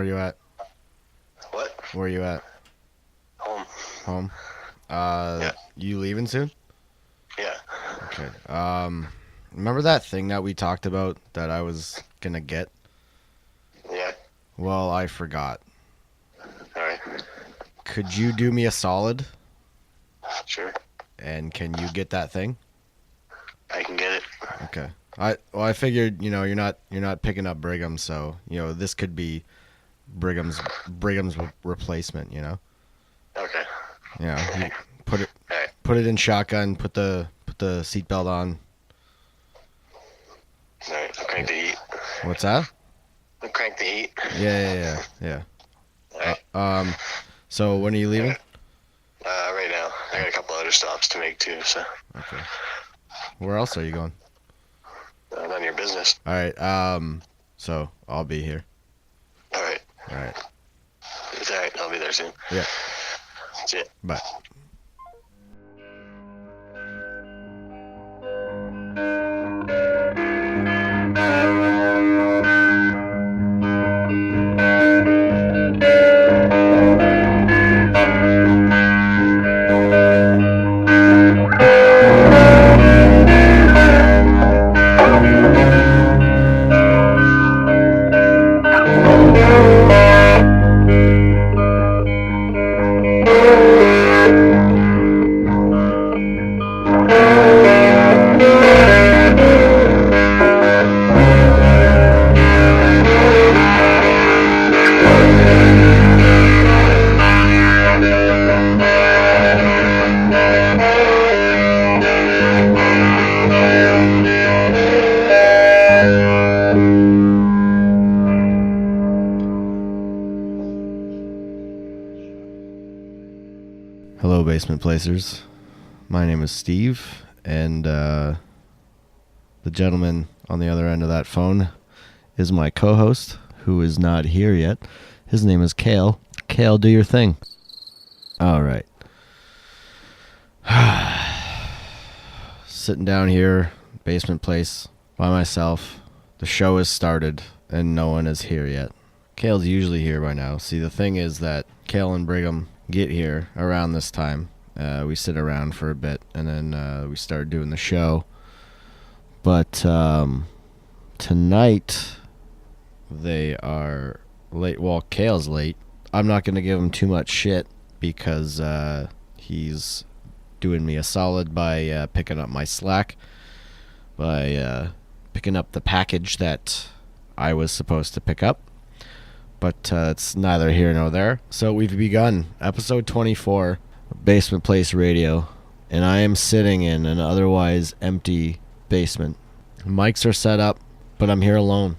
Where are you at? What? Where are you at? Home. Home? Yeah. You leaving soon? Yeah. Okay. Remember that thing that we talked about that I was gonna get? Yeah. Well, I forgot. Alright. Could you do me a solid? Sure. And can you get that thing? I can get it. Okay. I figured, you're not picking up Brigham, so, this could be Brigham's replacement, Okay. Yeah. You put it Alright. put it in shotgun, put the seatbelt on. Alright. I'll crank the heat. What's that? I'll crank the heat. Yeah. Alright. So when are you leaving? Right now. I got a couple other stops to make too, so. Okay. Where else are you going? None of your business. All right. So I'll be here. Alright. All right. It's alright. I'll be there soon. Yeah. That's it. Bye. Hello, Basement Placers. My name is Steve, and the gentleman on the other end of that phone is my co-host, who is not here yet. His name is Cale. Cale, do your thing. All right. Sitting down here, basement place, by myself. The show has started, and no one is here yet. Cale's usually here by now. See, the thing is that Cale and Brigham get here around this time. We sit around for a bit, and then we start doing the show. But tonight, they are late. Well, Cale's late. I'm not going to give him too much shit because he's doing me a solid by picking up my slack, by picking up the package that I was supposed to pick up. But it's neither here nor there. So we've begun episode 24 of Basement Place Radio, and I am sitting in an otherwise empty basement. Mics are set up, but I'm here alone.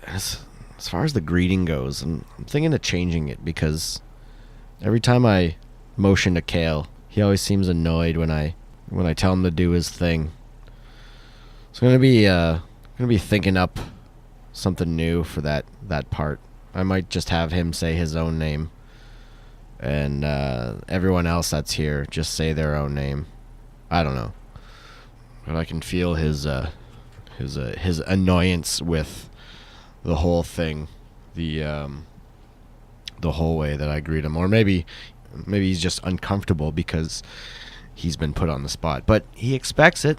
As far as the greeting goes, I'm thinking of changing it because every time I motion to Cale, he always seems annoyed when I tell him to do his thing. So I'm gonna be thinking up something new for that part. I might just have him say his own name, and everyone else that's here just say their own name. I don't know, but I can feel his annoyance with the whole thing, the whole way that I greet him, or maybe he's just uncomfortable because he's been put on the spot. But he expects it.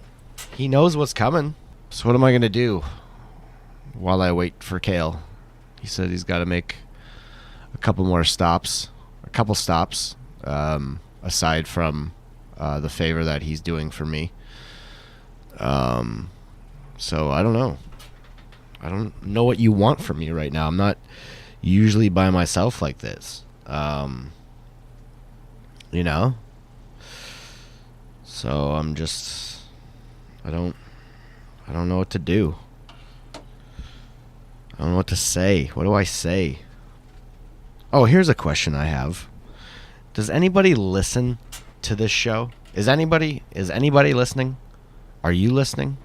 He knows what's coming. So what am I gonna do while I wait for Cale? He said he's got to make a couple stops, aside from the favor that he's doing for me. So I don't know. I don't know what you want from me right now. I'm not usually by myself like this. So I'm just, I don't know what to do. I don't know what to say. What do I say? Oh, here's a question I have. Does anybody listen to this show? Is anybody listening? Are you listening?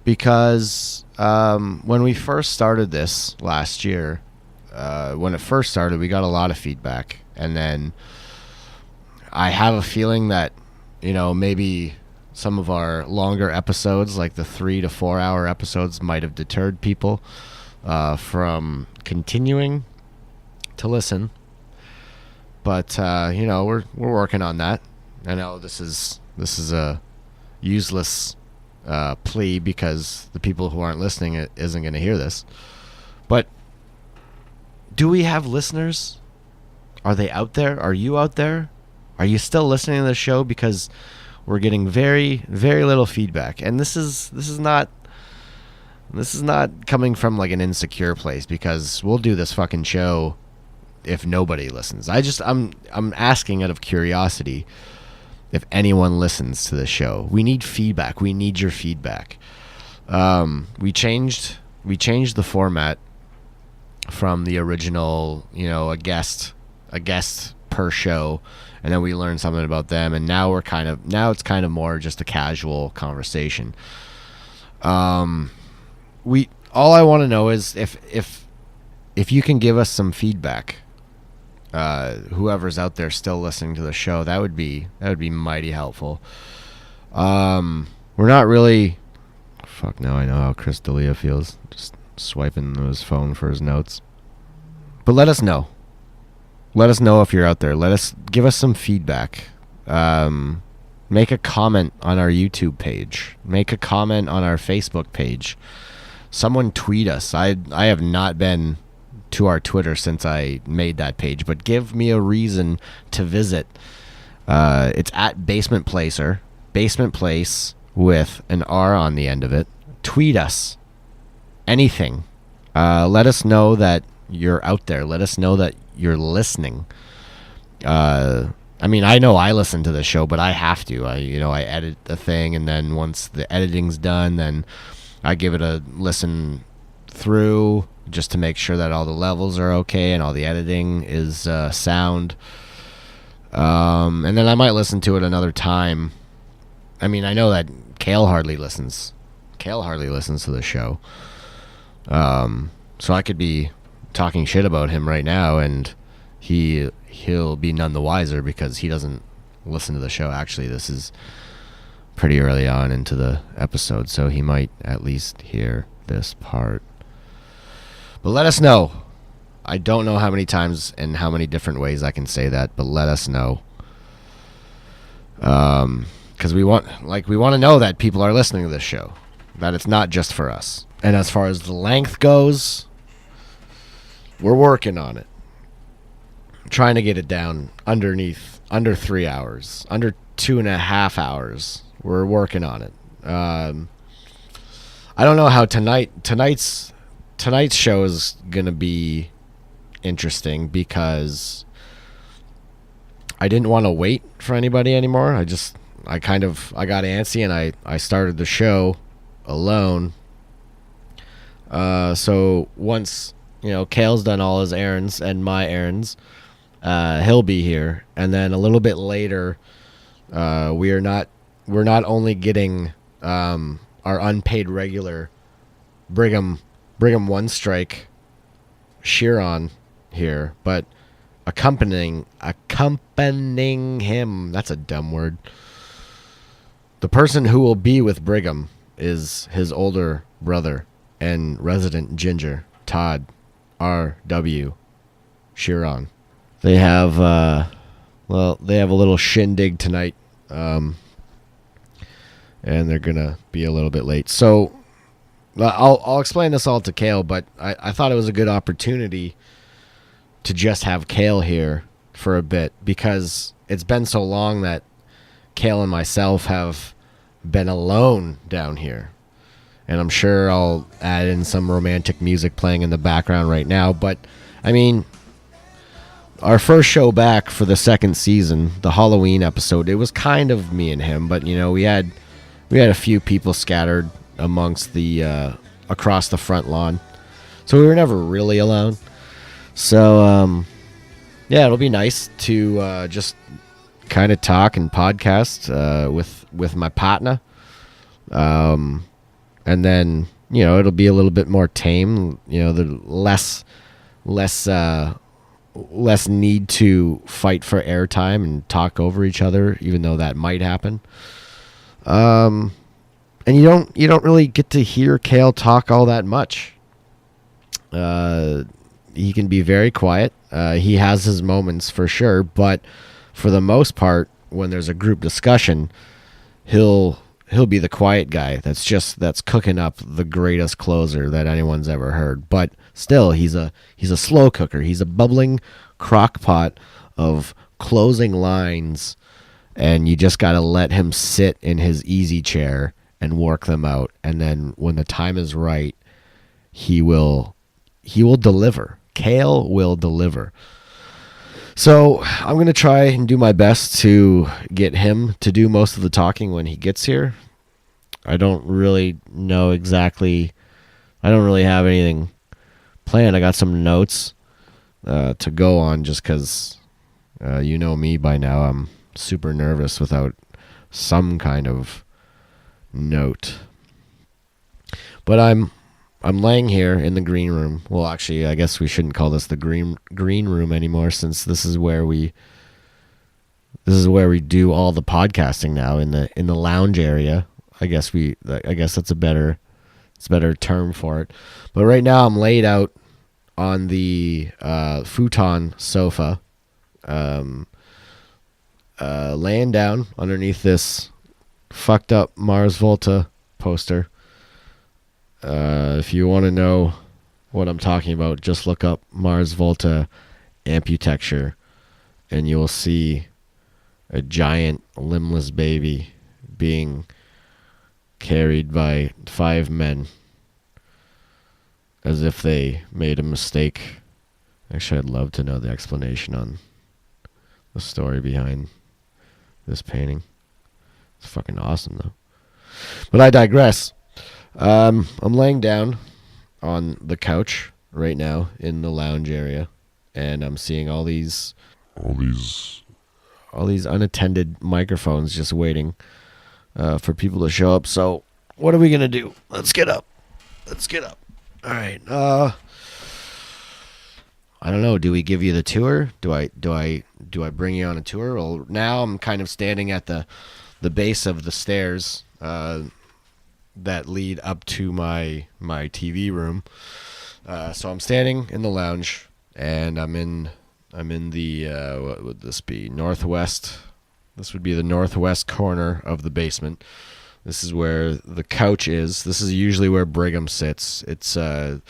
Because when we first started this last year, when it first started, we got a lot of feedback. And then I have a feeling that, maybe some of our longer episodes, like the 3 to 4 hour episodes, might have deterred people. from continuing to listen. But we're working on that. I know this is a useless plea because the people who aren't listening isn't going to hear this. But do we have listeners? Are they out there? Are you out there? Are you still listening to the show? Because we're getting very, very little feedback, and this is not coming from like an insecure place, because we'll do this fucking show if nobody listens. I'm asking out of curiosity if anyone listens to the show. We need feedback. We need your feedback. We changed the format from the original, a guest per show, and then we learned something about them, and now it's kind of more just a casual conversation. All I want to know is if you can give us some feedback. Whoever's out there still listening to the show, that would be mighty helpful. We're not really. Fuck, now I know how Chris D'Elia feels, just swiping his phone for his notes. But let us know. Let us know if you're out there. Give us some feedback. Make a comment on our YouTube page. Make a comment on our Facebook page. Someone tweet us. I have not been to our Twitter since I made that page, but give me a reason to visit. It's at Basement Placer. Basement Place with an R on the end of it. Tweet us. Anything. Let us know that you're out there. Let us know that you're listening. I know I listen to the show, but I have to. I edit the thing, and then once the editing's done, then I give it a listen through just to make sure that all the levels are okay and all the editing is sound. And then I might listen to it another time. I know that Cale hardly listens. Cale hardly listens to the show. So I could be talking shit about him right now, and he'll be none the wiser because he doesn't listen to the show. Actually, this is pretty early on into the episode, so he might at least hear this part. But let us know. I don't know how many times and how many different ways I can say that, but let us know. Because we want to know that people are listening to this show, that it's not just for us. And as far as the length goes, we're working on it. Trying to get it down under 3 hours, under 2.5 hours. We're working on it. I don't know how tonight's show is gonna be interesting, because I didn't want to wait for anybody anymore. I got antsy, and I started the show alone. So once Cale's done all his errands and my errands, he'll be here, and then a little bit later, we're not only getting our unpaid regular Brigham One Strike Shearon here, but accompanying him, that's a dumb word. The person who will be with Brigham is his older brother and resident ginger, Todd R.W. Shearon. They have a little shindig tonight, and they're gonna be a little bit late. So I'll explain this all to Cale, but I thought it was a good opportunity to just have Cale here for a bit, because it's been so long that Cale and myself have been alone down here. And I'm sure I'll add in some romantic music playing in the background right now. But, our first show back for the second season, the Halloween episode, it was kind of me and him. But, we had a few people scattered amongst the across the front lawn. So we were never really alone. So, it'll be nice to just kind of talk and podcast with my partner. And then, it'll be a little bit more tame, the less need to fight for airtime and talk over each other, even though that might happen. And you don't really get to hear Cale talk all that much. He can be very quiet. He has his moments for sure, but for the most part, when there's a group discussion, he'll be the quiet guy that's cooking up the greatest closer that anyone's ever heard. But still, he's a slow cooker. He's a bubbling crock pot of closing lines, and you just got to let him sit in his easy chair and work them out. And then when the time is right, he will deliver. Cale will deliver. So I'm going to try and do my best to get him to do most of the talking when he gets here. I don't really know exactly. I don't really have anything planned. I got some notes to go on just because you know me by now. I'm super nervous without some kind of note. But I'm laying here in the green room. Well, actually, I guess we shouldn't call this the green room anymore, since this is where we do all the podcasting now, in the lounge area. I guess that's a better term for it. But right now I'm laid out on the futon sofa, laying down underneath this fucked up Mars Volta poster. If you want to know what I'm talking about, just look up Mars Volta Amputecture, and you will see a giant limbless baby being carried by 5 men as if they made a mistake. Actually, I'd love to know the explanation on the story behind this painting. It's fucking awesome, though. But I digress. I'm laying down on the couch right now in the lounge area, and I'm seeing all these unattended microphones just waiting for people to show up. So what are we gonna do? Let's get up. All right. I don't know. Do we give you the tour? Do I bring you on a tour? Well, now I'm kind of standing at the base of the stairs that lead up to my TV room. So I'm standing in the lounge, and I'm in the what would this be? Northwest. This would be the northwest corner of the basement. This is where the couch is. This is usually where Brigham sits. It's a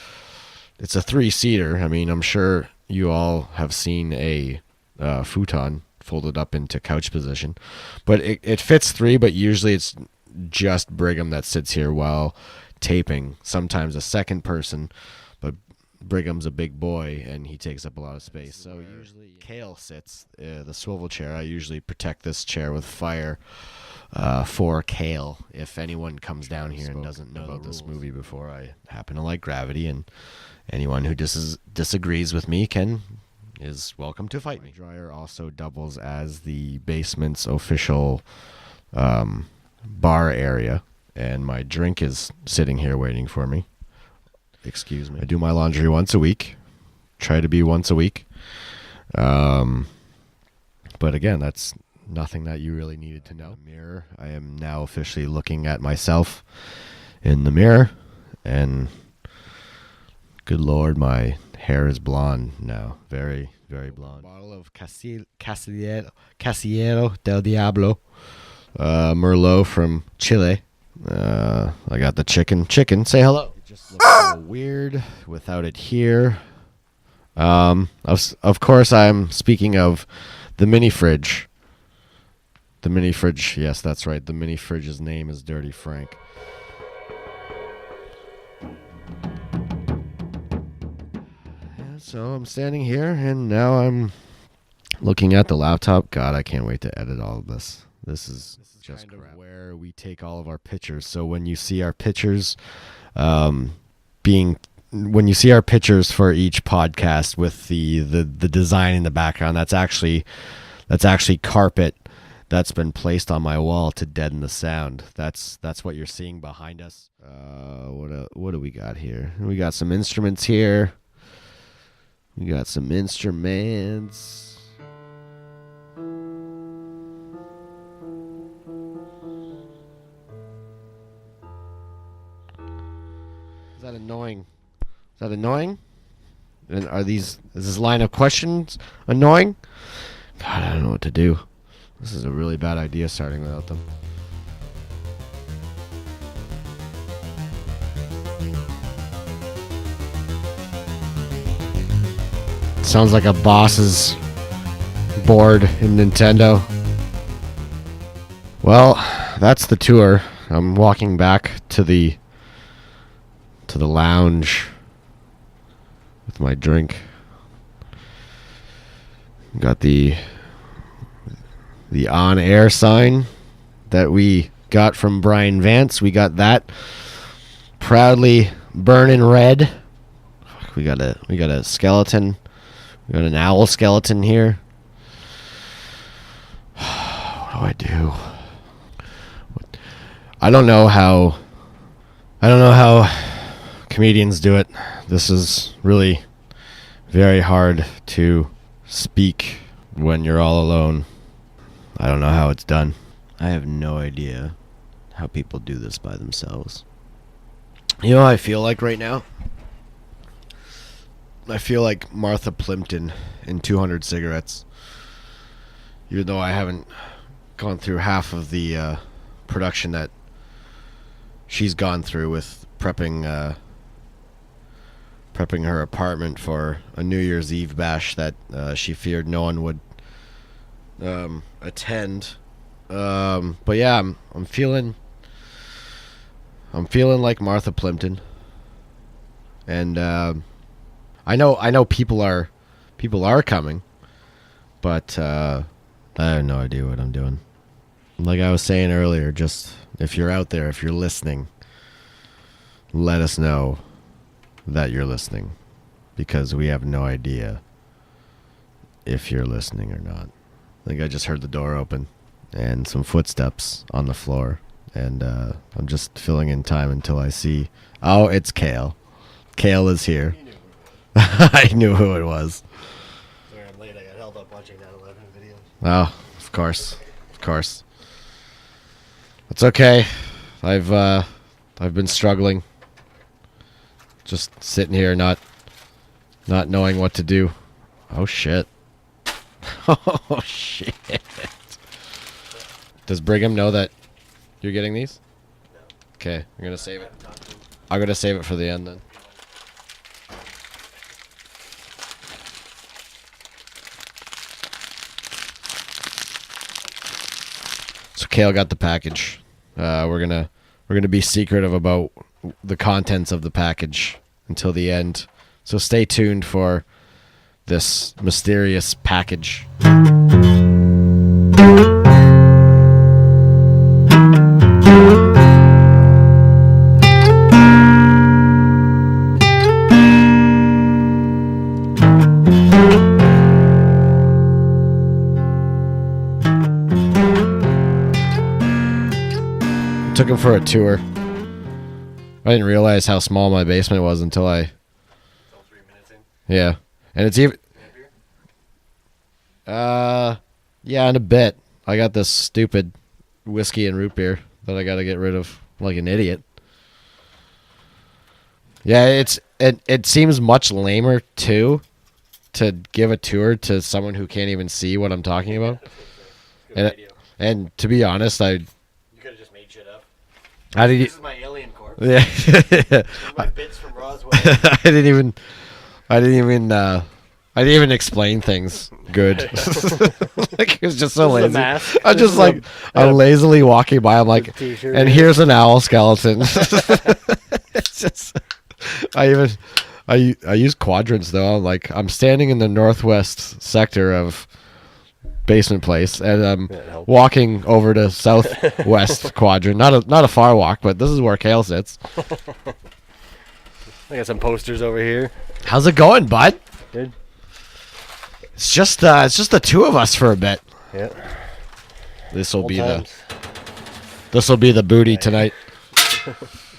3-seater. I mean, I'm sure you all have seen a futon folded up into couch position, but it fits 3. But usually it's just Brigham that sits here while taping. Sometimes a second person, but Brigham's a big boy and he takes up a lot of space. So usually Cale sits the swivel chair. I usually protect this chair with fire for Cale. If anyone comes down here and doesn't know about this movie before, I happen to like Gravity, and anyone who disagrees with me is welcome to fight me. My dryer also doubles as the basement's official bar area, and my drink is sitting here waiting for me. Excuse me. I do my laundry once a week. Try to be once a week. But again, that's nothing that you really needed to know. Mirror. I am now officially looking at myself in the mirror, and good Lord, my hair is blonde now. Very, very blonde. Bottle of Casillero del Diablo. Merlot from Chile. I got the chicken. Say hello. It just looks so weird without it here. Of course, I'm speaking of the mini fridge. The mini fridge. Yes, that's right. The mini fridge's name is Dirty Frank. Yeah, so I'm standing here, and now I'm looking at the laptop. God, I can't wait to edit all of this. This is just kind of where we take all of our pictures. So when you see our pictures when you see our pictures for each podcast with the design in the background, that's actually carpet that's been placed on my wall to deaden the sound. That's what you're seeing behind us. What do we got here? We got some instruments here. We got some instruments. Is that annoying? And is this line of questions annoying? God, I don't know what to do. This is a really bad idea starting without them. Sounds like a boss's board in Nintendo. Well, that's the tour. I'm walking back to the lounge with my drink. Got the on-air sign that we got from Brian Vance. We got that proudly burning red. We got a skeleton. We got an owl skeleton here. What do I do? I don't know how comedians do it. This is really very hard to speak when you're all alone. I don't know how it's done. I have no idea how people do this by themselves. You know what I feel like right now? I feel like Martha Plimpton in 200 Cigarettes. Even though I haven't gone through half of the production that she's gone through with prepping her apartment for a New Year's Eve bash that she feared no one would attend. But yeah, I'm feeling like Martha Plimpton, and I know people are coming, but I have no idea what I'm doing. Like I was saying earlier, just if you're out there, if you're listening, let us know that you're listening, because we have no idea if you're listening or not. I think I just heard the door open and some footsteps on the floor, and I'm just filling in time until I see. Oh, it's Cale. Cale is here. I knew who it was. Sorry, I'm late. I got held up watching that 11 video. Oh, of course. It's okay. I've been struggling. Just sitting here, not knowing what to do. Oh shit. Oh shit. Does Brigham know that you're getting these? No. Okay, I'm gonna save it. I'm gonna save it for the end then. So Cale got the package. We're gonna be secretive about the contents of the package until the end. So stay tuned for this mysterious package. Took him for a tour. I didn't realize how small my basement was until 3 minutes in. Yeah. And it's even... Yeah, in a bit. I got this stupid whiskey and root beer that I gotta get rid of like an idiot. Yeah, it seems much lamer, too, to give a tour to someone who can't even see what I'm talking about. And to be honest, You could have just made shit up. I didn't... This is my alien corpse. Yeah. My bits from Roswell. I didn't even explain things good. Like, it was just so lazy. I'm just like, I'm lazily walking by. I'm like, and here's an owl skeleton. It's just, I use quadrants though. I'm like, I'm standing in the northwest sector of basement place, and I'm walking over to southwest quadrant. Not a far walk, but this is where Cale sits. I got some posters over here. How's it going, bud? Good. It's just the two of us for a bit. Yeah. This'll be the booty tonight.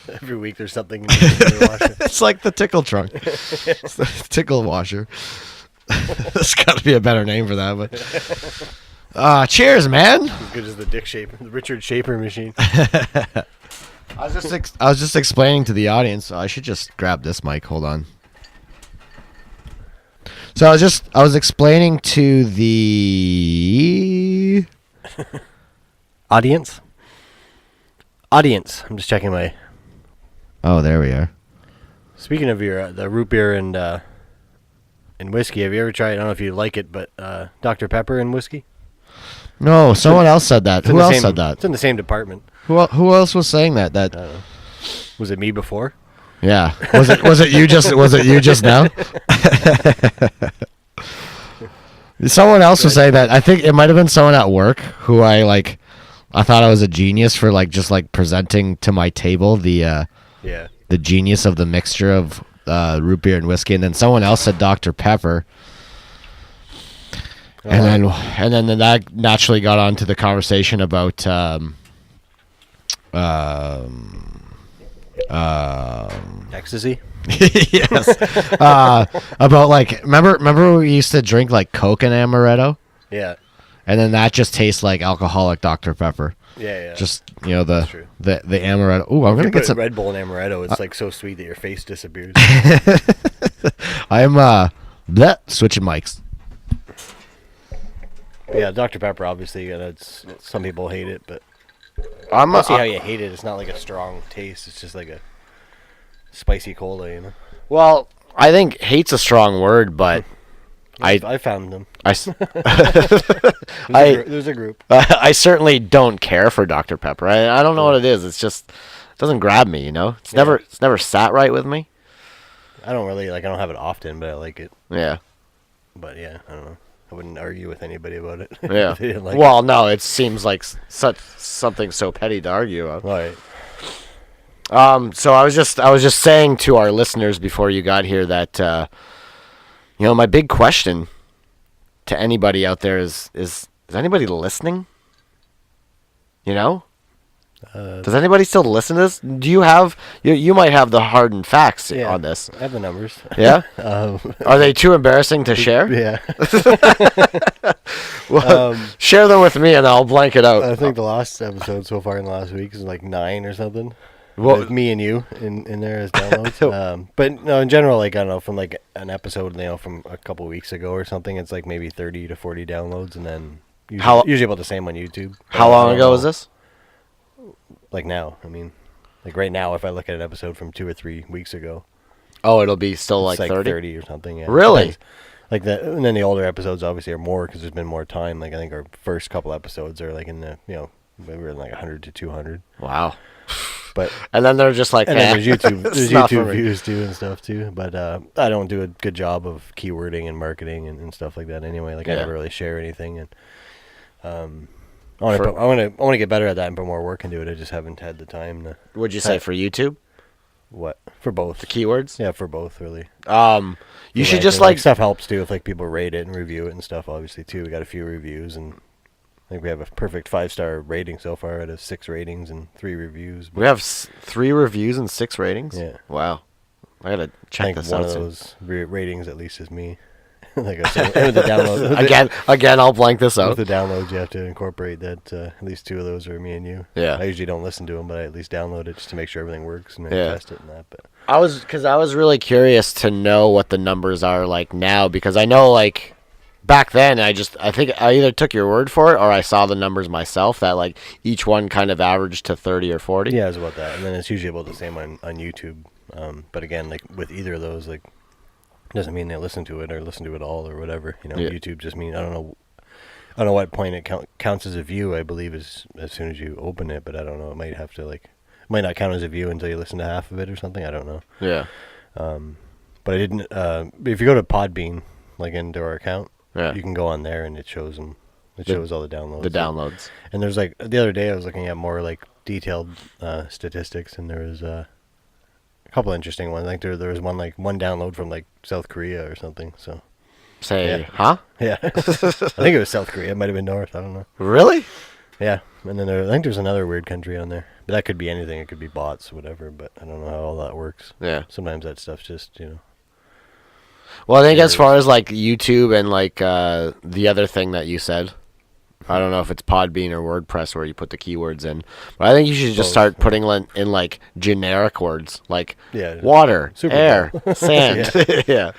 Every week there's something in the washer. It's like the tickle trunk. It's the tickle washer. There's got to be a better name for that, but cheers, man. As good as the Dick Shaper, the Richard Shaper machine. I was just explaining to the audience. I should just grab this mic. Hold on. So I was explaining to the Audience. I'm just checking my. Oh, there we are. Speaking of your the root beer and whiskey, have you ever tried? I don't know if you like it, but Dr. Pepper and whiskey. No, someone else said that. Who else said that? It's in the same department. Who else was saying that? Was it me before? Yeah. Was it you just now? Someone else was saying that. I think it might have been someone at work who I thought I was a genius for just presenting to my table the genius of the mixture of root beer and whiskey, and then someone else said Dr. Pepper. And then that naturally got on to the conversation about Ecstasy. Yes. About remember we used to drink Coke and amaretto? Yeah. And then that just tastes like alcoholic Dr. Pepper. Yeah. Just the amaretto. Ooh, I'm gonna get some Red Bull and amaretto. It's so sweet that your face disappears. I'm switching mics. Yeah, Dr. Pepper, obviously, some people hate it, but I don't see how you hate it. It's not like a strong taste. It's just like a spicy cola, you know? Well, I think hate's a strong word, but I found them. There's a group. I certainly don't care for Dr. Pepper. I don't know what it is. It's just, it doesn't grab me, you know? It's never sat right with me. I don't really, I don't have it often, but I like it. Yeah. But yeah, I don't know. I wouldn't argue with anybody about it. Yeah. No, it seems like something so petty to argue about. All right. So I was just saying to our listeners before you got here that my big question to anybody out there is anybody listening? You know? Does anybody still listen to this? Do you have you might have the hard and facts on this? I have the numbers. Yeah. Are they too embarrassing to share? Yeah. Share them with me and I'll blank it out. I think the last episode so far in the last week is 9 or something. With me and you in there as downloads. But no, in general, I don't know, from an episode, from a couple weeks ago or something, it's maybe 30 to 40 downloads, and then usually about the same on YouTube. How long ago was this? Now, right now, if I look at an episode from 2 or 3 weeks ago. Oh, it'll be still 30? 30 or something, yeah. Really? And then the older episodes obviously are more because there's been more time. I think our first couple episodes are in the, maybe we're in 100 to 200. Wow. But and then they're just and then there's YouTube views too and stuff too. But I don't do a good job of keywording and marketing and stuff like that anyway. I never really share anything, and I want to get better at that and put more work into it. I just haven't had the time to. Would you say for YouTube? What, for both? The keywords? Yeah, for both really. You should just stuff helps too if people rate it and review it and stuff. Obviously too, we got a few reviews and. I think we have a perfect 5-star rating so far out of 6 ratings and 3 reviews. We have 3 reviews and 6 ratings? Yeah. Wow. I gotta check this out. One of those ratings at least is me. With the download. Again, I'll blank this out. With the downloads, you have to incorporate that at least 2 of those are me and you. Yeah. I usually don't listen to them, but I at least download it just to make sure everything works and then test it and that. But I was really curious to know what the numbers are now, because I know back then, I think I either took your word for it or I saw the numbers myself that each one kind of averaged to 30 or 40. Yeah, it's about that. And then it's usually about the same on YouTube. But again, with either of those, doesn't mean they listen to it or listen to it all or whatever. YouTube just means I don't know what point it counts as a view. I believe is as soon as you open it, but I don't know. It might have to it might not count as a view until you listen to half of it or something. I don't know. Yeah. But I didn't. If you go to Podbean, into our account. Yeah. You can go on there and it shows them. It shows all the downloads. The downloads. And there's the other day I was looking at more detailed statistics, and there was a couple interesting ones. There was one download from South Korea or something. So. Huh? Yeah. I think it was South Korea. It might have been North. I don't know. Really? Yeah. And then I think there's another weird country on there. But that could be anything. It could be bots, whatever. But I don't know how all that works. Yeah. Sometimes that stuff's just Well, I think as far as YouTube and the other thing that you said, I don't know if it's Podbean or WordPress where you put the keywords in, but I think you should just start putting in generic words water, Super air, sand, yeah,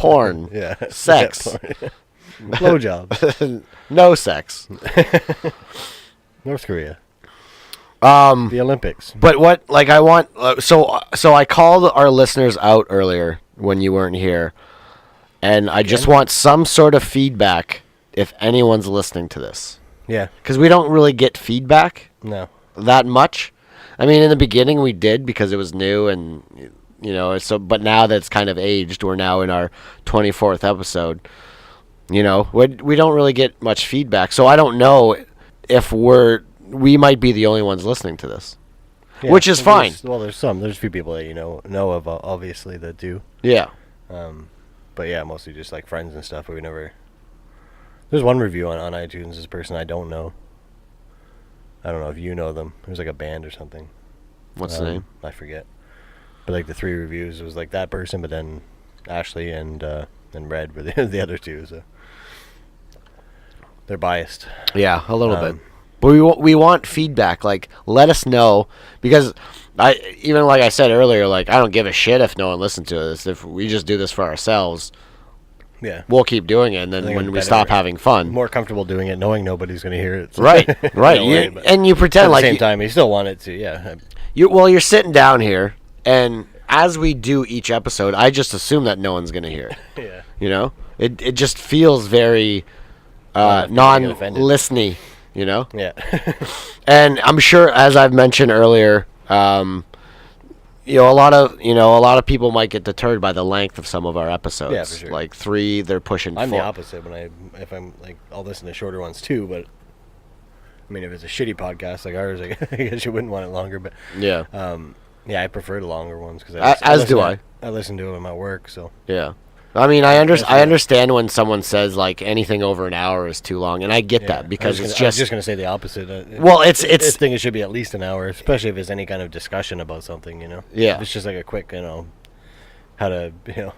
porn, Yeah. sex, blowjobs, no sex. North Korea, the Olympics. But what, like, I want, so I called our listeners out earlier when you weren't here, and I just want some sort of feedback if anyone's listening to this. Yeah. Because we don't really get feedback No. that much. I mean, in the beginning we did because it was new, and but now that it's kind of aged, we're now in our 24th episode. We don't really get much feedback, so I don't know if we might be the only ones listening to this, which is fine. There's a few people that know of, obviously, that do. Yeah. But yeah, mostly just like friends and stuff. But we never. There's one review on iTunes. This person I don't know. I don't know if you know them. It was like a band or something. What's the name? I forget. But like the 3 reviews, it was like that person, but then Ashley and Red were the other 2. So they're biased. Yeah, a little bit. But we want feedback. Like, let us know, because even like I said earlier, like, I don't give a shit if no one listens to us. If we just do this for ourselves, yeah, we'll keep doing it. And then when we stop having fun, more comfortable doing it, knowing nobody's going to hear it. So right. And you pretend like at the same time, you still want it to. Yeah. You're sitting down here, and as we do each episode, I just assume that no one's going to hear it. Yeah. It just feels very non-listening. Yeah. And I'm sure, as I've mentioned earlier, a lot of people might get deterred by the length of some of our episodes. Yeah, for sure. Like 3, they're pushing 4. I'm the opposite. If I'm like, I'll listen to shorter ones too. But I mean, if it's a shitty podcast like ours, I guess you wouldn't want it longer. But yeah, I prefer the longer ones because I listen to them at work. So yeah. I mean, I understand when someone says like anything over an hour is too long, and I get that because I was just going to say the opposite. It's think it should be at least an hour, especially if it's any kind of discussion about something. Yeah. If it's just like a quick, how to you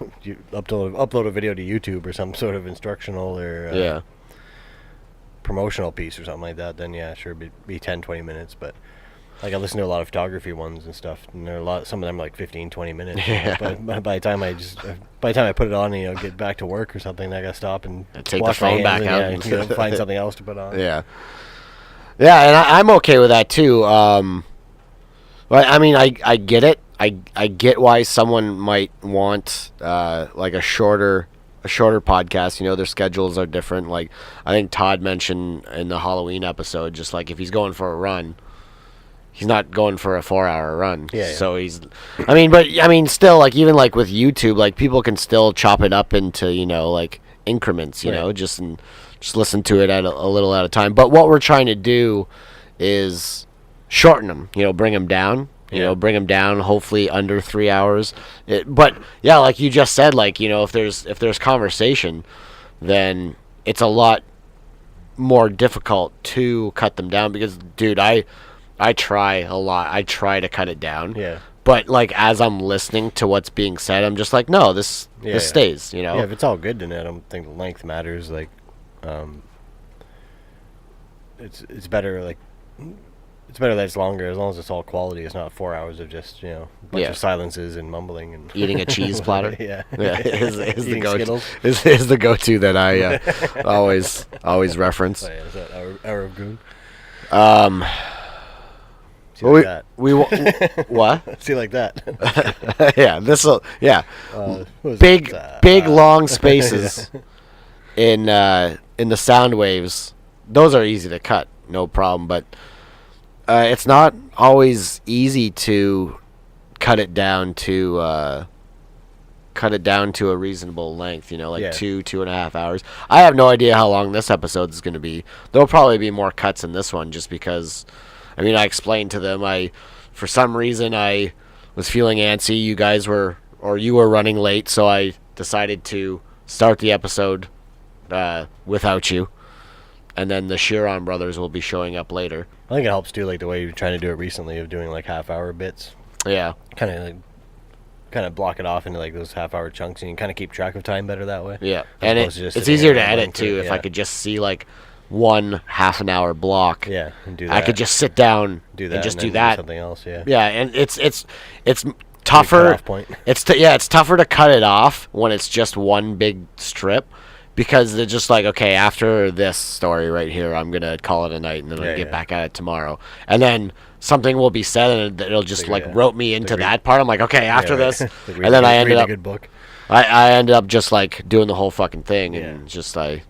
upload a video to YouTube or some sort of instructional or promotional piece or something like that. Then yeah, sure, be 10-20 minutes, but. Like, I listen to a lot of photography ones and stuff, and there are some of them like 15-20 minutes. Yeah. But by the time I put it on and get back to work or something, I gotta stop and take the phone back out and find something else to put on. Yeah, and I'm okay with that too. But I mean, I get it. I get why someone might want like a shorter podcast. Their schedules are different. Like, I think Todd mentioned in the Halloween episode, just like if he's going for a run. He's not going for a 4-hour run. Yeah. So still, like, even like with YouTube, like, people can still chop it up into, like increments, just listen to it at a little at a time. But what we're trying to do is shorten them, bring them down, bring them down, hopefully under 3 hours. But yeah, like you just said, like, if there's conversation, then it's a lot more difficult to cut them down because, dude, I try a lot. I try to cut it down. Yeah. But like as I'm listening to what's being said, I'm just like, no, this stays. Yeah, if it's all good, then I don't think the length matters. Like, it's better. Like, it's better that it's longer as long as it's all quality. It's not 4 hours of just a bunch of silences and mumbling and eating a cheese platter. Yeah. is the go Skittles. is the go-to that I always reference. Oh, yeah, is that Hour of Goon? See well, like what? See like that. Yeah, big long spaces in the sound waves. Those are easy to cut, no problem. But it's not always easy to cut it down to a reasonable length. 2.5 hours. I have no idea how long this episode is going to be. There'll probably be more cuts in this one, just because. I mean, I explained to them, for some reason, I was feeling antsy. You were running late, so I decided to start the episode without you. And then the Shearon brothers will be showing up later. I think it helps too, like the way you're trying to do it recently, of doing like half-hour bits. Yeah. Kind of block it off into like those half-hour chunks, and you kind of keep track of time better that way. Yeah, and it's easier to edit too if I could just see like one half-an-hour block. Yeah, and do that. I could just sit down do that, and just and do that. Do something else. Yeah. Yeah, and it's tougher. Off point. It's tougher to cut it off when it's just one big strip, because they're just like, okay, after this story right here, I'm gonna call it a night, and then I'll get back at it tomorrow, and then something will be said, and it'll just rope me into that part. I'm like, okay, after this, and then I ended up. Good book. I ended up just like doing the whole fucking thing, and just I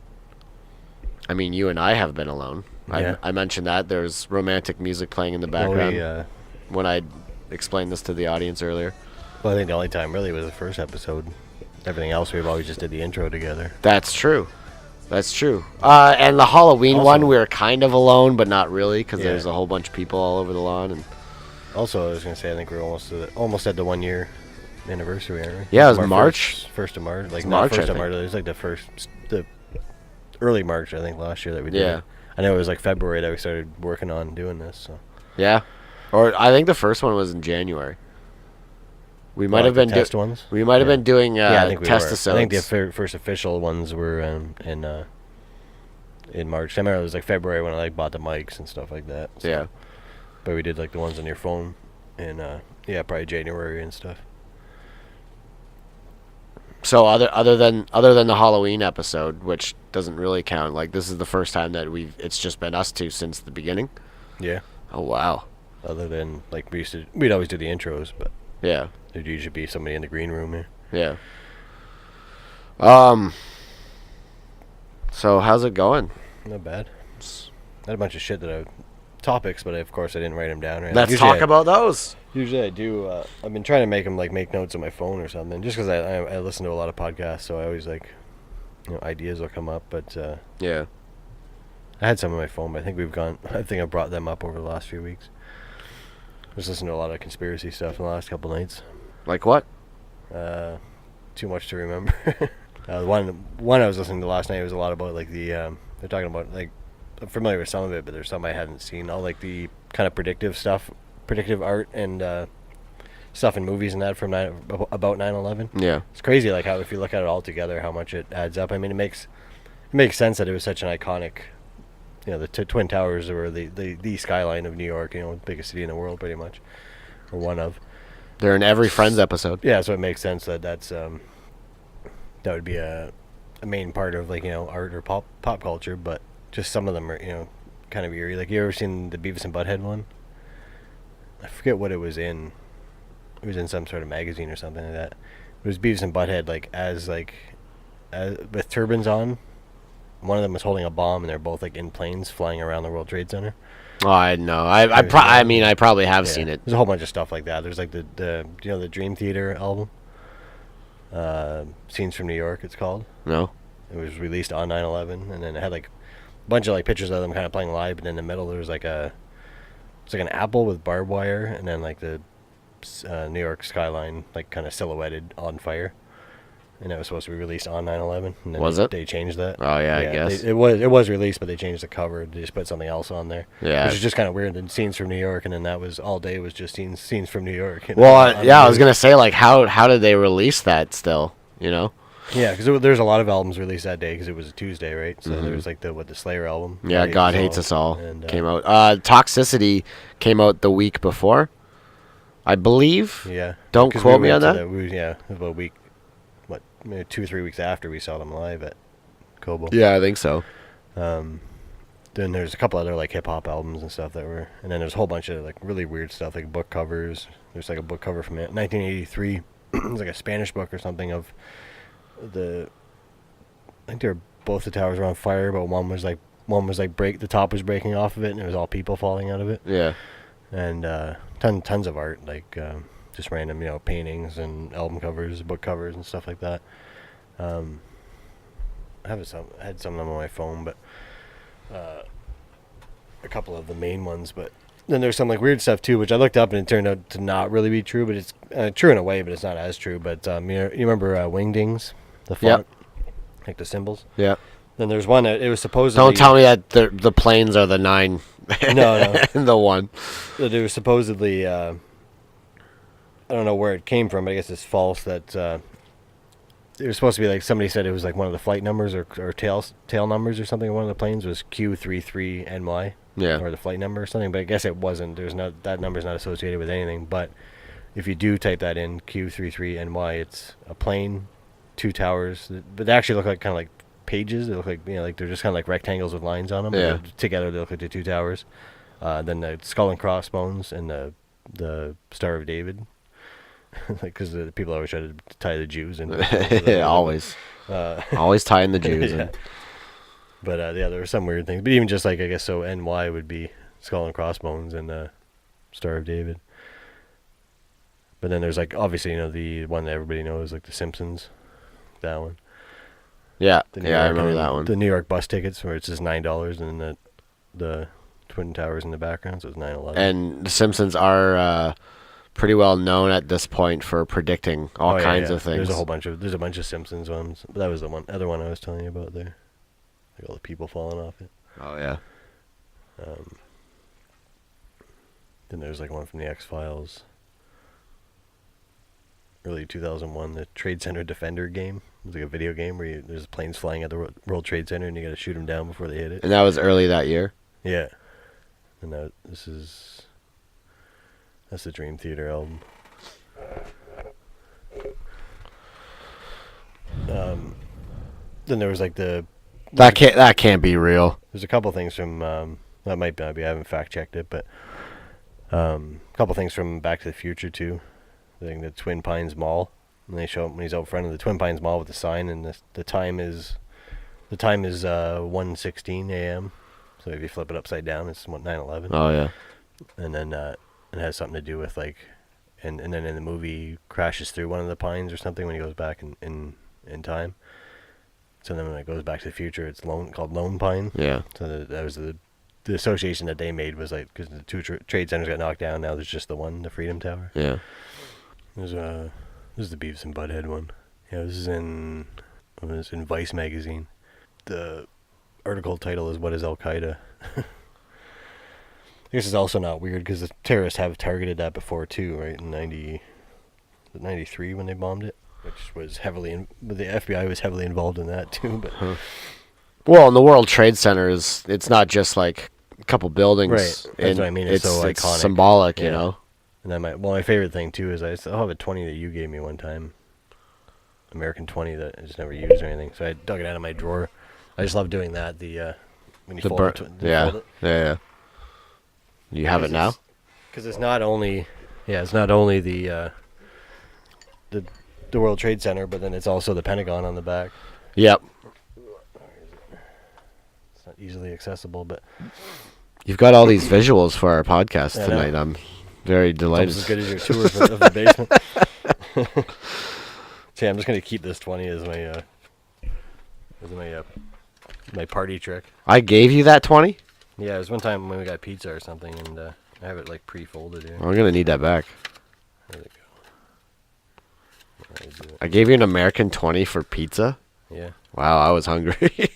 mean, you and I have been alone. Yeah. I mentioned that there's romantic music playing in the background when I explained this to the audience earlier. Well, I think the only time really was the first episode. Everything else we've always just did the intro together. That's true. And the Halloween one, we were kind of alone, but not really, because there's a whole bunch of people all over the lawn. And also, I was going to say, I think we're almost at the 1 year anniversary, aren't we? Yeah, it was March. First of March. Like, March, not first of March. It was like the early March, I think, last year that we did. Yeah. I know it was like February that we started working on doing this. So. Yeah. Or I think the first one was in January. We might have been test ones. We might have been doing I think test were. episodes. I think the first official ones were in March. I remember it was like February when I bought the mics and stuff like that. So. Yeah. But we did like the ones on your phone in probably January and stuff. So other than the Halloween episode, which doesn't really count, like this is the first time that it's just been us two since the beginning. Yeah. Oh wow. Other than like we'd always do the intros, but yeah, there'd usually be somebody in the green room here. Yeah. So how's it going? Not bad. Not a bunch of shit topics, but of course I didn't write them down. Right? Let's talk about those. Usually I do. I've been trying to make them make notes on my phone or something, just because I listen to a lot of podcasts, so I always ideas will come up. But yeah, I had some on my phone, but I think I brought them up over the last few weeks. I was listening to a lot of conspiracy stuff in the last couple nights. Like what? Too much to remember. One I was listening to last night was a lot about they're talking about I'm familiar with some of it, but there's some I hadn't seen. All the kind of predictive art and stuff in movies and that from about 9/11. Yeah, it's crazy how if you look at it all together, how much it adds up. I mean, it makes sense that it was such an iconic. The Twin Towers were the skyline of New York. Biggest city in the world, pretty much, or one of. They're in every Friends episode. Yeah, so it makes sense that's that would be a main part of art or pop culture, but just some of them are kind of eerie. You ever seen the Beavis and Butthead one? I forget what it was in. It was in some sort of magazine or something like that. It was Beavis and Butthead as with turbans on. One of them was holding a bomb, and they're both in planes flying around the World Trade Center. Oh, I know. I probably have seen it. There's a whole bunch of stuff like that. There's the Dream Theater album. Scenes from New York, it's called. No. It was released on 9/11, and then it had a bunch of pictures of them kind of playing live, but in the middle there was it's an apple with barbed wire, and then the New York skyline kind of silhouetted on fire. And it was supposed to be released on 9/11. And then was it? They changed that. Oh yeah, I guess it was released, but they changed the cover. They just put something else on there. Yeah, which is just kind of weird. And Scenes from New York, and then that was all day was just scenes from New York. Well, I was gonna say how did they release that still? Yeah, because there's a lot of albums released that day because it was a Tuesday, right? So there was the Slayer album. Yeah, God Hates Us All and, came out. Toxicity came out the week before, I believe. Yeah. Don't quote me on that. About a week. Maybe 2 or 3 weeks after we saw them live at Cobo. Yeah, I think so. Then there's a couple other hip hop albums and stuff and then there's a whole bunch of really weird stuff book covers. There's a book cover from 1983. It's a Spanish book or something of I think both the towers were on fire, but one was the top was breaking off of it, and it was all people falling out of it. Yeah. And tons of art just random, paintings and album covers, book covers, and stuff like that. I had some of them on my phone, but a couple of the main ones. But then there's some weird stuff too, which I looked up and it turned out to not really be true, but it's true in a way, but it's not as true. But you remember wingdings, the font, the symbols. Yeah. Then there's one that it was supposedly. Don't tell me that the planes are the 9. No. The 1. That it was supposedly. I don't know where it came from, but I guess it's false that it was supposed to be somebody said it was one of the flight numbers or tail numbers or something. One of the planes was Q33NY, yeah, or the flight number or something. But I guess it wasn't. That number's not associated with anything. But if you do type that in, Q33NY, it's a plane, 2 towers, but they actually look like kind of like pages. They look like, like they're just kind of like rectangles with lines on them. Yeah. Together they look like the 2 towers. Then the skull and crossbones and the Star of David. Because the people always try to tie the Jews in. Yeah, always. Always tying the Jews in. But there were some weird things. But even just like, I guess, so NY would be skull and crossbones and Star of David. But then there's like, obviously, the one that everybody knows, like The Simpsons. That one. Yeah, I remember that one. The New York bus tickets where it's just $9 and then the Twin Towers in the background, so it's 9/11. And The Simpsons are pretty well known at this point for predicting all kinds of things. There's a bunch of Simpsons ones. But that was the other one I was telling you about there. Like all the people falling off it. Oh yeah. Then there's like one from the X-Files. Early 2001, the Trade Center Defender game. It was like a video game where there's planes flying at the World Trade Center and you got to shoot them down before they hit it. And that was early that year? Yeah. And that's the Dream Theater album. Then there was like that can't be real. There's a couple things from that might not be. I haven't fact checked it, but a couple things from Back to the Future too. I think the Twin Pines Mall, and they show him when he's out front of the Twin Pines Mall with the sign, and the time is 1:16 a.m. So if you flip it upside down, it's 9/11. Oh yeah. And then it has something to do with like, and then in the movie crashes through one of the pines or something when he goes back in time. So then when it goes Back to the Future, it's called Lone Pine. Yeah. So that was the association that they made was like, because the two trade centers got knocked down, now there's just the one, the Freedom Tower. Yeah. This is the Beavis and Butthead one. Yeah, this is in Vice magazine. The article title is "What is Al Qaeda?" I guess it's also not weird because the terrorists have targeted that before too, right? In 93 when they bombed it, which was but the FBI was heavily involved in that too. But well, in the World Trade Center it's not just like a couple buildings. Right, that's what I mean. It's so iconic, it's symbolic, you know. And then my favorite thing too is I still have a 20 that you gave me one time, American 20 that I just never used or anything. So I dug it out of my drawer. I just love doing that. When you fold it. Fold it. Yeah. You have it now? Because it's not only the World Trade Center, but then it's also the Pentagon on the back. Yep. It's not easily accessible, but you've got all these visuals for our podcast tonight. I'm very delighted. It's as good as your tour of the basement. See, I'm just gonna keep this 20 as my party trick. I gave you that 20? Yeah, it was one time when we got pizza or something, and I have it like pre-folded here. I'm gonna need that back. There we go. I gave you an American 20 for pizza? Yeah. Wow, I was hungry.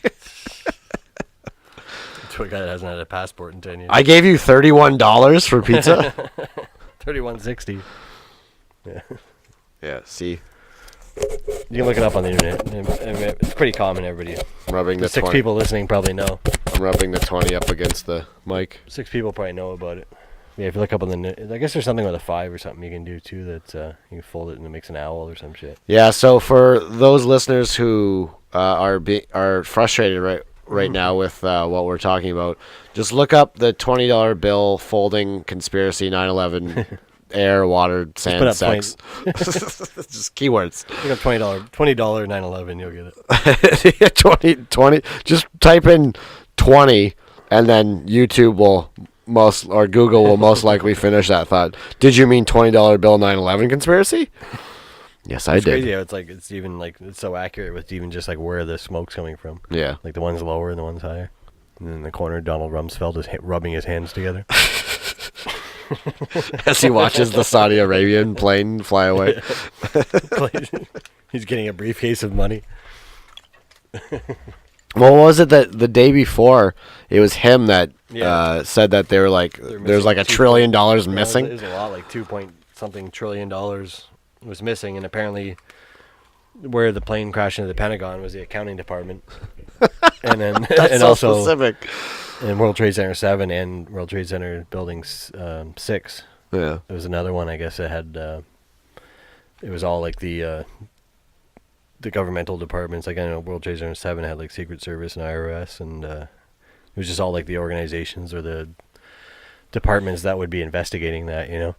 To a guy that hasn't had a passport in 10 years. I gave you $31 for pizza? $31.60. Yeah. Yeah, see? You can look it up on the internet. It's pretty common, everybody. The 6 people listening probably know. I'm rubbing the 20 up against the mic. 6 people probably know about it. Yeah, if you look up on the... I guess there's something with a 5 or something you can do, too, that you can fold it and it makes an owl or some shit. Yeah, so for those listeners who are frustrated right now with what we're talking about, just look up the $20 bill folding conspiracy 9/11 air, water, sand, sex. Just keywords. Look up $20 9/11, you'll get it. 20. Just type in 20, and then YouTube will Google will most likely finish that thought. Did you mean $20 bill 9/11 conspiracy? Yes, I did. It's crazy how it's even like it's so accurate with even just like where the smoke's coming from. Yeah. Like the one's lower and the one's higher. And then in the corner, Donald Rumsfeld is rubbing his hands together. As he watches the Saudi Arabian plane fly away. He's getting a briefcase of money. Well, what was it that the day before, it was him that said that they were like, there's like $1 trillion missing? There's a lot, like $2.something trillion was missing, and apparently where the plane crashed into the Pentagon was the accounting department. And then That's and so also specific. in World Trade Center 7 and World Trade Center Building 6, There was another one, I guess, that had it was all like the governmental departments. Like I know World Trade Center 7 had like Secret Service and IRS, and it was just all like the organizations or the departments that would be investigating that. So I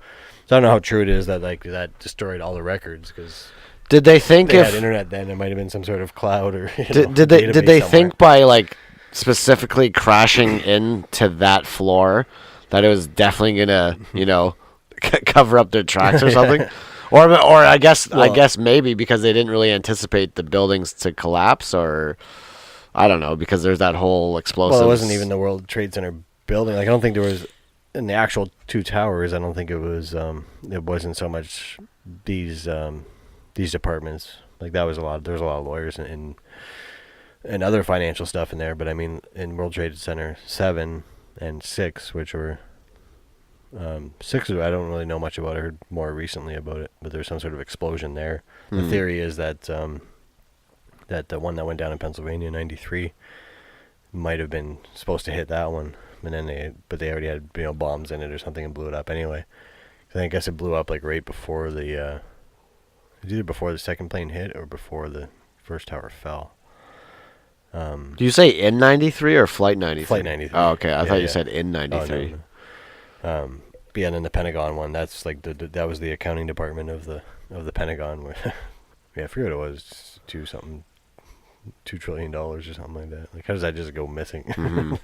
don't know how true it is that like that destroyed all the records, because did they think they if had internet then, it might have been some sort of cloud or did they think by like specifically crashing into that floor that it was definitely gonna cover up their tracks or something? Or I guess maybe because they didn't really anticipate the buildings to collapse, or I don't know, because there's that whole explosive. Well, it wasn't even the World Trade Center building. Like I don't think there was in the actual two towers. I don't think it was. It wasn't so much these departments. Like that was a lot. There's a lot of lawyers and other financial stuff in there. But I mean, in World Trade Center 7 and 6, which were 6, I don't really know much about. I heard more recently about it, but there's some sort of explosion there. The theory is that that the one that went down in Pennsylvania in '93 might have been supposed to hit that one, and then they already had bombs in it or something and blew it up anyway. I guess it blew up like right before either before the second plane hit or before the first tower fell. Do you say in '93 or Flight 93? Flight 93. Oh, okay. I thought you said in '93. Oh, no. Yeah, and then the Pentagon one. That's like that was the accounting department of the Pentagon. Where I forget what it was, $2 trillion or something like that. Like, how does that just go missing? Mm-hmm.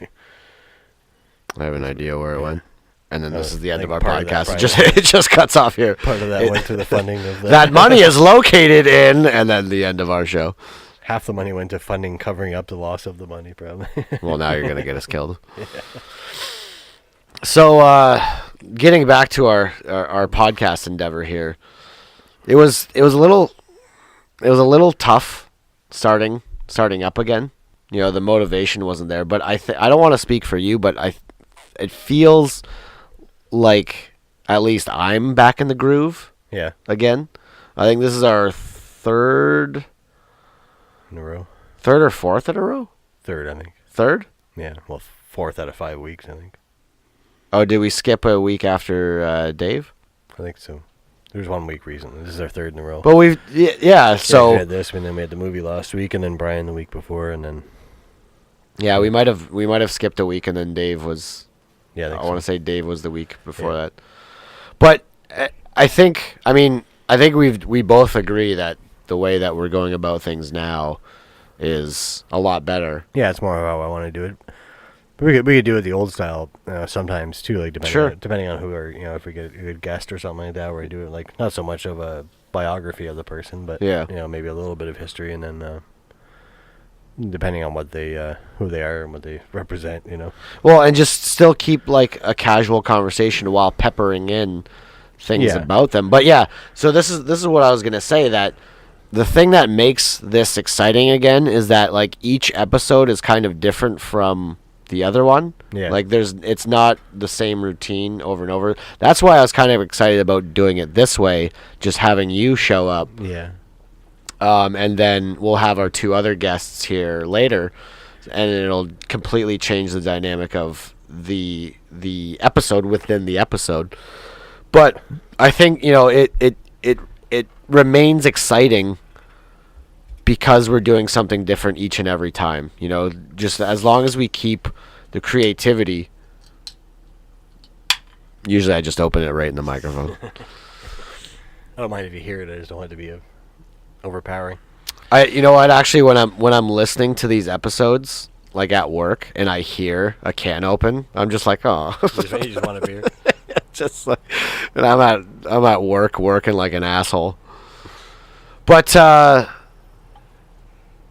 I have an idea where it went. And then this is the end of our part podcast. Of It just cuts off here. Part of that went to the funding of that money is located in, and then the end of our show. Half the money went to funding, covering up the loss of the money, probably. Well, now you're going to get us killed. Yeah. So, getting back to our podcast endeavor here, it was a little tough starting up again. The motivation wasn't there. But I don't want to speak for you, but it feels like at least I'm back in the groove. Yeah. Again, I think this is our third in a row. Third or fourth in a row? Third, I think. Third? Yeah. Well, 4th out of 5 weeks, I think. Oh, did we skip a week after Dave? I think so. There was 1 week recently. This is our third in a row. But so we had this, and then we had the movie last week, and then Brian the week before, and then. Yeah, we might have skipped a week, and then Dave was. Yeah, I want to say Dave was the week before that. But I think we both agree that the way that we're going about things now is a lot better. Yeah, it's more how I want to do it. But we could do it the old style sometimes too, like depending on who or if we get a good guest or something like that, where we do it like not so much of a biography of the person, but maybe a little bit of history, and then depending on what they who they are and what they represent, Well, and just still keep like a casual conversation while peppering in things about them. But yeah, so this is what I was gonna say, that the thing that makes this exciting again is that like each episode is kind of different from the other one. Yeah. Like it's not the same routine over and over. That's why I was kind of excited about doing it this way, just having you show up. Yeah. And then we'll have our 2 other guests here later, and it'll completely change the dynamic of the episode within the episode. But I think it remains exciting because we're doing something different each and every time. Just as long as we keep the creativity. Usually I just open it right in the microphone. I don't mind if you hear it. I just don't want it to be overpowering. Actually, when I'm listening to these episodes, like at work, and I hear a can open, I'm just like, oh. You just want a beer. Just like, and I'm at work working like an asshole. But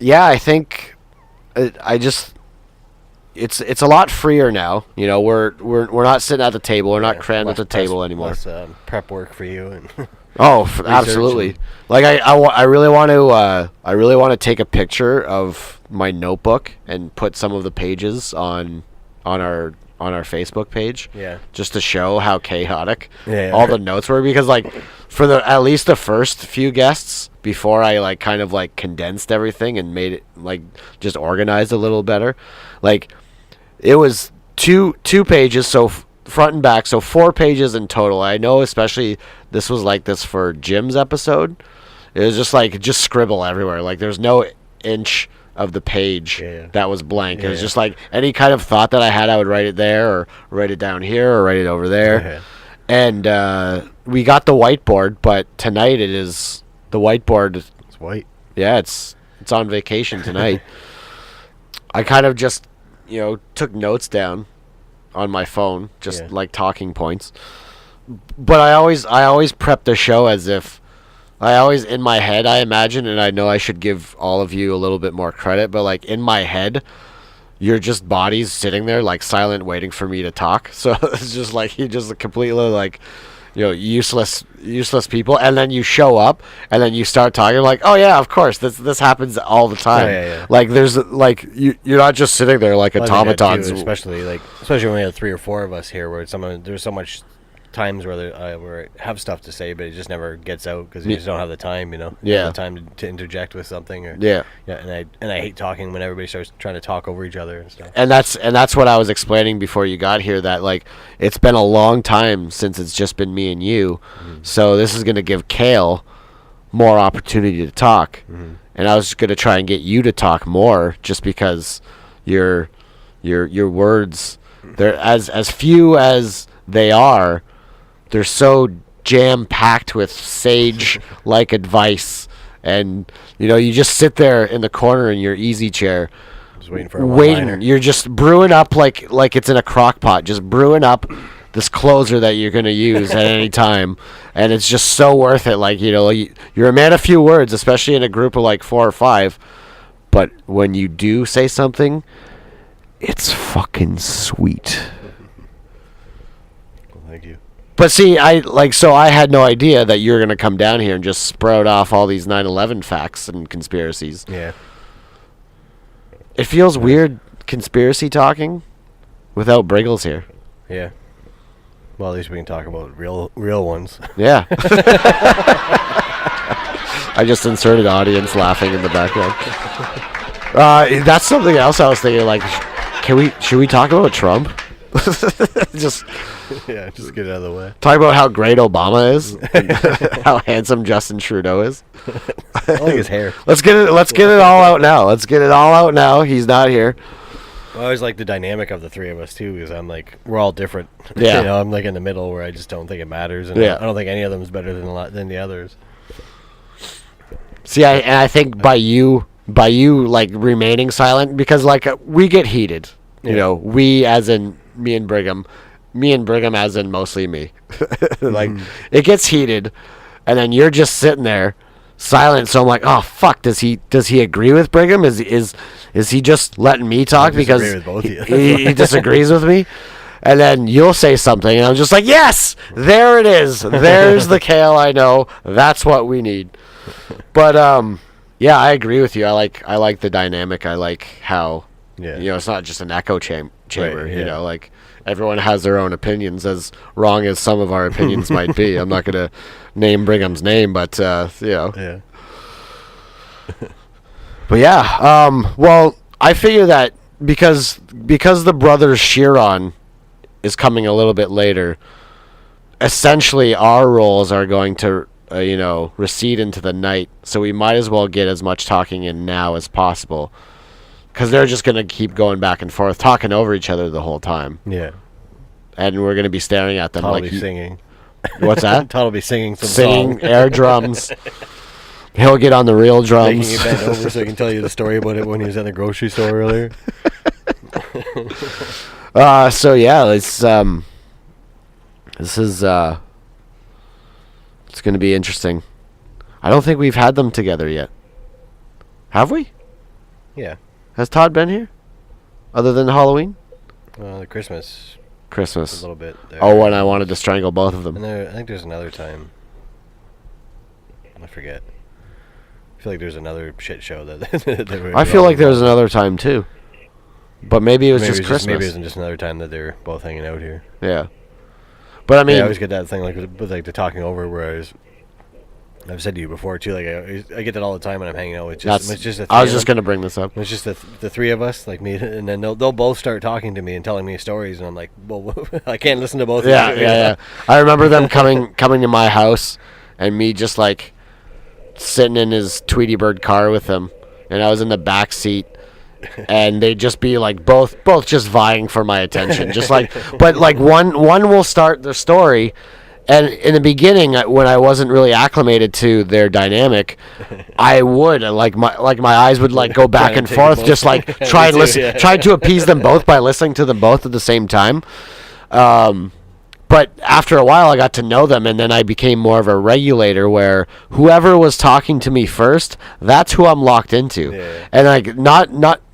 yeah, I think it's a lot freer now. We're not sitting at the table. We're not crammed at the table anymore. Less prep work for you and. Absolutely. Like I really want to take a picture of my notebook and put some of the pages on our Facebook page. Yeah. Just to show how chaotic all the notes were, because like for at least the first few guests, before I like kind of like condensed everything and made it like just organized a little better, like it was two pages. So front and back, so 4 pages in total. I know, especially this was like this for Jim's episode. It was just scribble everywhere. Like there's no inch of the page that was blank. It was just like any kind of thought that I had, I would write it there, or write it down here, or write it over there. And we got the whiteboard, but tonight the whiteboard. It's white. Yeah, it's on vacation tonight. I kind of just, took notes down on my phone, just like talking points. But I always prep the show as if in my head, I imagine, and I know I should give all of you a little bit more credit, but like in my head, you're just bodies sitting there like silent, waiting for me to talk. So it's just like you're just completely like, useless people, and then you show up and then you start talking like, oh yeah, of course, this happens all the time. Like there's like you're not just sitting there like automatons. Especially when we have 3 or 4 of us here, where there's so much times where I have stuff to say, but it just never gets out because you just don't have the time, the time to interject with something. And I hate talking when everybody starts trying to talk over each other and stuff. And that's what I was explaining before you got here, that like it's been a long time since it's just been me and you, so this is going to give Cale more opportunity to talk, and I was just going to try and get you to talk more, just because your words, they're as few as they are. They're so jam-packed with sage-like advice, and you just sit there in the corner in your easy chair, just waiting for a one-liner. You're just brewing up like it's in a crock pot, just brewing up this closer that you're gonna use at any time, and it's just so worth it. Like you're a man of few words, especially in a group of like 4 or 5, but when you do say something, it's fucking sweet. Well, thank you. But see, I had no idea that you were going to come down here and just sprout off all these 9/11 facts and conspiracies. Yeah. It feels weird conspiracy talking without Briggles here. Yeah. Well, at least we can talk about real ones. Yeah. I just inserted audience laughing in the background. That's something else I was thinking, like, should we talk about Trump? Just get it out of the way. Talk about how great Obama is, and how handsome Justin Trudeau is. I like his hair. Let's get it all out now. He's not here. I always like the dynamic of the 3 of us too, because I'm like, we're all different. Yeah. I'm like in the middle where I just don't think it matters, and I don't think any of them is better than the others. See, I think by you like remaining silent, because like we get heated. We as in me and Brigham as in mostly me. Like it gets heated, and then you're just sitting there silent. So I'm like, oh fuck, does he agree with Brigham? Is he just letting me talk because he disagrees with me? And then you'll say something, and I'm just like, yes, there it is. There's the Cale I know. That's what we need. But yeah, I agree with you. I like the dynamic. I like how it's not just an echo chamber. Right, like everyone has their own opinions, as wrong as some of our opinions might be. I'm not going to name Brigham's name, but Yeah. But yeah, well, I figure that because the brothers Shearon is coming a little bit later, essentially our roles are going to recede into the night, so we might as well get as much talking in now as possible, because they're just going to keep going back and forth, talking over each other the whole time. Yeah. and we're gonna be staring at them. Todd like will be singing. What's that? Todd will be singing some song. Air drums. He'll get on the real drums. Making you bend over so he can tell you the story about it when he was at the grocery store earlier. So yeah, this is it's gonna be interesting. I don't think we've had them together yet. Have we? Yeah. Has Todd been here? Other than Halloween? The Christmas. A little bit there. Oh, when I wanted to strangle both of them. And I think there's another time. I forget. I feel like there's another shit show that I feel like there was another time too. But maybe it was just Christmas. Maybe it was just another time that they're both hanging out here. Yeah. But I mean, I always get that thing like with like the talking over, whereas I've said to you before too. Like I get that all the time when I'm hanging out. It's just the I was just gonna bring this up. It's just the three of us, like me, and then they'll both start talking to me and telling me stories, and I'm like, well, I can't listen to both. Yeah, of you. yeah. I remember them coming to my house, and me just like sitting in his Tweety Bird car with him, and I was in the back seat. And they'd just be like both just vying for my attention, just like, but like one will start the story, and in the beginning when I wasn't really acclimated to their dynamic, I would like my eyes would like go back and forth, just like try and listen, try to appease them both by listening to them both at the same time. But after a while, I got to know them, and then I became more of a regulator where whoever was talking to me first, that's who I'm locked into. Yeah. And like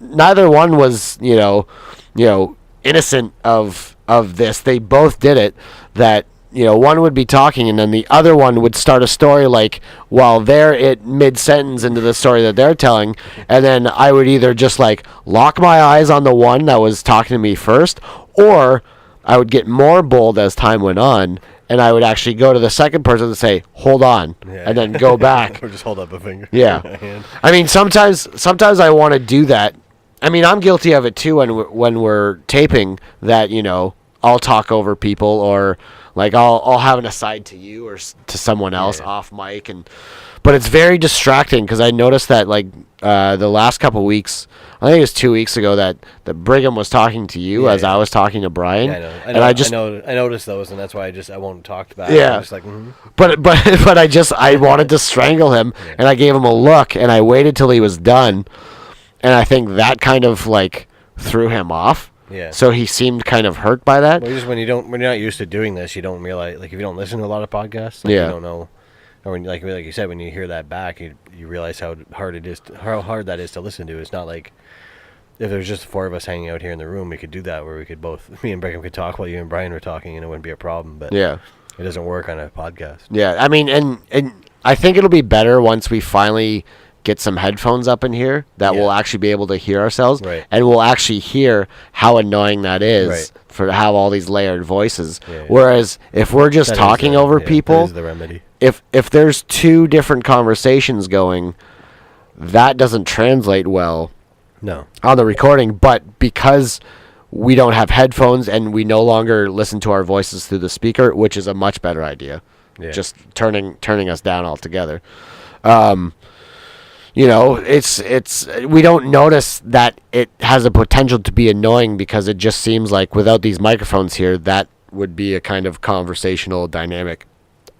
neither one was, you know, innocent of this. They both did it. That, you know, one would be talking, and then the other one would start a story like while they're at mid-sentence into the story that they're telling, and then I would either just like lock my eyes on the one that was talking to me first, or I would get more bold as time went on, and I would actually go to the second person and say, hold on, and then go back. Or just hold up a finger. Yeah. I mean, sometimes I want to do that. I mean, I'm guilty of it too when we're taping that, you know, I'll talk over people, or like I'll have an aside to you or to someone else off mic, but it's very distracting because I noticed that like the last couple weeks, I think it was 2 weeks ago, that Brigham was talking to you as I was talking to Brian. Yeah, I know. I noticed those, and that's why I won't talk about it. Yeah. I'm just like, But I wanted to strangle him, and I gave him a look, and I waited till he was done, and I think that kind of like threw him off. Yeah. So he seemed kind of hurt by that. Well, just when you're not used to doing this, you don't realize, like if you don't listen to a lot of podcasts, like, you don't know. Or when, like you said, when you hear that back, you realize how hard that is to listen to. It's not like if there's just four of us hanging out here in the room, we could do that, where we could me and Brigham could talk while you and Brian were talking, and it wouldn't be a problem. But it doesn't work on a podcast. Yeah, I mean, and I think it'll be better once we finally get some headphones up in here that we'll actually be able to hear ourselves, and we'll actually hear how annoying that is for to have all these layered voices. Whereas if we're just talking over people, that is the remedy. If there's two different conversations going, that doesn't translate well on the recording. But because we don't have headphones and we no longer listen to our voices through the speaker, which is a much better idea, just turning us down altogether. You know, it's we don't notice that it has a potential to be annoying because it just seems like without these microphones here, that would be a kind of conversational dynamic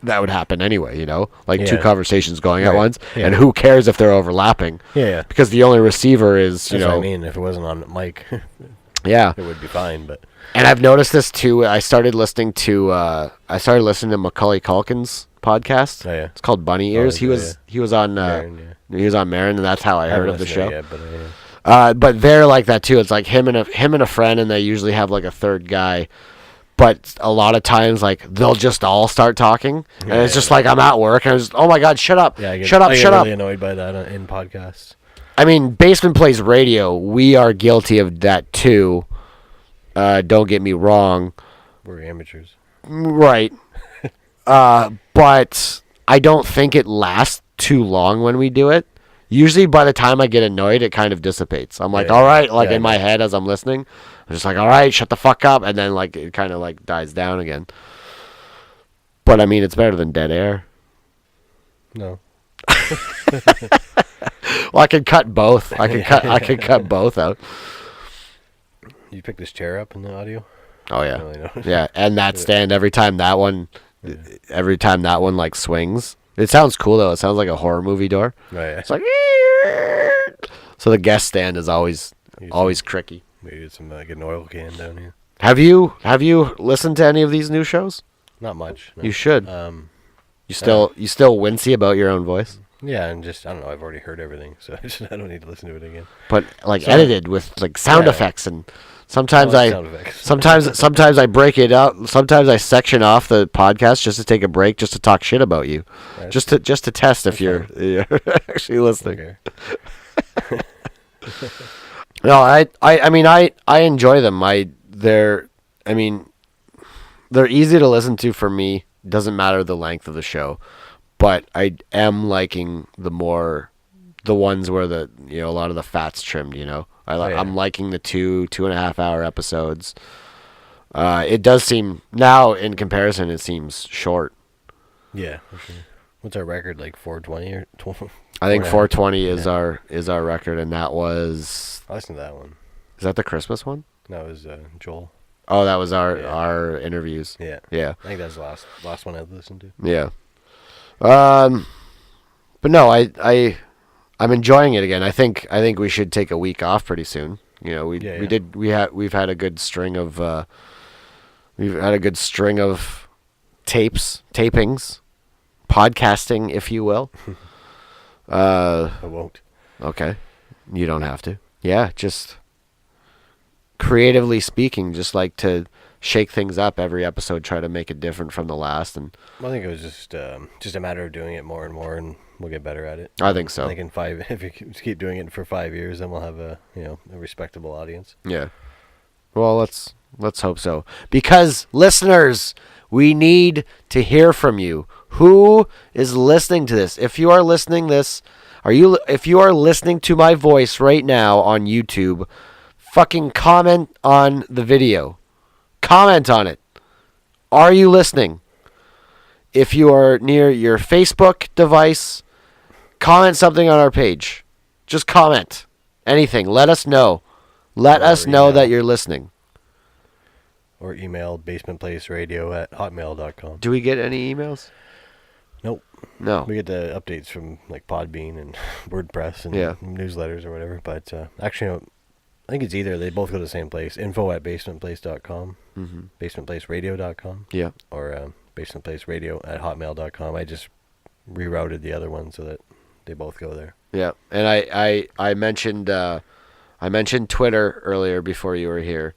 that would happen anyway, you know, like two conversations going at once, and who cares if they're overlapping? Because the only receiver is, That's what I mean, if it wasn't on mic, it would be fine. But and I've noticed this too. I started listening to Macaulay Culkin's podcast. It's called Bunny Ears. He was on Marin, he was on Marin, and that's how I heard of the show. Yet, but they're like that too. It's like him and a friend, and they usually have like a third guy. But a lot of times, like they'll just all start talking, and it's just like I'm at work, and I'm just, oh my god, shut up, shut up. I get really annoyed by that in podcasts. I mean, Basement Plays Radio. We are guilty of that too. Don't get me wrong. We're amateurs, right? But I don't think it lasts too long when we do it. Usually, by the time I get annoyed, it kind of dissipates. I'm like, all right, like in my head as I'm listening. I'm just like, all right, shut the fuck up, and then like it kind of like dies down again. But I mean, it's better than dead air. No. Well, I could cut both. I could cut both out. You pick this chair up in the audio? Oh yeah, yeah, and that stand every time that one like swings. It sounds cool though. It sounds like a horror movie door. Right. It's like, so the guest stand is always cricky. Maybe it's get an oil can down here. Have you listened to any of these new shows? Not much. No. You should. You still wincy about your own voice? Yeah, and just I don't know. I've already heard everything, so I don't need to listen to it again. But like edited with like sound effects, and sometimes sometimes I break it out. Sometimes I section off the podcast just to take a break, just to talk shit about you, just to test if you're actually listening. Okay. No, I mean I enjoy them. They're easy to listen to for me. Doesn't matter the length of the show, but I am liking the ones where a lot of the fat's trimmed. I'm liking the 2.5 hour episodes. It does seem now in comparison, it seems short. Yeah. Okay. What's our record, like 420 or 12? I think 420 is our record, and that was. I listened to that one. Is that the Christmas one? That was Joel. Oh, that was our interviews. Yeah. Yeah. I think that's the last one I listened to. Yeah. But no, I'm enjoying it again. I think we should take a week off pretty soon. We've had a good string of tapings, podcasting, if you will. I won't. Okay. You don't have to. Yeah, just creatively speaking, just like to shake things up every episode, try to make it different from the last. And I think it was just a matter of doing it more and more, and we'll get better at it. I think so. I think if you keep doing it for 5 years, then we'll have a respectable audience. Yeah. Well, let's hope so. Because listeners, we need to hear from you. Who is listening to this? If you are listening if you are listening to my voice right now on YouTube, fucking comment on the video. Comment on it. Are you listening? If you are near your Facebook device, comment something on our page. Just comment. Anything. Let us know. Let us know that you're listening. Or email basementplaceradio@hotmail.com. Do we get any emails? Nope. No. We get the updates from like Podbean and WordPress and newsletters or whatever. But actually, I think it's either. They both go to the same place. info@basementplace.com. Mm-hmm. basementplaceradio.com. Yeah. Or basementplaceradio@hotmail.com. I just rerouted the other one so that they both go there. Yeah. And I mentioned Twitter earlier before you were here.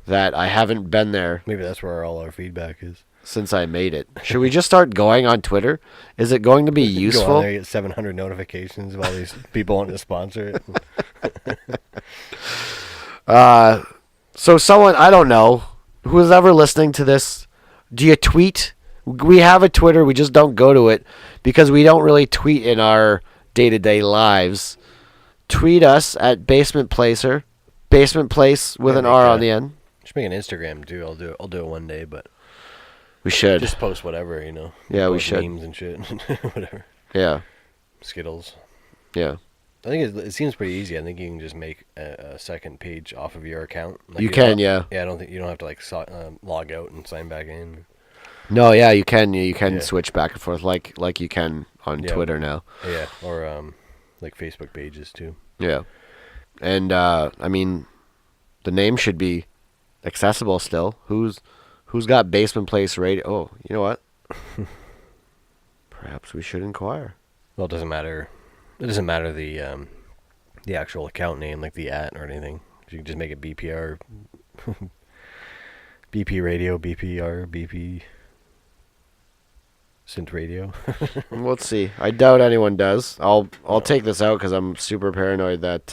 That I haven't been there. Maybe that's where all our feedback is. Since I made it. Should we just start going on Twitter? Is it going to be useful? Go on there, get 700 notifications of all these people wanting to sponsor it. So someone, I don't know, who's ever listening to this, do you tweet? We have a Twitter, we just don't go to it because we don't really tweet in our day-to-day lives. Tweet us at Basement Placer. Basement Place with an R on the end. Should make an Instagram too. I'll do it one day, but we should just post whatever, Yeah, we should. Memes and shit, whatever. Yeah. Skittles. Yeah. I think it seems pretty easy. I think you can just make a second page off of your account. Like you can, yeah. Yeah, I don't think you don't have to like log out and sign back in. No, yeah, you can. You can switch back and forth like you can on Twitter now. Yeah, or like Facebook pages too. Yeah. And I mean, the name should be accessible still. Who's got Basement Place Radio? Oh, you know what? Perhaps we should inquire. Well, it doesn't matter. It doesn't matter the actual account name, like the @ or anything. You can just make it BPR, BP Radio, BPR, BP Synth Radio. Let's see. I doubt anyone does. I'll take this out because I'm super paranoid that.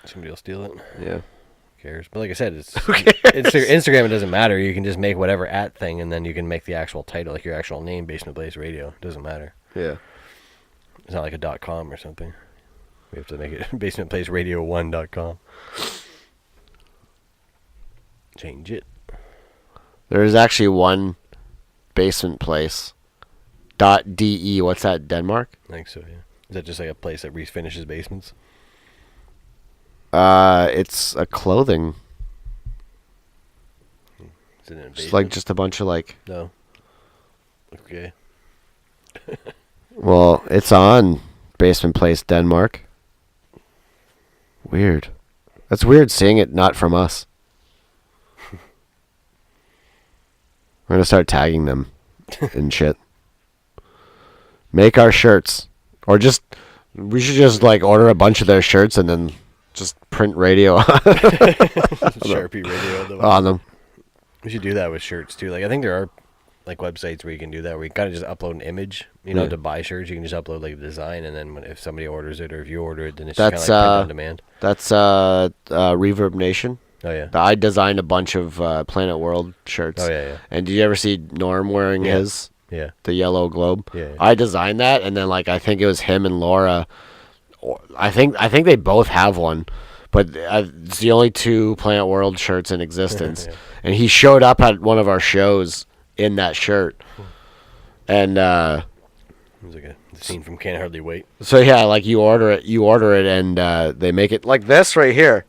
Somebody will steal it. Yeah. Who cares? But like I said, it's Instagram. It doesn't matter. You can just make whatever @ thing, and then you can make the actual title, like your actual name, Basement Place Radio. It doesn't matter. Yeah. It's not like a .com or something. We have to make it basementplaceradio1.com. Change it. There is actually one Basement Place .de. What's that? Denmark? I think so. Yeah. Is that just like a place that refinishes basements? It's a clothing. Is it in a basement? It's like just a bunch of like. No. Okay. Well, it's on Basement Place Denmark. Weird. That's weird seeing it not from us. We're gonna start tagging them and shit. Make our shirts, or we should just like order a bunch of their shirts and then just print radio Sharpie radio on them. We should do that with shirts too. Like I think there are like websites where you can do that, where you kind of just upload an imich. To buy shirts, you can just upload like the design, and then if somebody orders it or if you order it, then it's just kind of like print on demand. That's Reverb Nation. Oh yeah. I designed a bunch of Planet World shirts. Oh yeah. And did you ever see Norm wearing his? Yeah. The yellow globe. Yeah. I designed that, and then like I think it was him and Laura. I think they both have one, but it's the only 2 Planet World shirts in existence. Yeah. And he showed up at one of our shows in that shirt, and it was like a scene from Can't Hardly Wait. so yeah, like you order it, and they make it like this right here,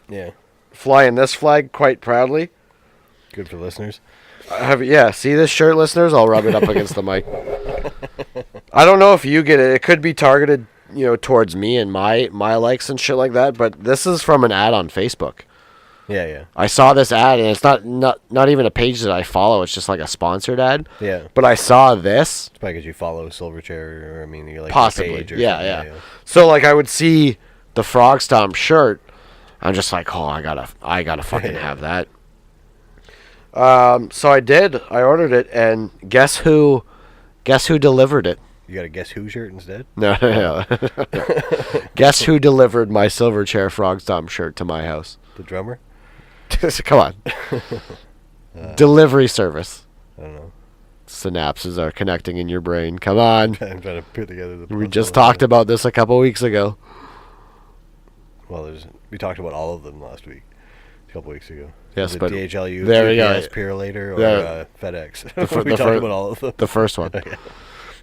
Yeah. flying this flag quite proudly. Good for listeners. See this shirt, listeners? I'll rub it up against the mic. I don't know if you get it. It could be targeted, towards me and my likes and shit like that. But this is from an ad on Facebook. Yeah. I saw this ad, and it's not even a page that I follow. It's just like a sponsored ad. Yeah. But I saw this. It's probably because you follow Silverchair, or you like Possibly. the page or Yeah. something. So like I would see the Frog Stomp shirt. I'm just like, oh, I gotta fucking have that. So I did. I ordered it, and guess who delivered it? You got a Guess Who shirt instead? No. Guess who delivered my Silverchair Frog Stomp shirt to my house? The drummer? Come on. Delivery service. I don't know. Synapses are connecting in your brain. Come on. I'm trying to put together the. We just talked about this a couple weeks ago. Well, we talked about all of them last week, a couple weeks ago. Yes, Was it but DHLU, there we go. GPS, Purolator, or Yeah. FedEx. The we talked about all of them. The first one.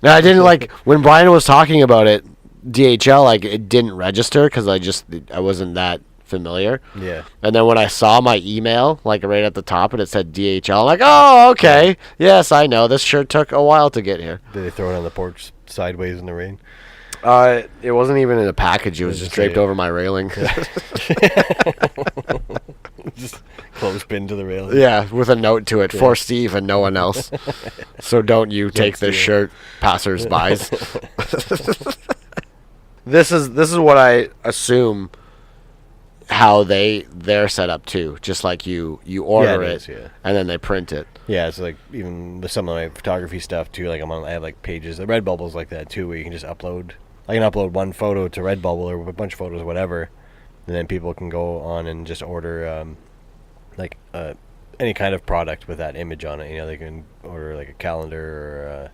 Now, I didn't like when Brian was talking about it. DHL, like it didn't register because I wasn't that familiar. Yeah. And then when I saw my email, like right at the top, and it said DHL, I'm like, oh, okay. Yes, I know. This shirt took a while to get here. Did they throw it on the porch sideways in the rain? It wasn't even in a package. It was just draped over my railing. Just clothespin to the railing. Yeah, with a note to it for Steve and no one else. So don't you take this shirt, passers-bys. This is what I assume how they're set up too. Just like you order it, and then they print it. Yeah, it's like even with some of my photography stuff too. Like I have like pages. The Redbubble's like that too, where you can just upload. I can upload one photo to Redbubble or a bunch of photos, whatever, and then people can go on and just order any kind of product with that image on it. They can order like a calendar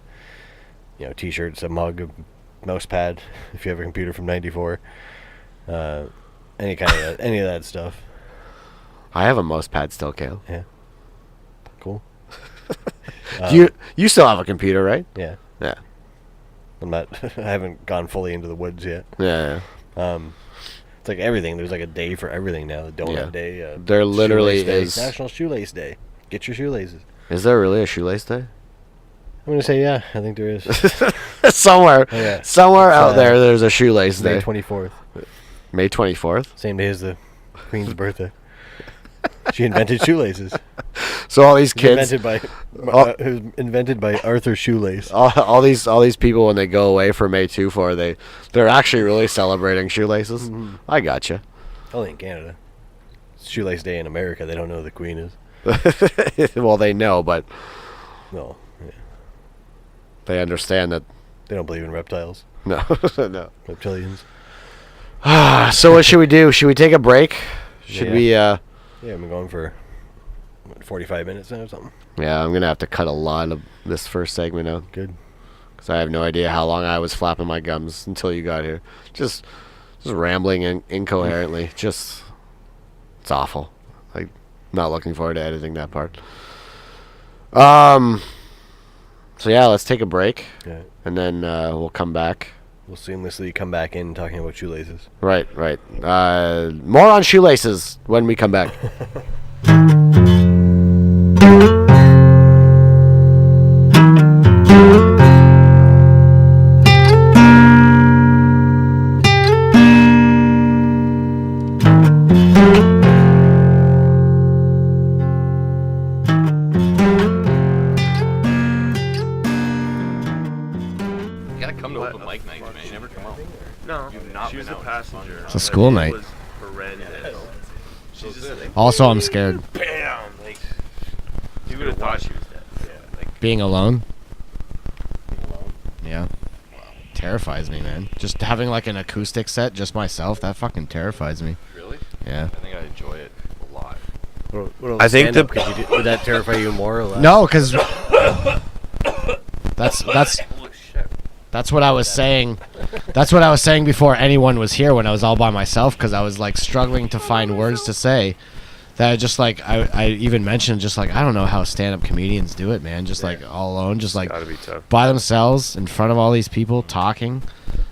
or T-shirts, a mug, a mouse pad if you have a computer from '94. Any of that stuff. I have a mouse pad still, Cale. Yeah. Cool. You still have a computer, right? Yeah. Yeah. I haven't gone fully into the woods yet. Yeah. It's like everything. There's like a day for everything now. The donut day. There literally Shoelace is. Day, National Shoelace Day. Get your shoelaces. Is there really a shoelace day? I'm gonna say yeah. I think there is. Somewhere out there, there's a shoelace May day. 24th. May 24th. Same day as the Queen's birthday. She invented shoelaces. So all these kids, Invented by Arthur Shoelace. all these people, when they go away for May 24, they're actually really celebrating shoelaces. Mm-hmm. I gotcha. Only in Canada. It's Shoelace Day in America. They don't know who the Queen is. Well, they know, but No. Yeah. they understand that. They don't believe in reptiles. No, no. Reptilians. So what should we do? Should we take a break? Should we? Yeah, I've been going for 45 minutes now or something. Yeah, I'm gonna have to cut a lot of this first segment out. Good. Because I have no idea how long I was flapping my gums until you got here. Just rambling incoherently. It's awful. Like, not looking forward to editing that part. So yeah, let's take a break. Yeah. And then we'll come back. We'll seamlessly come back in talking about shoelaces. Right. More on shoelaces when we come back. It's a school night. Also, I'm scared. Bam! Like, you would have thought she was dead. Yeah, like, Being alone? Yeah. Terrifies me, man. Just having like an acoustic set, just myself, that fucking terrifies me. really? Yeah. I think I enjoy it a lot. What I think would that terrify you more or less? No, because That's what I was saying. That's what I was saying before anyone was here when I was all by myself, because I was like struggling to find words to say. That I just like I even mentioned just like I don't know how stand-up comedians do it, man. Just like all alone, just like Gotta be tough. by themselves in front of all these people talking.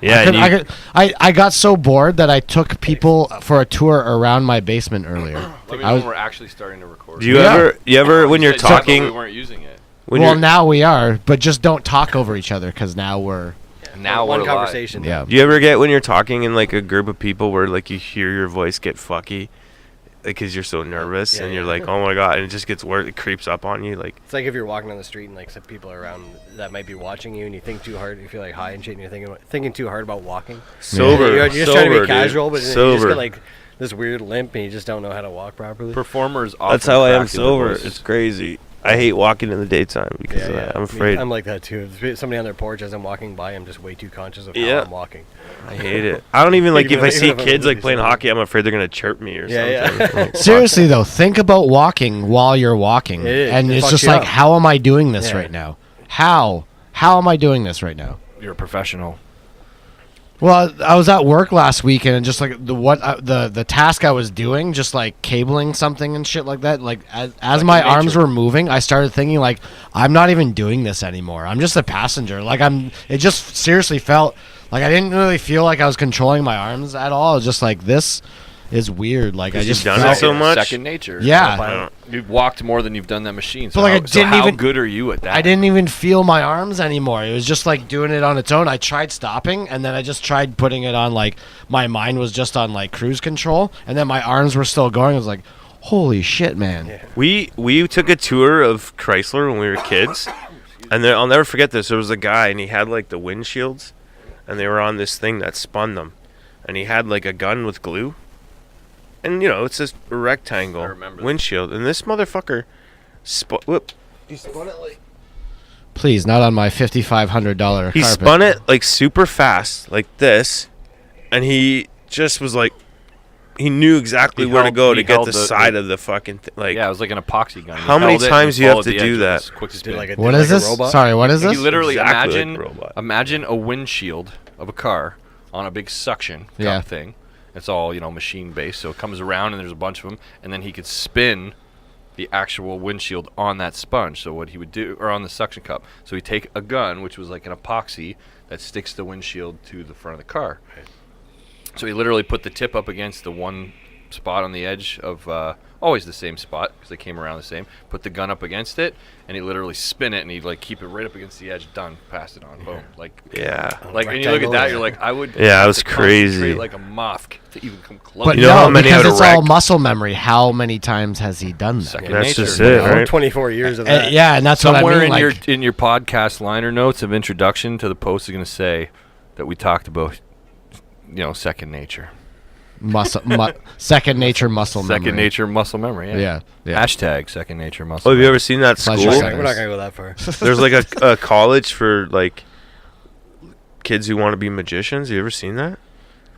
Yeah, I got so bored that I took people for a tour around my basement earlier. Let me know when we're actually starting to record. do you ever when you're You said yes, but we talking? weren't using it. Well, now we are, but just don't talk over each other because now we're Now one we're conversation. yeah. Do you ever get when you're talking in like a group of people where like you hear your voice get fucky, because you're so nervous and you're like, oh my god, and it just gets worse. It creeps up on you, like. It's like if you're walking on the street and like some people are around that might be watching you, and you think too hard, you feel like high and shit, and you're thinking too hard about walking. Sober. You're just trying to be sober, casual, dude. but you sober. just get like this weird limp, and you just don't know how to walk properly. Performers often That's how I am practice their sober. voices. It's crazy. I hate walking in the daytime because of that. I'm afraid. I'm like that too. If somebody on their porch as I'm walking by, I'm just way too conscious of how Yeah. I'm walking. I hate it. I don't even like if Even I if see I'm kids like really playing sober. hockey, I'm afraid they're gonna chirp me or Yeah, something. yeah. Like, Seriously though, think about walking while you're walking, It is. and It it's fucks just you like, up. how am I doing this Yeah. right now? How am I doing this right now? You're a professional. Well, I was at work last week, and just like the task I was doing, just like cabling something and shit like that. Like as my arms were moving, I started thinking like, I'm not even doing this anymore. I'm just a passenger. Like It just seriously felt like I didn't really feel like I was controlling my arms at all. It was just like, this is weird. Like I you've just done felt it so much. Second nature. Yeah. You've walked more than you've done that machine. So But, like, I how, didn't how even- good are you at that? I didn't even feel my arms anymore. It was just like doing it on its own. I tried stopping, and then I just tried putting it on, like, my mind was just on like cruise control, and then my arms were still going. I was like, holy shit, man. Yeah. We took a tour of Chrysler when we were kids, and I'll never forget this. There was a guy, and he had like the windshields, and they were on this thing that spun them, and he had like a gun with glue, and it's just a rectangle I remember that. windshield, and this motherfucker You spun it like Please, not on my $5,500 he carpet. spun it like super fast, like this, and he just was like, he knew exactly where to go to get the side of the fucking thing. Like, yeah, it was like an epoxy gun. How many times do you have to do that? Quick do spin. like a What like is a this? robot. Sorry, what is this? You literally Exactly like a robot. imagine a windshield of a car on a big suction cup Yeah. thing. It's all machine based, so it comes around and there's a bunch of them, and then he could spin the actual windshield on that sponge. So what he would do, or on the suction cup, so he'd take a gun, which was like an epoxy that sticks the windshield to the front of the car. So he literally put the tip up against the one spot on the edge of always the same spot because they came around the same. Put the gun up against it, and he literally spin it, and he'd like keep it right up against the edge. Done. Pass it on. Boom. Like yeah. Like and you look at that, you're like, I would. Yeah, have it was to concentrate crazy. like a moth to even come close. But You know no, how many because out of it's all wreck? muscle memory. How many times has he done that? Second That's nature. just it, right? 24 years of that. Yeah, and that's Somewhere what I mean. in Like, your podcast liner notes of introduction to the post is going to say that we talked about second nature. second nature muscle memory. Second nature muscle memory. Yeah. Yeah. Hashtag second nature muscle. Oh, have you ever seen that Pleasure school? seconds. We're not gonna go that far. There's like a college for like kids who want to be magicians. You ever seen that?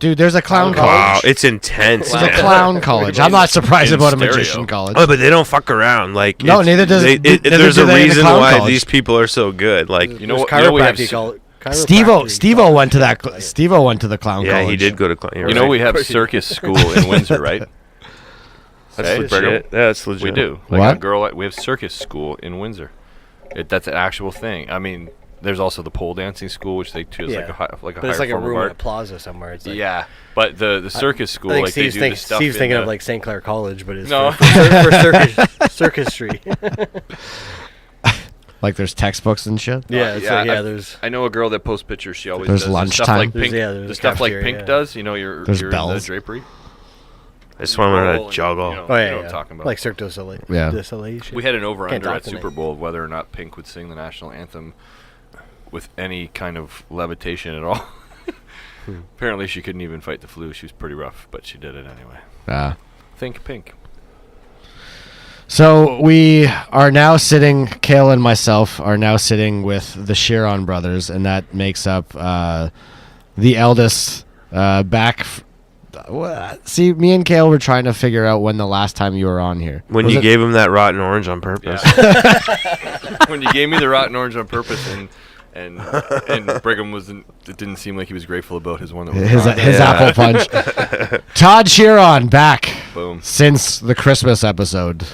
Dude, there's a clown college. Wow, it's intense. There's a man. clown college. I'm not surprised In about a stereo. magician college. Oh, but they don't fuck around. Like No, it's- neither does- neither there's do a they in the reason clown why college. these people are so good. Like You know what we have Steve-O went to that. Steve-O went to the clown yeah, college. he did go to. You know we have circus school in Windsor, right? That's Hey, legit. Brigham. Yeah, that's legit. We do. Like What? a girl, we have circus school in Windsor. That's an actual thing. I mean, there's also the pole dancing school, which they do is like a But it's higher like a form of room at a art. plaza somewhere. It's like, Yeah, but the circus school, I think like they Steve's, do the stuff. Steve's in thinking the, of like St. Clair College, but it's No. for circusry. Like there's textbooks and shit. Yeah, it's like, there's I know a girl that posts pictures. She always There's does the stuff lunchtime. like Pink. There's The a stuff like cafeteria, Pink yeah. does. You're There's in the bells. drapery. I just want to learn how Roll to juggle. and, oh yeah, you know what I'm talking about. like Cirque du Soleil. Yeah. Du Soleil shit. We had an over/under talk at tonight. Super Bowl of whether or not Pink would sing the national anthem with any kind of levitation at all. Apparently, she couldn't even fight the flu. She was pretty rough, but she did it anyway. Think Pink. So we are now sitting. Cale and myself are now sitting with the Shearon brothers, and that makes up the eldest. See, me and Cale were trying to figure out when the last time you were on here. When Was you it- gave him that rotten orange on purpose. When you gave me the rotten orange on purpose, and And Brigham wasn't. It didn't seem like he was grateful about his one that was his apple punch. Todd Shearon back. Boom. Since the Christmas episode,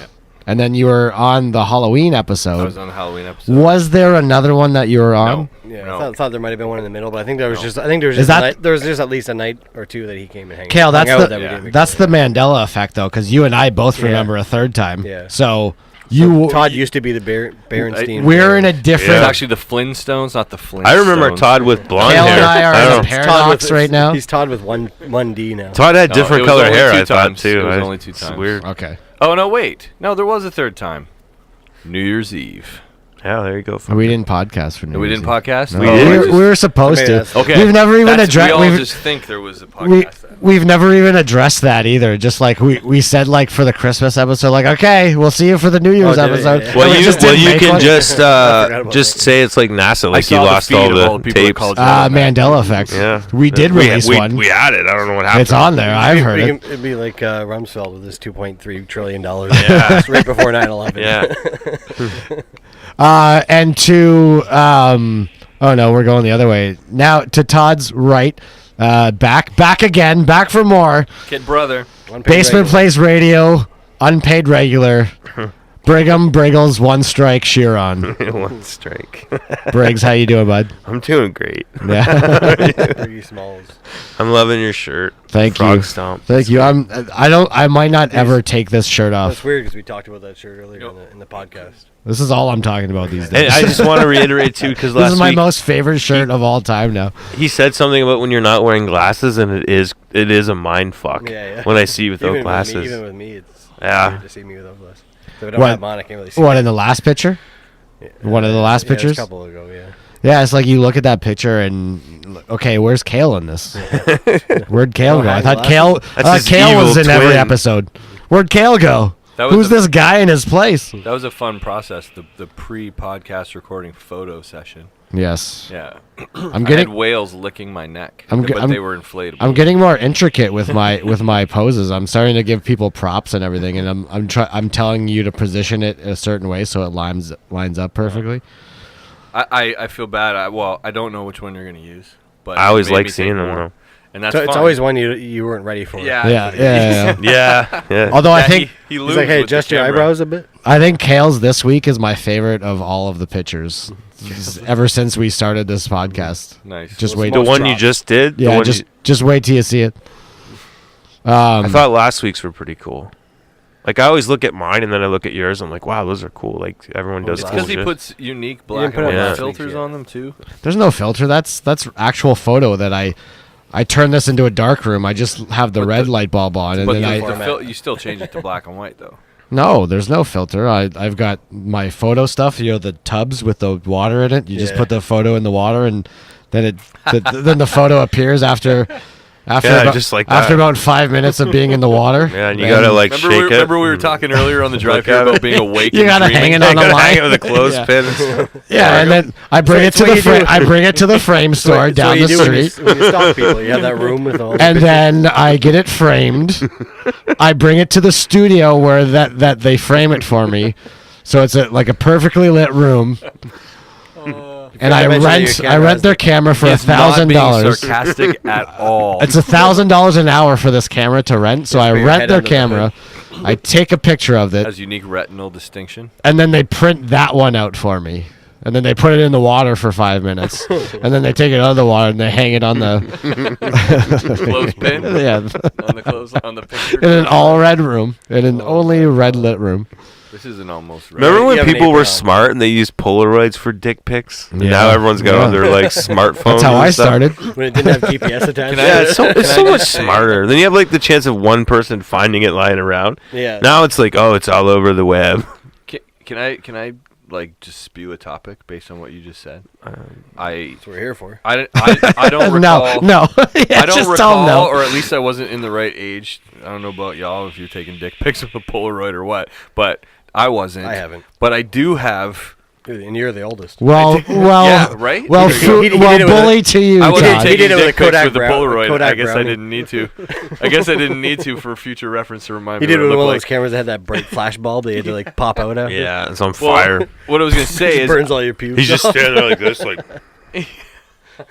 and then you were on the Halloween episode. I was on the Halloween episode. Was there another one that you were on? Yeah, No. I thought there might have been one in the middle, but I think there was just. I think there was Is just. that- There was just at least a night or two that he came and Cale, hung out with that's every day. the Mandela effect though, because you and I both remember a third time. Yeah. So Todd used to be the Berenstein. we're in a different. It's actually the Flintstones, not the Flintstones. I remember Todd with blonde Cale hair. and I are I in don't a know. paradox right now. He's Todd with one D now. Todd had No, different it was color only hair, two I thought, times. too. It was only 2 It's times. weird. Okay. Oh no, wait. No, there was a third time. New Year's Eve. Yeah, there you go. We didn't podcast for New We Year's didn't Eve. podcast. No, We did. we were supposed Okay, to. that's- Okay. We've never even That's- We all addressed. just think there was a podcast. then. We've never even addressed that either. Just like we said, like for the Christmas episode, like okay, we'll see you for the New Year's did we? episode. Yeah. And Well, we you just didn't make can one. just forgot about that. say it's like NASA, like you saw the lost feed all of the all the people that tapes. called Mandela effect. Yeah, we did release one. We had it. I don't know what happened. It's on there. I've heard it. It'd be like Rumsfeld with his $2.3 trillion. Yeah. right before 9/11. Yeah. And to oh no, we're going the other way now. To Todd's right, back again, back for more. Kid brother. One page Basement regular. Place Radio, unpaid regular. Brigham, Briggles, one strike, Shearon. One strike. Briggs, how you doing, bud? I'm doing great. Yeah, Fergie Smalls. I'm loving your shirt. thank Frog you. Stomp. Thank you. I might not ever take this shirt That's off. weird because we talked about that shirt earlier in the podcast. This is all I'm talking about these And days. I just want to reiterate too, because This last is my week most favorite shirt of all time now. he said something about when you're not wearing glasses, and it is a mind fuck Yeah. when I see you without Even glasses. Even with me, it's Yeah. weird to see me without glasses. So if I don't What? have mine, I can't really see. What in the last picture? One of the last Yeah, it was pictures? a couple ago, yeah. Yeah, it's like you look at that picture and okay, where's Cale in this? Where'd Cale Oh, go? I hi, thought glasses. Cale. That's his Cale was in evil every twin. episode. Where'd Cale go? That was Who's the- this guy in his place? That was a fun process. The pre-podcast recording photo session. Yes, Yeah. I'm I had getting. whales licking my neck, I'm but ge- I'm- they were inflatable. I'm getting more intricate with my poses. I'm starting to give people props and everything, and I'm telling you to position it a certain way so it lines up perfectly. I feel bad. I don't know which one you're gonna use, but I always it made like me seeing think them more. though. And that's So it's fun. always one you weren't ready for. Yeah. Yeah. Yeah, yeah. Although I Yeah, think he He's looms like, hey, with the adjust your camera. eyebrows a bit. I think Cale's this week is my favorite of all of the pictures ever since we started this podcast. Nice. Just What's wait. the The most one you drops? just did. the Yeah, one just wait till you see it. I thought last week's were pretty cool. Like I always look at mine and then I look at yours. I'm like, wow, those are cool. Like everyone does. It's cool because he shit. puts unique didn't black put and up white last filters week's yet. on them too. There's no filter. That's actual photo that I turn this into a dark room. I just have the But red the- light bulb on, and But then you still change it to black and white though. no, there's no filter. I've got my photo stuff. You know, the tubs with the water in it. You just Yeah. put the photo in the water, and then then the photo appears after Yeah, about, just like after that. about 5 minutes of being in the water. Yeah, and you gotta like Remember, shake it. remember we were talking earlier on the drive here at about it. being awake. You and gotta dreaming? hang it Yeah, on you a gotta hang line. it with a clothespin. Yeah, and then I bring it to what the you do. I bring it to the frame store So down what the you do street. when you stalk people. You have that room with all the And pictures. then I get it framed. I bring it to the studio where that they frame it for me, so it's like a perfectly lit room. And I Eventually your rent camera has their the- camera for It's not being $1,000. sarcastic at all. It's $1,000 an hour for this camera to rent. So Just I put your rent head their under the camera. I take a picture of it, Has unique retinal distinction. and then they print that one out for me. And then they put it in the water for 5 minutes, and then they take it out of the water and they hang it on the Clothespin yeah on the picture. in an all red room, in an only red lit room. This is an almost. Remember You when have an people were apron on. smart and they used Polaroids for dick pics? And Yeah. Now everyone's got Yeah. on their like smartphones. That's how and I stuff. started. when it didn't have GPS attached. Can I- Yeah, it's so, Can it's I so just much say- smarter. Then you have like the chance of one person finding it lying around. Yeah. Now it's like, oh, it's all over the web. Can I like just spew a topic based on what you just said? I That's what we're here for. I don't No, recall. no. Yeah, I don't just tell recall, them no. or at least I wasn't in the right age. I don't know about y'all if you're taking dick pics with a Polaroid or what, but I wasn't. I haven't. But I do have. Dude, and you're the oldest. Well, Yeah, right? Well, He did it with bully to you, I wasn't Todd. He taking did it with dick a pics Kodak with the brown- Polaroid. Kodak I guess I brownie. didn't need to. I guess I didn't need to for future reference to remind He me did it what with it one of looked those cameras that had that bright flash bulb that you had to like pop out after. Yeah, it's on like. Well, fire. what I was gonna say It is burns all your pubes. He's just off. standing there like this, like.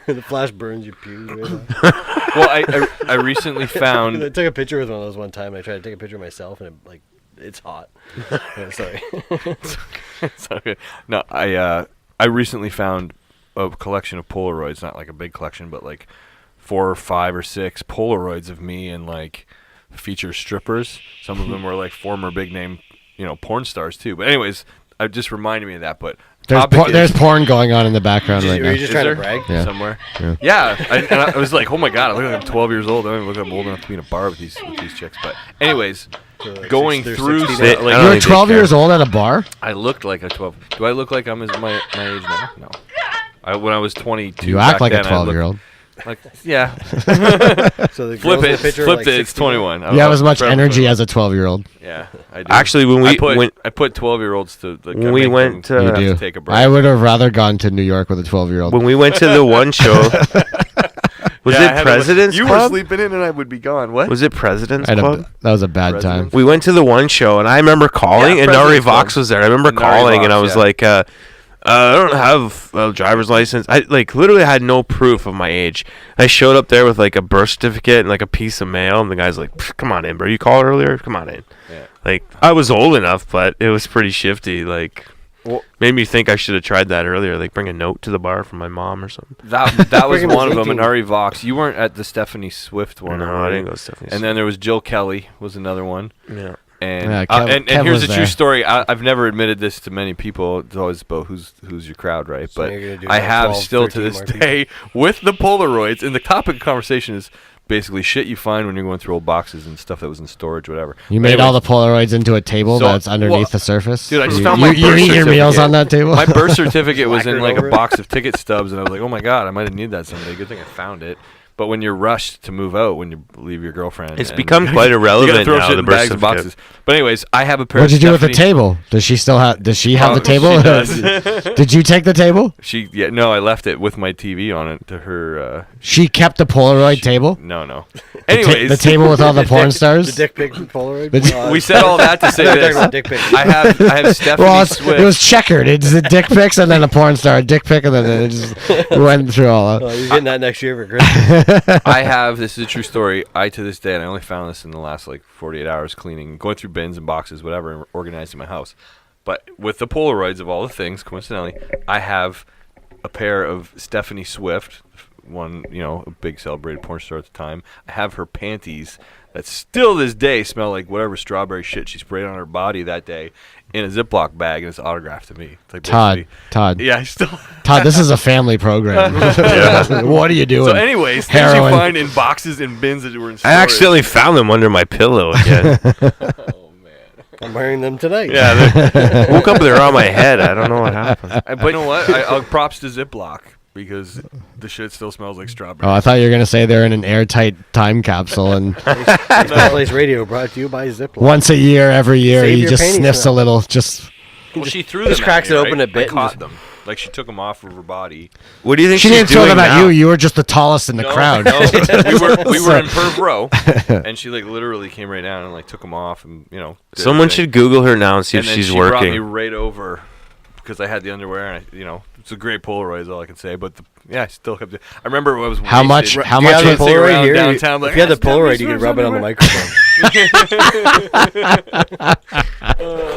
The flash burns your pubes. Well, I recently found. I took a picture with one of those one time. I tried to take a picture of myself, and it's hot. Sorry. It's okay. No, I recently found a collection of Polaroids, not like a big collection, but like 4 or 5 or 6 Polaroids of me and like feature strippers. Some of them were like former big name, porn stars too. But anyways, it just reminded me of that. But there's porn going on in the background right now. Were you just trying to brag? Yeah. Somewhere? Yeah. I was like, oh my god, I look like I'm 12 years old. I don't even look like I'm old enough to be in a bar with these chicks. But anyways, So, like, going they're through 60 stuff, now. like, I don't You're think they 12 care. years old at a bar? I looked like a 12. Do I look like I'm my age now? No. When I was 22, You act like a back then, I looked 12-year-old. Like, yeah. So the Flip girls in it. the picture are Flipped like it. It's 60 now? 21. You have as much energy as a 12-year-old. Yeah, I do. Actually, when we I put 12-year-olds to like, when we make went them You to do. take a break. I would have rather gone to New York with a 12-year-old. when we went to the one show, was Yeah, I it had President's You Club? were sleeping in, and I would be gone. What? Was it President's That Club? was a bad time. President's- We went to the one show, and I remember calling, Yeah, and Nari President's Vox Club. was there. I remember Nari calling, and Vox, I was yeah. like, I don't have a driver's license. I literally had no proof of my age. I showed up there with like a birth certificate and like a piece of mail, and the guy's like, "Come on in, bro. You called earlier. Come on in." Yeah. Like I was old enough, but it was pretty shifty. Like Well- made me think I should have tried that earlier. Like bring a note to the bar from my mom or something. That was Brigham was one of them. 18. And Ari Vox. You weren't at the Stephanie Swift one. No, right? I didn't go to Stephanie's. And then there was Jill Kelly was another one. Yeah. And Yeah, and Kev here's was a true there. story. I've never admitted this to many people. It's always about who's your crowd, right? So But you're gonna do I about have 12, still to 13 this more people. day with the Polaroids. And the topic of conversation is basically shit you find when you're going through old boxes and stuff that was in storage, whatever. You But made all anyways, the Polaroids into a table So- that's underneath well, the surface. dude, I just You- found my you birth eat your meals certificate. on that table. My birth certificate was in Lacquered like over a it. box of ticket stubs, and I was like, oh my god, I might have needed that someday. Good thing I found it. But when you're rushed to move out, when you leave your girlfriend, It's and become you quite gotta irrelevant throw now, shit the in birth bags and certificate. boxes. But anyways, I have a pair. What'd you of do with the Stephanie- table? Does she still have? Does she have Oh, the table? she does. Did you take the table? No, I left it with my TV on it to her. She kept the Polaroid table. No. The Anyways, the table with all the porn stars. The dick pic Polaroid. The- we said all that to say Talking this. about dick pics. I have Stephanie Well, Swift. it was checkered. It's the dick pics and then a porn star, a dick pic, and then it just went through all Oh, that. you're getting that next year for Christmas. I have, this is a true story. I, to this day, and I only found this in the last like 48 hours cleaning, going through bins and boxes, whatever, and organizing my house. But with the Polaroids of all the things, coincidentally, I have a pair of Stephanie Swift, one, a big celebrated porn star at the time. I have her panties that still this day smell like whatever strawberry shit she sprayed on her body that day in a Ziploc bag, and it's autographed to me. It's like Todd. Yeah, I still. Todd, this is a family program. What are you doing? So, anyways, things you Heroin. find in boxes and bins that were in I storage. accidentally found them under my pillow again. Oh man. I'm wearing them tonight. Yeah, woke up they're on my head. I don't know what happened. But you know what? I'll props to Ziploc because the shit still smells like strawberry. Oh, I thought you were gonna say they're in an airtight time capsule, and Place Radio brought to you by Ziploc. once a year, every year, Save he your just panties sniffs for a little. Just Well, she threw Just them cracks at me, it open right? a bit I and caught just- them. Like she took them off of her body. What do you think she she's didn't throw doing them at now? you. You were just the tallest in the crowd. No, we were in perv row, and she like literally came right down and like took them off, and did Someone everything. should Google her now and see And if then she's she brought me working. right over because I had the underwear, and it's a great Polaroid, is all I can say. But I still kept it. I remember I was How much? wasted. How You have much? the dancing Polaroid around here. downtown, like, If you had the "Ah, Polaroid, Stephanie you could Swift's rub it on the microphone." microphone.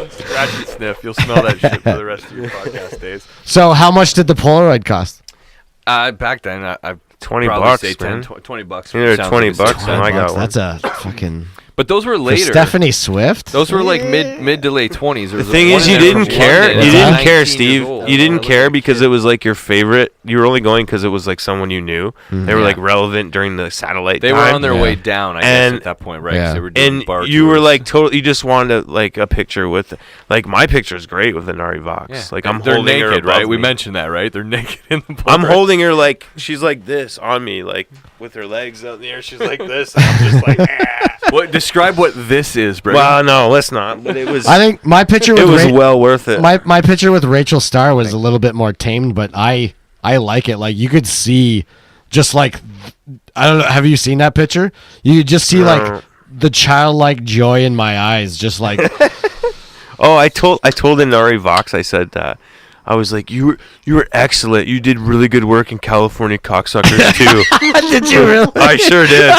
Scratch and sniff. You'll smell that shit for the rest of your podcast days. So, how much did the Polaroid cost? Back then, I 20 probably bucks, say 10, man. 20 bucks. Yeah, sounds 20 like a bucks, steal. and I got one. That's a fucking. But those were For later. Stephanie Swift. Those were like mid to late 20s. The thing is, you didn't care. You didn't care, Steve. You didn't care because it was like your favorite. You were only going because it was like someone you knew. They were like relevant during the satellite. They were time. on their way down, I guess, And- at that point, right? 'Cause Yeah. They were doing And bar you were tours. like totally. You just wanted like a picture with, like my picture is great with the Nari Vox. Yeah. Like I'm They're holding her naked, above right? We me. mentioned that, right? They're naked in the bar. I'm holding her like she's like this on me, like with her legs out in the air. She's like this. And I'm just like. Ah. Describe what this is, Brady. Well, no, let's not. But it was. I think my picture it with was well worth it. my picture with Rachel Starr was a little bit more tamed, but I like it. Like you could see, just like I don't know. Have you seen that picture? You could just see like the childlike joy in my eyes, just like Oh, I told Inari Vox. I said I was like, you were excellent. You did really good work in California Cocksuckers too. Did you really? I sure did.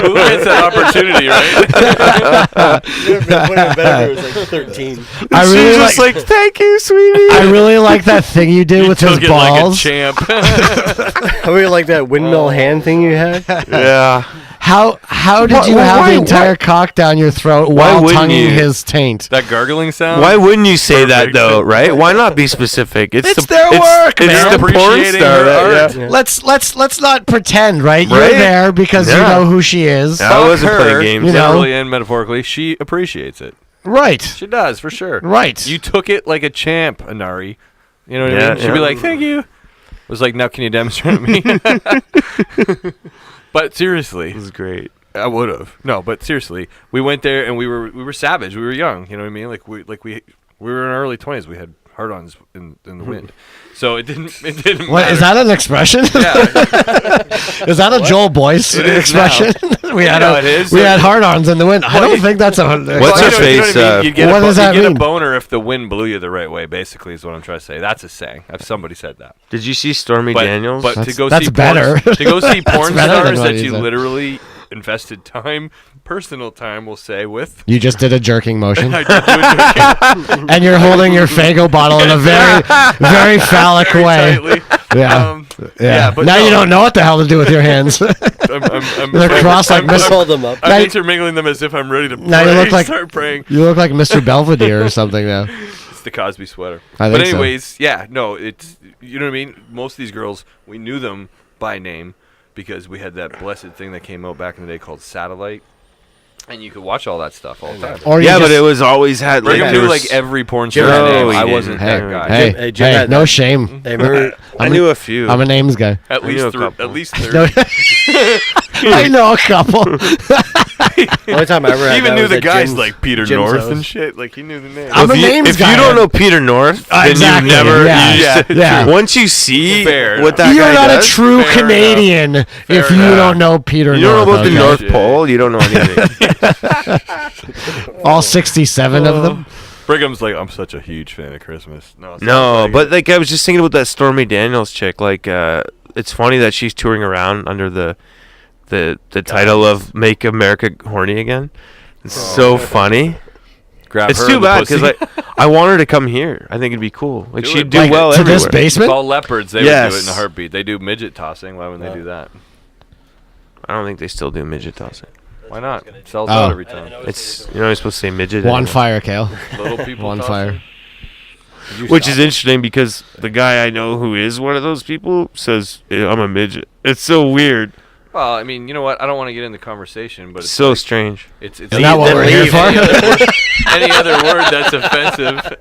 Who gets that opportunity, right? It was like 13. I She really was just like, thank you, sweetie. I really like that thing you did with his Took it like a balls. champ. How we like that windmill hand thing you had? Yeah. How did you have the entire cock down your throat while wouldn't tonguing you? his taint? That gargling sound. Why wouldn't you say that Perfect. though, right? Why not be specific? It's their work, It's man. the porn Appreciating star. her Right? art. Yeah. Let's not pretend, right? You're Right? there because you Yeah. know who she is. Yeah. I wasn't Fuck playing her, games. You know? literally and metaphorically. She appreciates it. Right. She does, for sure. Right. You took it like a champ, Anari. You know what I Yeah, mean? She'd yeah. be like, thank you. Was like, now can you demonstrate me? But seriously, It was great. I would have. No, but seriously, we went there and we were savage. We were young. You know what I mean? Like we were in our early 20s. We had hard-ons in the wind. So it didn't What matter. is that an expression? Yeah. Is that a Joel Boyce It is expression? we had know it is. we had hard-ons in the wind. I don't think that's a. What's Well, her you know what face, I mean? You'd get what does that you'd get mean? a boner if the wind blew you the right way, basically, is what I'm trying to say. That's a saying. Somebody said that. Did you see Stormy But, Daniels? but to That's- go that's see better. to go see porn better than stars what that he you said. literally invested time, personal time, we'll say, with. You just did a jerking motion, I did do it and you're holding your Fago bottle in a very, very phallic very way. tightly. Yeah. Yeah, but now no. you don't know what the hell to do with your hands. I'm They're crossed like I'm, Miss- Hold them up. I'm Now you- intermingling them as if I'm ready to Now you pray, look like- start praying. You look like Mr. Belvedere or something now. It's the Cosby sweater. I But think so. anyways, yeah, no, it's, you know what I mean? Most of these girls, we knew them by name because we had that blessed thing that came out back in the day called Satellite. And you could watch all that stuff all the time. Or you yeah, but just- it was always had like Brigham there knew was- like every porn star No, name. he I didn't. wasn't Hey, that guy. hey, Hey, Jim hey, had no that. shame. Hey, remember? I knew a few. I'm a names guy. At I knew least a couple. at least No, 30. I know a couple. The only time I ever had He even that knew was the at guys Jim's- like Peter Jim's North house. and shit. Like he knew the name. I'm a names if guy. you don't know Peter North, then Exactly, you never. yeah, you just- yeah. Once you see Fair what enough. that You're guy not does, a true Fair Canadian if Fair you enough. don't know Peter you don't know North. about the okay? North Shit. Pole. You don't know anything. All 67 of them. Brigham's like, I'm such a huge fan of Christmas. No, it's not No, like but it. like I was just thinking about that Stormy Daniels chick. Like, it's funny that she's touring around under the title of "Make America Horny Again." It's so funny. grab It's her too in the bad pussy. because I want her to come here. I think it'd be cool. Like Do she'd it. do Like, well to everywhere. this basement? All leopards, they would do it in Yes. a heartbeat. They do midget tossing. Why wouldn't they do that? I don't think they still do midget tossing. Why not? Sells Oh. out every time. It's you're not supposed to say midget. One anymore. fire, Cale. Little people One tossing. fire. Which is interesting because the guy I know who is one of those people says I'm a midget. It's so weird. Well, I mean, you know what? I don't want to get into conversation, but it's So like, strange. It's Isn't that what then we're here leave. for? any other word that's offensive.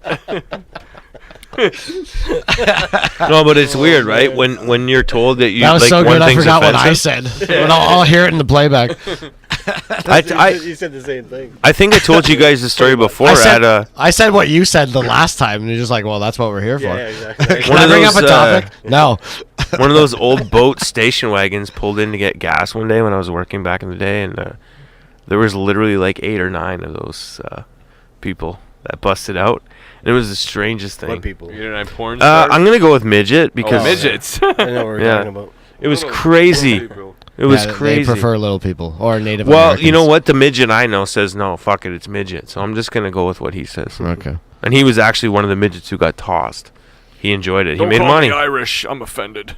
No, but it's weird, right? When you're told that you That was like so one good I thing's forgot what I offensive. said. But I'll hear it in the playback. You said the same thing. I think I told you guys the story before I said what you said the last time, and you're just like, well, that's what we're here for. Yeah, exactly. Can One I of bring up those, a topic? No. one of those old boat station wagons pulled in to get gas one day when I was working back in the day, and there was literally like 8 or 9 of those people that busted out. And it was the strangest thing. What people? You know, porn stars? I'm gonna go with midget because midgets. I know what we're Yeah. talking about. it was Little crazy. people. It was Yeah, crazy. They prefer little people or Native Well, Americans. you know what? The midget I know says no. Fuck it, it's midget. So I'm just gonna go with what he says. Okay. And he was actually one of the midgets who got tossed. He enjoyed it. Don't he made call money. me Irish. I'm offended.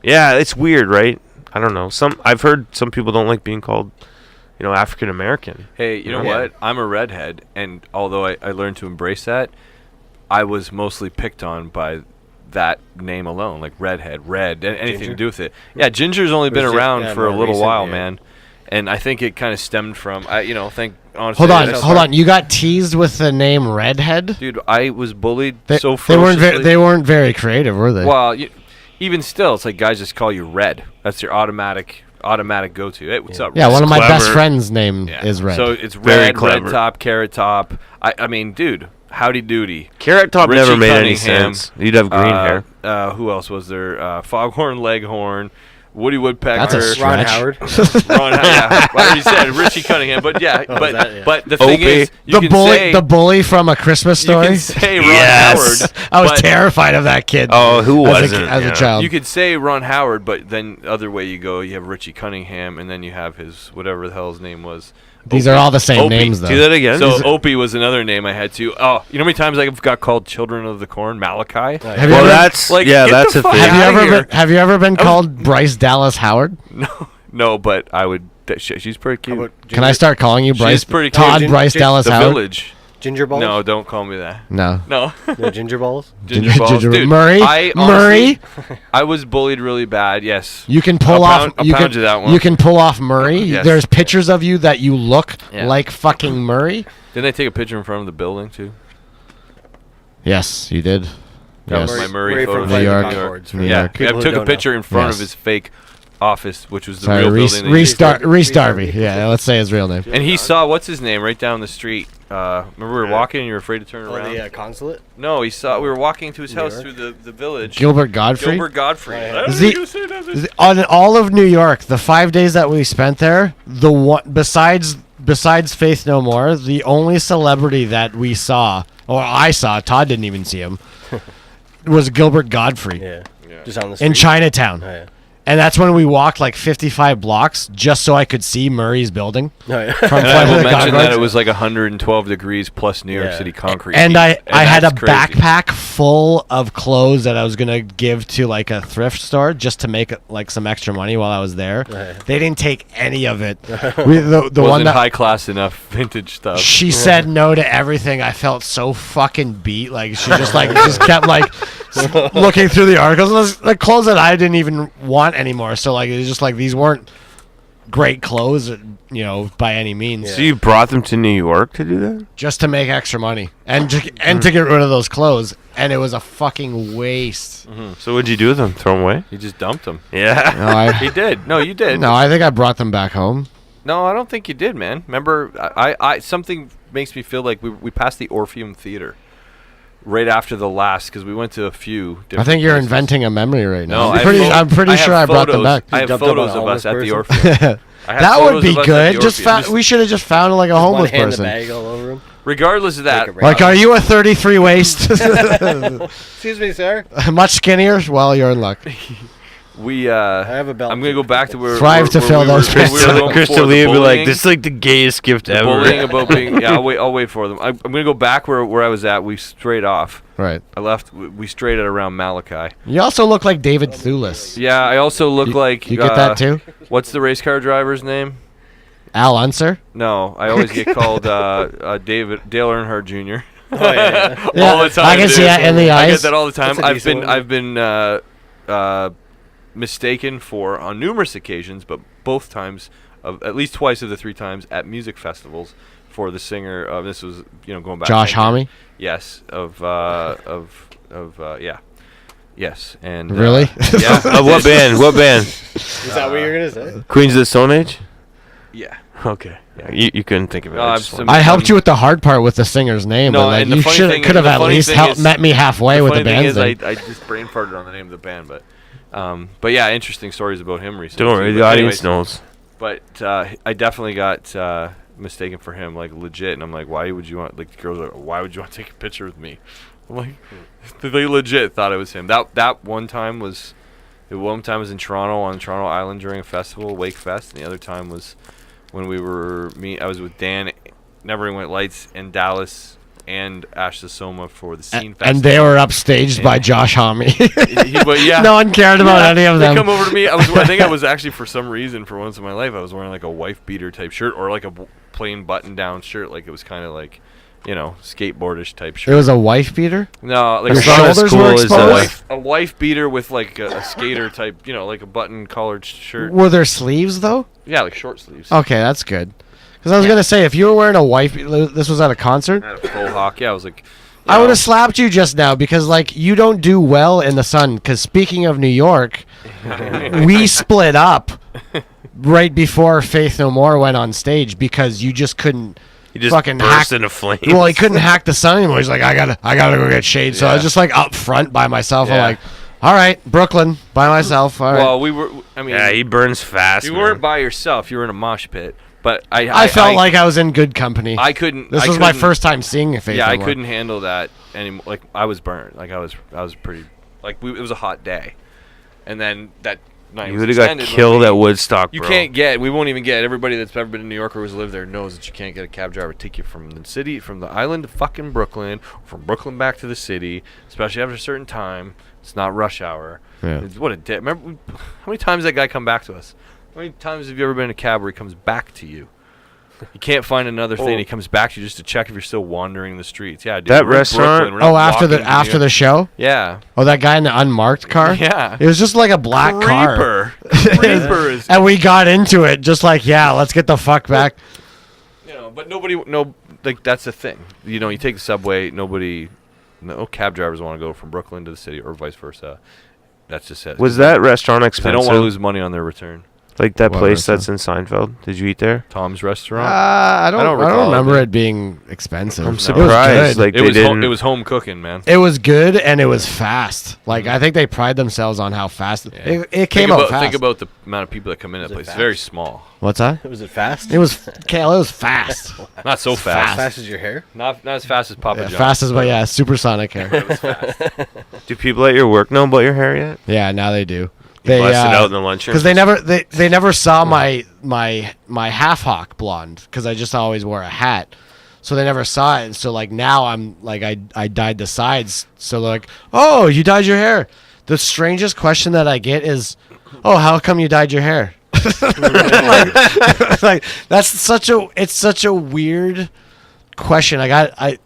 Yeah, it's weird, right? I don't know. I've heard some people don't like being called, African American. Hey, you know Yeah. what? I'm a redhead, and although I learned to embrace that, I was mostly picked on by that name alone, like redhead, red, anything Ginger? to do with it. Yeah, Ginger's only been Was it- around yeah, for a more little recent, while, yeah. man. And I think it kind of stemmed from, honestly. Hold on, that's- hold on. You got teased with the name Redhead? Dude, I was bullied They, so they weren't ferociously. they weren't very creative, were they? Well, even still, it's like guys just call you Red. That's your automatic go-to. Hey, what's up? yeah, Red? one of my best clever. friends' name Yeah. is Red. So it's Very red, clever. red top, carrot top. I mean, dude, howdy doody. Carrot Top Richie never made any Cunningham, sense. You'd have green hair. Who else was there? Foghorn Leghorn. Woody Woodpecker. That's a Ron stretch. Howard. Ron, yeah. Well, you said Richie Cunningham, but yeah, but the thing Opie. is, you can say The bully from A Christmas you Story. can say Ron Yes. Howard. I was but terrified of that kid. Oh, who as wasn't? as a Yeah. child? You could say Ron Howard, but then the other way you go, you have Richie Cunningham, and then you have his whatever the hell his name was. These Opie. are all the same Opie. names, though. Do that again. So Opie was another name I had to. Oh, you know how many times I've got called Children of the Corn, Malachi? Have you well, ever, that's like, yeah, get that's the a fuck thing. out. have you ever been called Bryce Dallas Howard? No, but I would. She's pretty How cute. about Can I start calling you Bryce? She's pretty Todd cute. Bryce Dallas The Howard. Village. Ginger balls? No, don't call me that. No. No. No ginger balls? Ginger balls. Dude, Murray. I Murray. honestly, I was bullied really bad. Yes. You can pull I'll off. pound you you that one. You can pull off Murray. Yes. There's pictures of you that you look Yeah. like fucking Murray. Didn't I take a picture in front of the building too? Yes, you did. That Yes. was my Murray Murray photo. from New Flight of York. Conchords, New for Yeah, York. people I who took a don't know. picture in front Yes. of his fake office, which was the Sorry, real Reese, building. Reese, that he- Reese Darby. Yeah, let's say his real name. And he saw what's his name right down the street. Remember we were walking and you were afraid to turn Oh, around. the consulate? No, he saw we were walking to his New house York? through the village. Gilbert Godfrey. Gilbert Godfrey. Oh, yeah. I don't know The- who said that. On all of New York, the 5 days that we spent there, the one besides Faith No More, the only celebrity that we saw, or I saw, Todd didn't even see him, was Gilbert Godfrey Yeah. Just on the street. in Chinatown. Oh, yeah. And that's when we walked like 55 blocks just so I could see Murray's building Oh, yeah. from And I Flight will of the mention that Conchords. it was like 112 degrees plus New York Yeah. City concrete. And heat. I had a that's crazy. backpack full of clothes that I was gonna give to like a thrift store just to make like some extra money while I was there. Right. They didn't take any of it. The one Wasn't that high class enough vintage stuff. she said no to everything. I felt so fucking beat. Like she just kept like looking through the articles. It was, like clothes that I didn't even want anymore. So like it was just like these weren't great clothes, by any means. So you brought them to New York to do that? Just to make extra money and to get rid of those clothes, and it was a fucking waste. So what'd you do with them? Throw them away? He just dumped them. Yeah. No, He did. No, you did. No, I think I brought them back home. No, I don't think you did, man. Remember, I something makes me feel like we passed the Orpheum Theater right after the last because we went to a few. I think you're places. inventing a memory right now. No, I I'm pretty have sure I brought them photos. back. I have Dumped them on photos a of us homeless at the person? Orpheum. I have That would photos be of us at good. the Just Orpheum. we should have just found like a homeless One hand the person. bag all over him. Regardless of that, Take a Like, are you a 33 waist? Excuse me, sir. Much skinnier? Well, you're in luck. we. I have a belt. I'm gonna go back to where. Thrive to where fill we those were, where we were going Crystal before, Lee the would be like, bullying. this is like the gayest gift ever. Bullying about being. Yeah, I'll wait for them. I'm gonna go back where I was at. We straight off. Right. I left. We straight at around Malachi. You also look like David Thewlis. Yeah, I also look like. You get that too? What's the race car driver's name? Al Unser? No, I always get called Dale Earnhardt Jr. Oh, yeah. Yeah, all the time. I can see dude. that in the I eyes. get that all the time. That's a decent one. I've been mistaken for on numerous occasions, but both times, at least twice of the 3 times at music festivals for the singer. This was going back. Josh 10 years. Homme? Yes, yeah. Yes, and Really? yeah. What band? What band? Is that what you're gonna say? Queens of the Stone Age? Yeah. Okay. Yeah, you couldn't think of it. No, I I'm just some- wanted- I helped you with the hard part with the singer's name, No, but like, and the you funny could have the at funny least thing is- met me halfway with the funny thing band's is name. I just brain farted on the name of the band, but yeah, interesting stories about him recently. Don't worry, too. the But audience anyways, knows. But I definitely got mistaken for him, like legit, and I'm like, why would you want? Like the girls are, why would you want to take a picture with me? I'm like, they legit thought it was him. That one time was, the one time was in Toronto on Toronto Island during a festival, Wake Fest, and the other time was when I was with Dan, Never Went Lights, and Dallas, and Ash the Soma for the Scene Festival. And they were upstaged by And- Josh Homme. But yeah. No one cared about any of They them. come over to me. I think I was actually, for some reason, for once in my life, I was wearing like a wife beater type shirt or like a plain button down shirt. Like it was kind of like, skateboardish type shirt. It was a wife beater? No, like Your a shoulders were exposed? a wife beater with like a skater type, like a button collared shirt. Were there sleeves, though? Yeah, like short sleeves. Okay, that's good. Because I was going to say, if you were wearing a wife... This was at a concert? I had a full hawk. Yeah, I was like... I would have slapped you just now because, like, you don't do well in the sun. Because speaking of New York, we split up right before Faith No More went on stage because you just couldn't He just fucking burst hack. into flames. Well, he couldn't hack the sun anymore. He's like, I gotta go get shade. So I was just like up front by myself. I'm Yeah. like, All right, Brooklyn by myself. All right. Well, we were. I mean, Yeah, he burns fast. you man. weren't by yourself. You were in a mosh pit. But I felt like I was in good company. I couldn't. This I was my couldn't- first time seeing Faith. Yeah, I No More. couldn't handle that anymore. Like I was burned. Like I was pretty. Like it was a hot day, and then that night You was would have got extended when killed we- at Woodstock, You bro. can't get. We won't even get. Everybody that's ever been in New York or who's lived there knows that you can't get a cab driver to take you from the city, from the island to fucking Brooklyn, from Brooklyn back to the city, especially after a certain time. It's not rush hour. Yeah. What a day. Remember how many times that guy come back to us? How many times have you ever been in a cab where he comes back to you? You can't find another thing. He comes back to you just to check if you're still wandering the streets. Yeah, dude. That we're in restaurant- Brooklyn. We're not After walking to New the York. show. Yeah. Oh, that guy in the unmarked car. Yeah. It was just like a black car. Creeper is. And we got into it just like, yeah, let's get the fuck back. You know, but like that's the thing. You know, you take the subway. No cab drivers want to go from Brooklyn to the city or vice versa. That's just it. Was that restaurant They expensive? don't want to lose money on their return. Like that What place restaurant? that's in Seinfeld? Did you eat there? Tom's restaurant. I don't recall remember it. it being expensive. I'm It was surprised. good. Like It they was didn't. it was home cooking, man. It was good and it was fast. Like I think they pride themselves on how fast it came out fast. Think about the amount of people that come in that it place. It's fast? very small. What's that? Was it fast? It was Cale. It was fast. Not so As fast. fast as your hair? Not as fast as Papa Yeah, John's. fast as but supersonic hair. It was fast. Do people at your work know about your hair yet? Yeah, now they do. You They busted out in the lunchroom. because they never saw my half hawk blonde because I just always wore a hat, so they never saw it. So like now I'm like I dyed the sides, so they're like, oh, you dyed your hair. The strangest question that I get is, oh, how come you dyed your hair? like that's such a weird question. A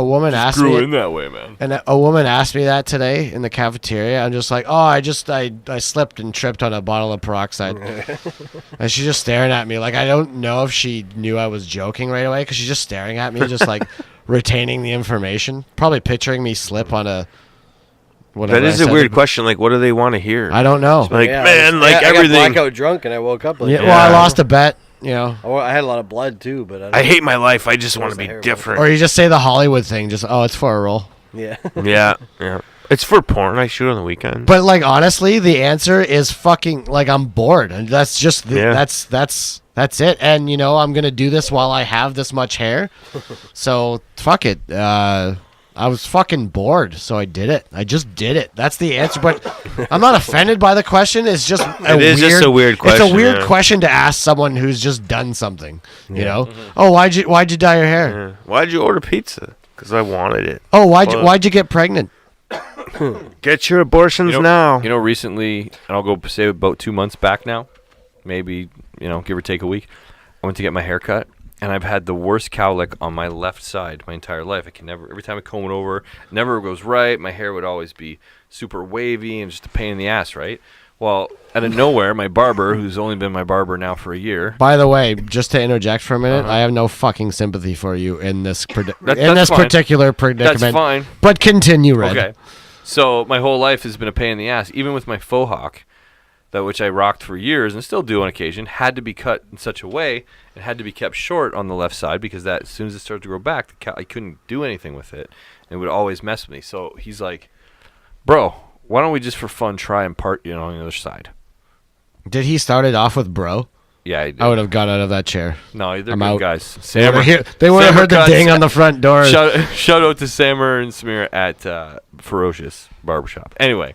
woman asked Grew me. in that way, man. And a woman asked me that today in the cafeteria. I'm just like, oh, I slipped and tripped on a bottle of peroxide. And she's just staring at me. Like, I don't know if she knew I was joking right away because she's just staring at me, just like retaining the information. Probably picturing me slip on a whatever. That is I a said. weird question. Like, what do they want to hear? I don't know. Like, Yeah, man, like I everything. got blackout drunk and I woke up like Yeah, that. well, I lost a bet, you know. I had a lot of blood too, but I hate my life. I just What want was to the be hair different. Or you just say the Hollywood thing, just, oh, it's for a role. Yeah. Yeah, yeah. It's for porn. I shoot on the weekend. But like honestly, the answer is fucking like I'm bored, and that's just Yeah. that's it. And you know I'm gonna do this while I have this much hair, so fuck it. I was fucking bored, so I did it. I just did it. That's the answer. But I'm not offended by the question. It's just It is just a weird question, It's a weird yeah. question to ask someone who's just done something. You know? Oh, why'd you dye your hair? Yeah. Why'd you order pizza? Because I wanted it. Oh, Well- why'd you get pregnant? Get your abortions now. You know, recently, and I'll go say about 2 months back now, maybe, give or take a week, I went to get my hair cut, and I've had the worst cowlick on my left side my entire life. I can never, every time I comb it over, it never goes right. My hair would always be super wavy and just a pain in the ass, right? Well, out of nowhere, my barber, who's only been my barber now for a year. By the way, just to interject for a minute, I have no fucking sympathy for you in this That's fine. particular predicament. That's fine. But continue, Red. Okay. So my whole life has been a pain in the ass. Even with my faux hawk, that which I rocked for years and still do on occasion, had to be cut in such a way and had to be kept short on the left side because that as soon as it started to grow back, I couldn't do anything with it. And it would always mess with me. So he's like, bro, why don't we just for fun try and part, on the other side? Did he start it off with bro? Yeah, I did. I would have got out of that chair. No, they're I'm good out. guys. They would Sammer, have heard the cuts. ding on the front door. Shout out to Sammer and Smear at Ferocious Barbershop. Anyway,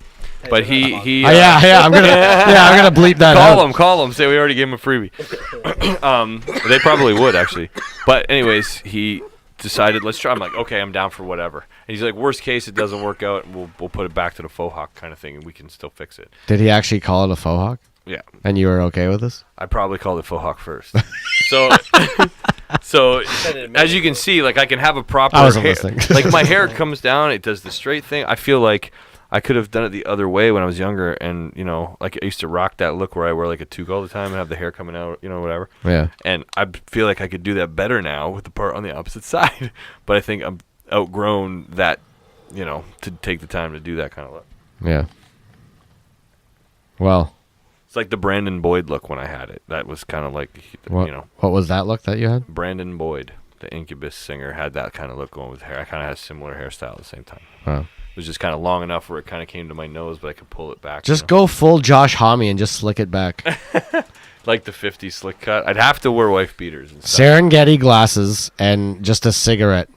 but he yeah, I'm gonna bleep that out. Call him. Say we already gave him a freebie. They probably would actually. But anyways, he decided let's try. I'm like, okay, I'm down for whatever. And he's like, worst case, it doesn't work out, and we'll put it back to the faux hawk kind of thing, and we can still fix it. Did he actually call it a faux hawk? Yeah, And you were okay with this? I probably called it faux hawk first. So as you can see, like I can have a proper I wasn't hair. listening. Like my hair comes down, it does the straight thing. I feel like I could have done it the other way when I was younger, and like I used to rock that look where I wear like a toque all the time and have the hair coming out, whatever. Yeah. And I feel like I could do that better now with the part on the opposite side. But I think I'm outgrown that, to take the time to do that kind of look. Yeah. Well, It's like the Brandon Boyd look when I had it. That was kind of like, what was that look that you had? Brandon Boyd, the Incubus singer, had that kind of look going with hair. I kind of had a similar hairstyle at the same time. Wow. was just kind of long enough where it kind of came to my nose, but I could pull it back. Just go full Josh Homme and just slick it back. Like the 50s slick cut. I'd have to wear wife beaters and stuff. Serengeti glasses and just a cigarette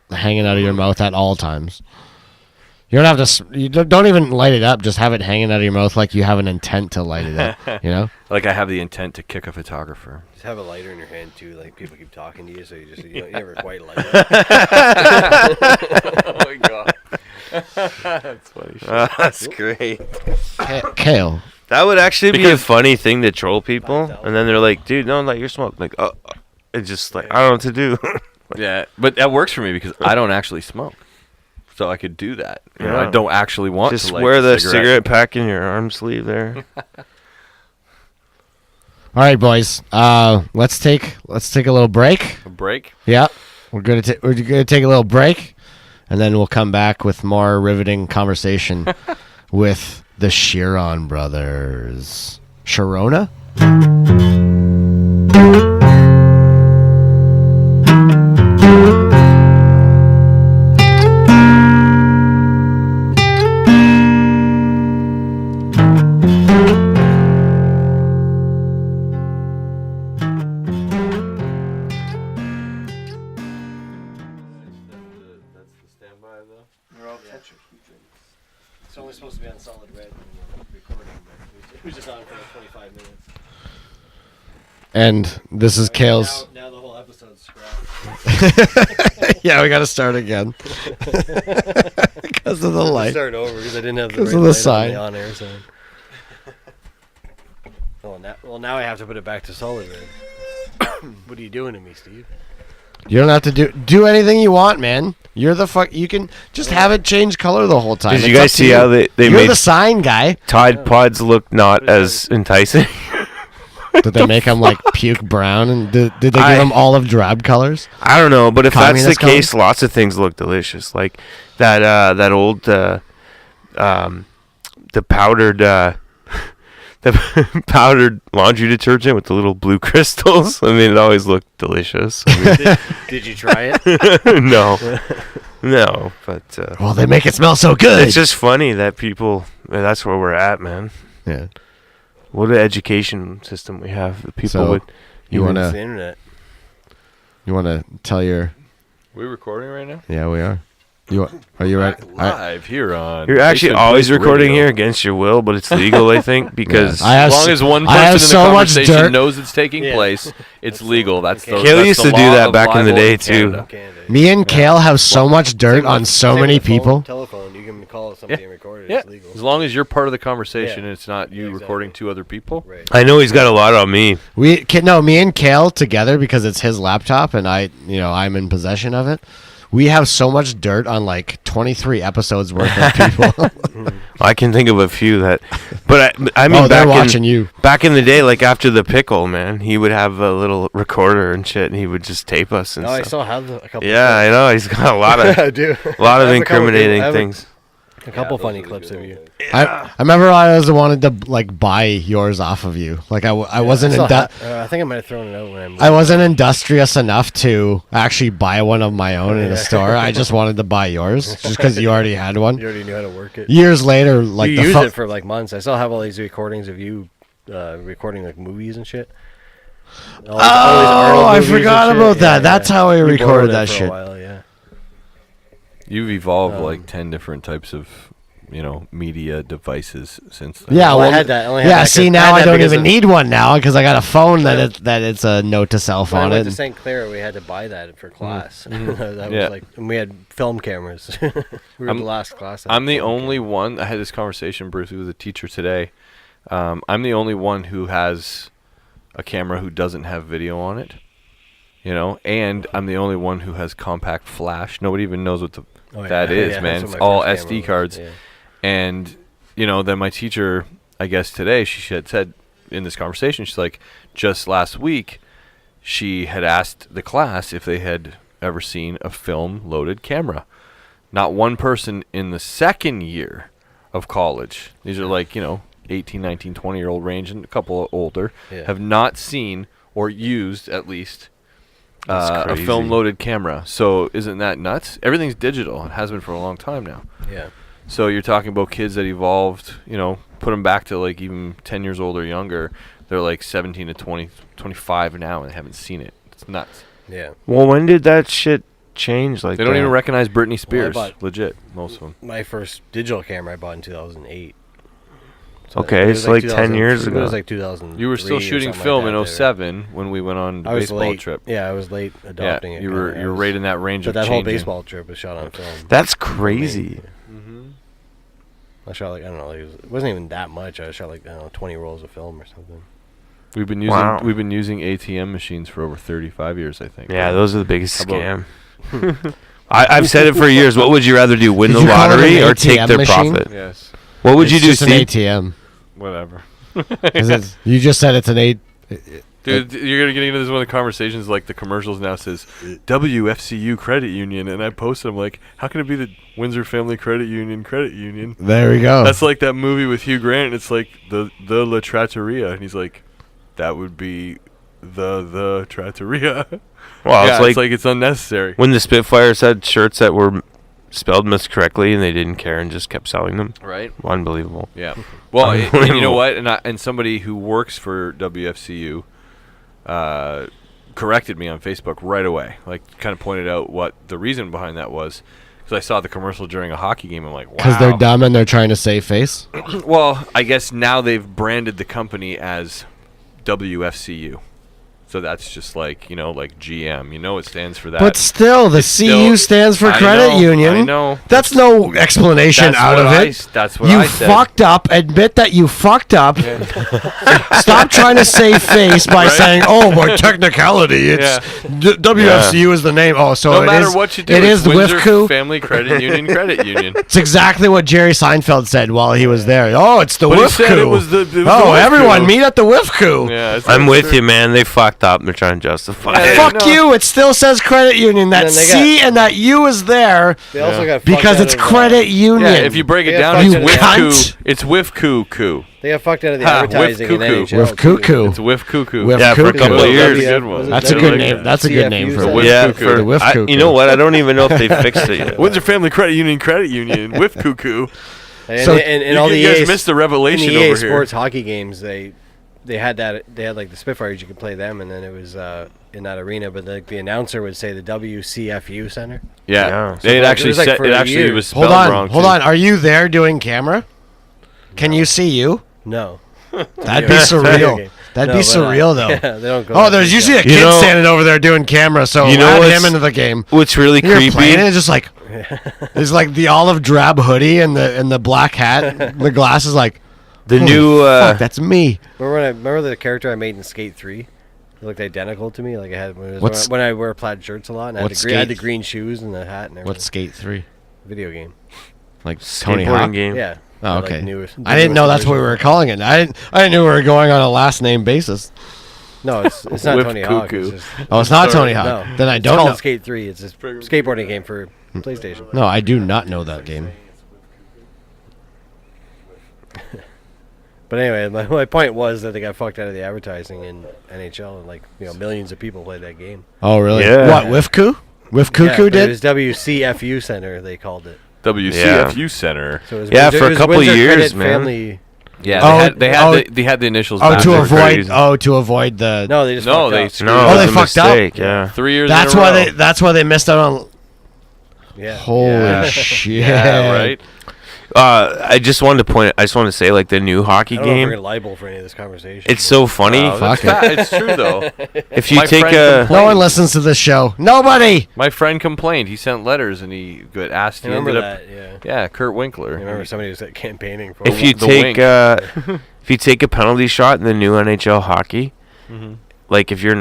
hanging out of your mouth at all times. You don't have to. You don't even light it up. Just have it hanging out of your mouth like you have an intent to light it up. You know. Like I have the intent to kick a photographer. Just have a lighter in your hand too. Like people keep talking to you, so you never quite light it. Oh my god. That's funny shit. That's great. Kale. That would actually be a funny thing to troll people, and then they're like, "Dude, no, like you're smoking." Like, oh, it's just like I don't know what to do. Yeah, but that works for me because I don't actually smoke, so I could do that. You know, I Yeah. don't actually want Just to light wear the cigarette. cigarette pack in your arm sleeve there. All right, boys. Let's take a little break. A break. Yeah, we're gonna take a little break, and then we'll come back with more riveting conversation with the Shearon brothers. Sharona? It's only supposed to be on solid red when we're recording, but it was just on for 25 minutes. And this is Kale's. Now the whole episode's scrapped. Yeah, we got to start again because of the light. Start over because I didn't have the 'Cause right of the light sign. on the on-air sign. Now I have to put it back to solid red. What are you doing to me, Steve? You don't have to do anything you want, man. You're the fuck. You can just have it change color the whole time. Did you It's guys up to see how they You're made the sign guy. Tide Pods look not as enticing? Did they make him like puke brown? And did they give him olive drab colors? I don't know, but if that's the Communist case, lots of things look delicious. Like that old the powdered the powdered laundry detergent with the little blue crystals. I mean, it always looked delicious. I mean, Did you try it? no, but Well, they make it smell so good. it's just funny that people. That's where we're at, man. Yeah. What an education system we have. The people So, would. You It's the wanna internet. tell your? Are we recording right now? Yeah, we are. Are you ready? Live here on. You're actually Basement always Place recording Radio. here against your will, but it's legal, I think, because I have As long s- as one I have person in the so much conversation dirt. knows it's taking Yeah. place, it's legal. That's the. Kale that's used the to do law that of back in the libel day, too. Canada. Me and Kale have so much dirt on so many people. Telephone, you can call somebody and record it. Yeah, It's legal. as long as you're part of the conversation Yeah. and it's not you Yeah, exactly. recording two other people. Right. I know he's got a lot on me. Me and Kale together because it's his laptop and I'm in possession of it. We have so much dirt on like 23 episodes worth of people. I can think of a few that, but I mean, Oh, they're back watching you. Back in the day, like after the pickle, man, he would have a little recorder and shit, and he would just tape us and No, I stuff. still have a couple. Yeah, I know. He's got a lot of I do. a lot of I have a couple incriminating I have things. A couple funny clips of you. I remember I was wanted to like buy yours off of you. Like I wasn't I think I might have thrown it out when I moved. I wasn't industrious enough to actually buy one of my own in a store. I just wanted to buy yours just because you already had one. You already knew how to work it. Years later, like You the used it for like months. I still have all these recordings of you recording like movies and shit. All these Arnold I movies and forgot shit. about that. Yeah, That's yeah. how I You recorded borrowed it that for a shit. while, yeah. You've evolved like 10 different types of, media devices since then. Yeah, Well, I well, had that. I only had yeah. that See, 'cause- now had I that don't because even of- need one now because I got a phone that it's a note to self When I on went it. to St. Clair, we had to buy that for class. That Yeah. was like, and we had film cameras. We were I'm- the last class. that had I'm the film only cameras. one. I had this conversation, Bruce, with a teacher today. I'm the only one who has a camera who doesn't have video on it. And I'm the only one who has compact flash. Nobody even knows what that is, Yeah, man. that's It's what my all first camera SD was, cards. yeah. And, then my teacher, I guess today, she had said in this conversation, she's like, just last week, she had asked the class if they had ever seen a film-loaded camera. Not one person in the second year of college, these are like, 18, 19, 20-year-old range and a couple older, Yeah. have not seen or used at least That's a crazy. film-loaded camera. So isn't that nuts? Everything's digital. It has been for a long time now. Yeah. So you're talking about kids that evolved, put them back to like even 10 years old or younger. They're like 17 to 20, 25 now and they haven't seen it. It's nuts. Yeah. Well, when did that shit change? Like They don't that? even recognize Britney Spears. bought- Legit, most of them. My first digital camera I bought in 2008. So Okay, it was it's like 10 2000 years It ago. was like 2000. You were still shooting film in 07 when we went on the I was baseball late. trip. Yeah, I was late adopting it. you were kinda. you're right in that range But of that whole changing. baseball trip was shot on film. That's crazy. I shot like, I don't know, it wasn't even that much. I shot like, I don't know, 20 rolls of film or something. We've been using ATM machines for over 35 years, I think. Yeah, those are the biggest How about- scam. I've said it for years. What would you rather do, win Did the you call it lottery an or take ATM their machine? profit? Yes. What would you do, It's just an Steve? ATM. Whatever. You just said it's an eight. Dude, you're going to get into this one of the conversations like the commercials now says WFCU Credit Union. And I posted, I'm like, how can it be the Windsor Family Credit Union? There we go. That's like that movie with Hugh Grant. And it's like the La Trattoria. And he's like, that would be the Trattoria. Well, yeah, it's like it's unnecessary. when the Spitfires had shirts that were spelled miscorrectly and they didn't care and just kept selling them. Right? Unbelievable. Yeah. Well, and you know what? And somebody who works for WFCU corrected me on Facebook right away. Like, kind of pointed out what the reason behind that was. Because I saw the commercial during a hockey game. I'm like, wow. Because they're dumb and they're trying to save face. Well, I guess now they've branded the company as WFCU. So that's just like, like GM. It stands for that. But still, the CU stands for I Credit know, Union. I know. That's no explanation That's out what of I it. s- that's what you I said. fucked up. Admit that you fucked up. Stop trying to save face by saying, "Oh, by technicality, it's WFCU is the name." Oh, so No it matter is. what you do, it it's is the Windsor WIFCU. Family Credit Union. It's exactly what Jerry Seinfeld said while he was there. Oh, it's the But he WIFCU. said it was the oh, WIFCU. everyone meet at the WIFCU. Yeah, it's I'm like- with you, man. They fucked up. They're trying to justify Yeah, it. fuck Fuck you! It still says Credit Union. That And then they C and that U is there They also got fucked because out it's of, Credit Union. Yeah, if you break it They down, got it's fucked out of WIFCU. It's WIFCU. They got fucked out of the Ha, advertising in WIFCU. NHL. With too. cuckoo. It's WIFCU. Whiff Yeah, for a cuckoo. couple of years. That's a good one. That's a I good like name. that. That's a good name for CFU. it. Yeah, Cuckoo. The whiff cuckoo. you know what? I don't even know if they fixed it yet. Windsor Family Credit Union, WIFCU. And, So and all the you guys EA missed the in revelation the EA over here. Sports hockey games, they had like the Spitfires, you could play them, and then it was in that arena. But the announcer would say the WCFU Center. Yeah, Yeah. they had So actually it was like said for it. a Actually year. was spelled Hold on, wrong. hold too. on. Are you there doing camera? Can you see you? No, That'd be Video surreal. game. That'd No, be but, surreal, though. Yeah, they don't go. Oh, that there's deep usually a down. kid know- standing over there doing camera, so You know add what's- him into the game. What's really You're creepy? playing it, it's just like there's like the olive drab hoodie and the black hat, the glasses. Like The holy new fuck, that's me. Remember the character I made in Skate 3? It looked identical to me. Like I had What's- when I wear plaid shirts a lot, and I had, what's I had the Skate? green shoes and the hat and everything. What's Skate 3? Video game? Like Tony skateboarding Hawk? game. Yeah. Oh, The, like, okay. newest- I didn't know newest that's what we version. were calling it. I didn't know we were going on a last name basis. No, it's not Whiff Tony Hawk. cuckoo. It's just, Oh, it's not Sorry, Tony Hawk. no. Then I It's don't called know. Skate 3. It's a skateboarding game for PlayStation. No, I do not know that game. But anyway, my point was that they got fucked out of the advertising in NHL, and millions of people played that game. Oh, really? Yeah. What, Wifku? Wif Yeah, Cuckoo but it did? was WCFU Center. They called it. WCFU Center. So it was Yeah, Windsor- for a it was couple Windsor years, Credit man. Family. Yeah, Oh, they had the initials. Oh, back. to They're avoid. crazy. Oh, to avoid the. No, they just No, fucked they up. screwed No, up. Oh, it they was a fucked up? mistake. Yeah. 3 years. That's in a why row. they. That's why they missed out on. Yeah. Holy Yeah. shit! Yeah, right. I just wanted to say, like, the new hockey I don't know if we're game. gonna liable for any of this conversation. It's so funny. Oh, Fuck that's it's true though. If you my take friend a complained. No one listens to this show. Nobody. My friend complained. He sent letters and he got asked. I He remember ended up. that. Yeah. Yeah, Kurt Winkler. I remember somebody was campaigning for. if you the take wink. if you take a penalty shot in the new NHL hockey, like if you're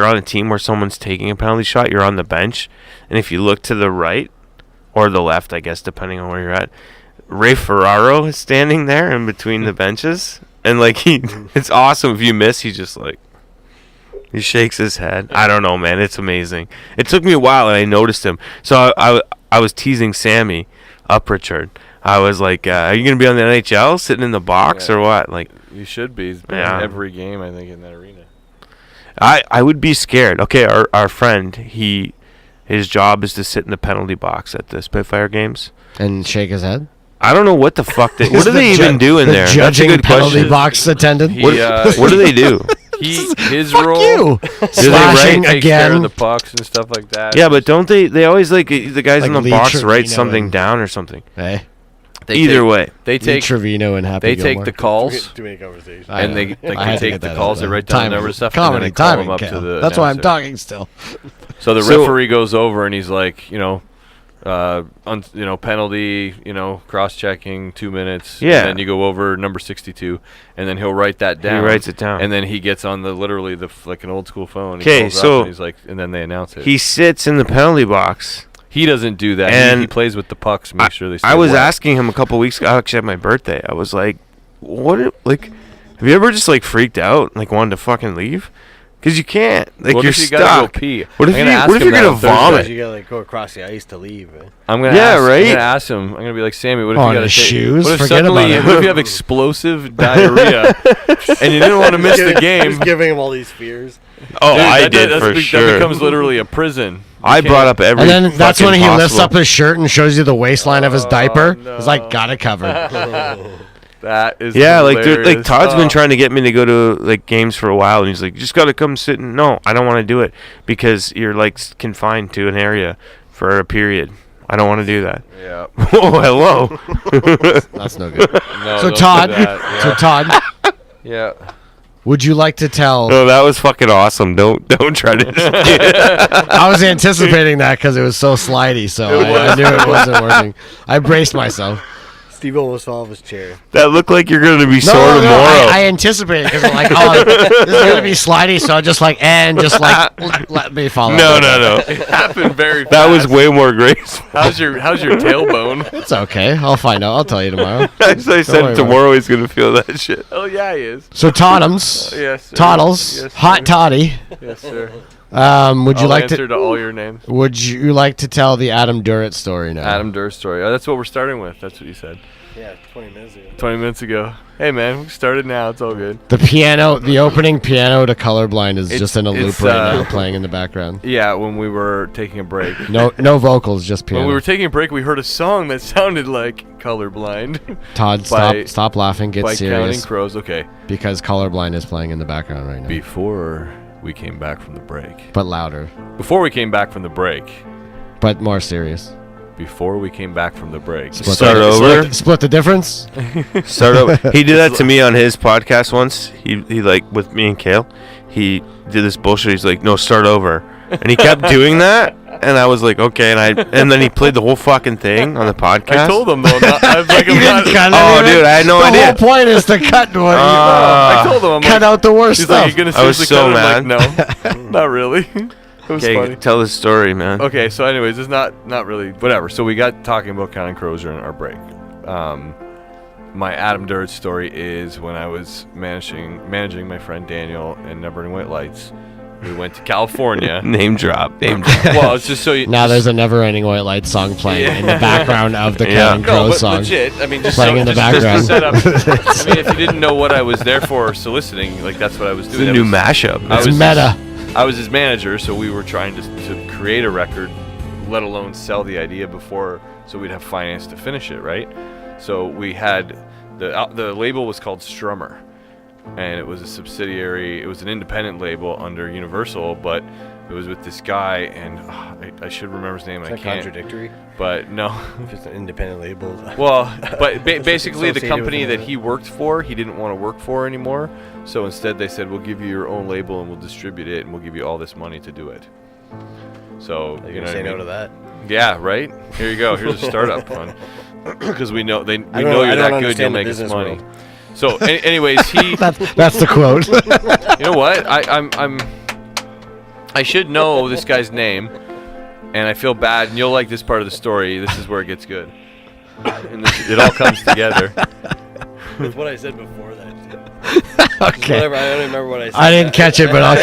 on a team where someone's taking a penalty shot, you're on the bench, and if you look to the right or the left, I guess depending on where you're at, Ray Ferraro is standing there in between the benches, and like it's awesome. If you miss, he just like he shakes his head. I don't know, man. It's amazing. It took me a while, and I noticed him. So I was teasing Sammy Uprichard. I was like, "Are you gonna be on the NHL, sitting in the box, Yeah. or what?" Like, You should be. He's been Yeah. in every game I think in that arena. I would be scared. Okay, our friend, his job is to sit in the penalty box at the Spitfire games. And shake his head. I don't know what the fuck what do they even do in the there? That's a judging good penalty question. box attendant. What do they do? His Fuck role. you. they Slashing Take care of again. the pucks and stuff like that. Yeah, but don't they always like the guys Like in the Lee box write Trevino something and- down or something. Hey, Either way. they Lee take Trevino and Happy they Gilmore. take the calls. Too many conversations. I And know. they I can had to take get the that calls, out they there. write down the Timing. number of stuff, Comedy, and then they call them timing, up Cale. to the That's why I'm announcer. talking still. So the So- referee goes over and he's like, penalty, cross-checking, 2 minutes. Yeah. And then you go over number 62, and then he'll write that down. He writes it down. And then he gets on like an old school phone. He 'Kay, calls up so- and he's like, and then they announce it. He sits in the penalty box. He doesn't do that. And he plays with the pucks, make sure they stay I was wet. asking him a couple weeks ago, actually at my birthday. I was like, have you ever just like freaked out, like wanted to fucking leave? Because you can't. Like What you're if you gotta stuck. go pee? What if I'm gonna ask you're him that gonna on Thursday. vomit? You gotta like go across the ice to leave. I'm gonna Yeah, ask, right? I'm gonna ask him. I'm gonna be like, Sammy, what if On you gotta his take? shoes? What if Forget suddenly, about it. what if you have explosive diarrhea and you didn't want to miss the game? Just giving him all these fears. Oh, Dude, I that- did that's for That sure. becomes literally a prison. I brought up every. And then that's when fucking he lifts possible- up his shirt and shows you the waistline of his diaper. no. It's like, got it covered. That is Yeah, like hilarious. Todd's been Oh. trying to get me to go to like games for a while, and he's like, "You just gotta come sit." No, I don't want to do it because you're like confined to an area for a period. I don't want to do that. Yeah. Oh, hello. That's no good. No, So don't do Todd, that. so Todd, Yeah. would you like to tell? No, that was fucking awesome. Don't try to. I was anticipating that because it was so slidey, so I knew it wasn't working. I braced myself. Steve almost fell off his chair. That looked like you're gonna be No, sore no, tomorrow. I anticipated because I'm like, oh, this is gonna be slidey, so I just let me follow. No. It happened very fast. That was way more graceful. How's your tailbone? It's okay. I'll find out. I'll tell you tomorrow. As I worry said, about tomorrow he's gonna feel that shit. Oh yeah, he is. So Toddums, Yes, sir. Toddles, Yes, Hot sir. Toddy. Yes, sir. Would you I'll like answer to all your names. Would you like to tell the Adam Duritz story now? Adam Duritz story. Oh, that's what we're starting with. That's what you said. Yeah, 20 minutes ago. 20 minutes ago. Hey man, we started now. It's all good. The piano, the opening piano to Colorblind is It's- just in a loop it's, right now, playing in the background. Yeah, when we were taking a break. No vocals, just piano. When we were taking a break, we heard a song that sounded like Colorblind Todd, by- stop laughing, get by Counting serious, Crows. Okay. because Colorblind is playing in the background right now. Before we came back from the break. But louder, Before we came back from the break. but more serious. Before we came back from the break. Start over. Split the difference. Start over. He did that to me on his podcast once. He like with me and Cale. He did this bullshit. He's like, "No, start over," and he kept doing that. And I was like, "Okay," and then he played the whole fucking thing on the podcast. I told him though. I was like, You I'm didn't not, cut Oh, any of dude, it? I had no the idea. whole point is to cut what I told him. I'm cut like, out the worst he's stuff. like, "You gonna I was seriously so cut it?" I'm like, no, not really. It was Okay, funny. tell the story, man. Okay, so anyways, it's not really whatever. So we got talking about Counting Crows during our break. My Adam Duritz story is when I was managing my friend Daniel and Never Ending White Lights. We went to California. Name drop. Name drop. Well, it's just so you. Now there's a Never-Ending White Light song playing in the background of the Yeah. Counting no, Crows but song. legit. I mean, just Playing so, in the just background. to set up. I mean, if you didn't know what I was there for, soliciting, like that's what I was It's doing. a I new was- mashup. I It's was- meta. I was his manager, so we were trying to create a record, let alone sell the idea before, so we'd have finance to finish it, right? So we had the label was called Strummer, and it was a subsidiary. It was an independent label under Universal, but it was with this guy, and I should remember his name. Is And I that can't. contradictory? But no. If it's an independent label. Well, but basically the associated company with that he worked for, he didn't want to work for anymore. So instead they said, we'll give you your own label and we'll distribute it and we'll give you all this money to do it. So, Are you you know gonna say what I no mean? to that? Yeah, right? Here you go. Here's a startup fund. Because we know I know don't you're that good, you'll understand the make us business money. world. So anyways, he That's the quote. you know what? I should know this guy's name, and I feel bad. And you'll like this part of the story. This is where it gets good, and it all comes together. That's what I said before that. Okay. Whatever, I don't remember what I said. I didn't catch it, but I'll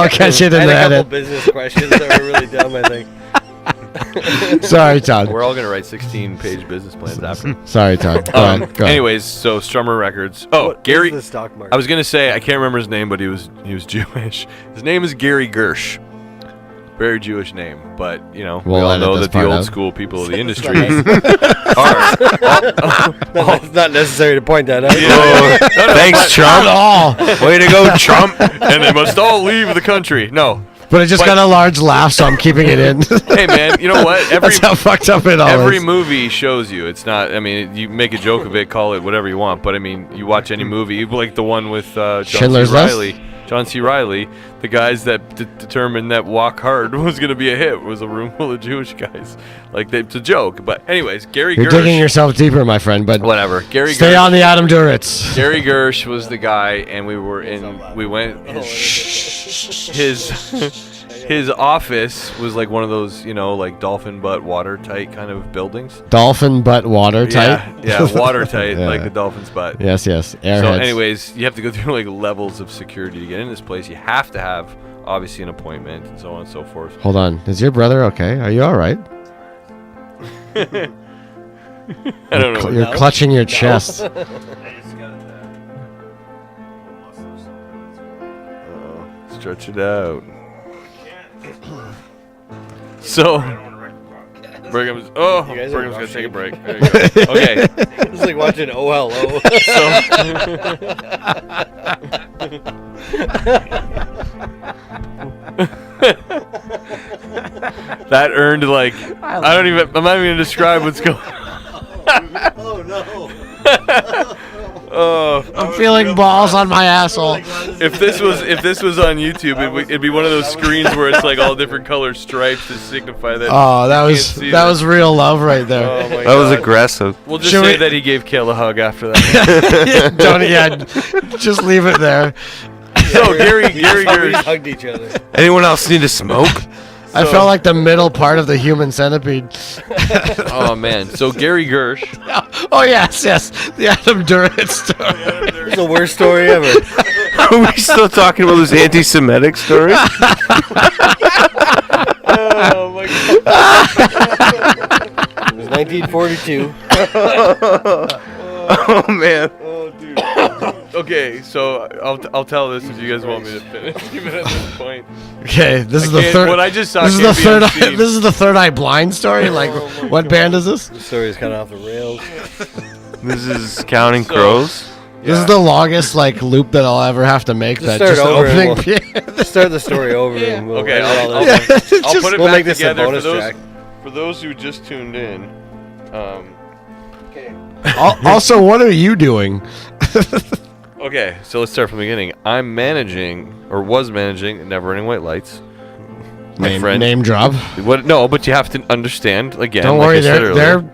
catch it in I the had a couple edit. business questions that were really dumb, I think. Sorry, Todd. We're all gonna write 16-page business plans after. Sorry, Todd. Go on. Go on. Anyways, so Strummer Records. Oh, What Gary. is the stock market? I was gonna say I can't remember his name, but he was Jewish. His name is Gary Gersh. very Jewish name, but we We'll all edit know this that the part old out. school people of the industry are. It's not necessary to point that out. Thanks, Trump. Way to go, Trump. And they must all leave the country. No. But it just got a large laugh, so I'm keeping it in. Hey, man, you know what? That's how fucked up it all Every is. movie shows you. It's not. I mean, you make a joke of it, call it whatever you want. But I mean, you watch any movie, like the one with John Schindler's C. List? Riley. John C. Riley, the guys that determined that Walk Hard was going to be a hit was a room full of Jewish guys. Like, it's a joke. But anyways, Gary You're Gersh. digging yourself deeper, my friend. But Whatever. Gary stay Gersh. on the Adam Duritz. Gary Gersh was the guy, and we went. His office was like one of those, like dolphin butt watertight kind of buildings. Dolphin butt watertight. Yeah, watertight, Yeah. like a dolphin's butt. Yes. Airheads. So, anyways, you have to go through like levels of security to get in this place. You have to have obviously an appointment and so on and so forth. Hold on. Is your brother okay? Are you all right? I don't know. You're clutching your chest. Stretch it out. So, Brigham's. Oh, You guys are Brigham's gonna take a rushing. break. There you go. Okay. It's like watching OLO. That earned like I'm not even gonna describe what's going. Oh no. Oh, I'm feeling balls on my asshole. if this was on YouTube, it'd be one of those screens where it's like all different color stripes to signify that. Oh, that you was can't see that was real love right there. Oh my That was God. aggressive. We'll just Should say we- that he gave Cale a hug after that. Just leave it there. So Gary We Gersh. hugged each other. Anyone else need to smoke? I felt like the middle part of the human centipede. Oh man. So Gary Gersh. Oh yes, the Adam Duritz story. It's the worst story ever. Are we still talking about this anti-Semitic story? Oh my God. It was 1942. Oh man. Oh dude. Okay, so I'll tell this if you guys want me to finish. Even at this point. Okay, this is I the can't- third. what I just saw This is can't the be third. unseen. This is the third eye blind story. Like, what band is this? The story is kind of off the rails. This is Counting Crows. This is the longest loop that I'll ever have to make. Just That start over and opening. Start the story over and we'll Okay, edit all I'll this out. put it We'll back make this a together bonus track. for those who just tuned in. Also, what are you doing? Okay, so let's start from the beginning. I'm managing, or was managing, Never Ending White Lights. My friend. Name drop. What? No, but you have to understand again. Don't like worry, I said earlier,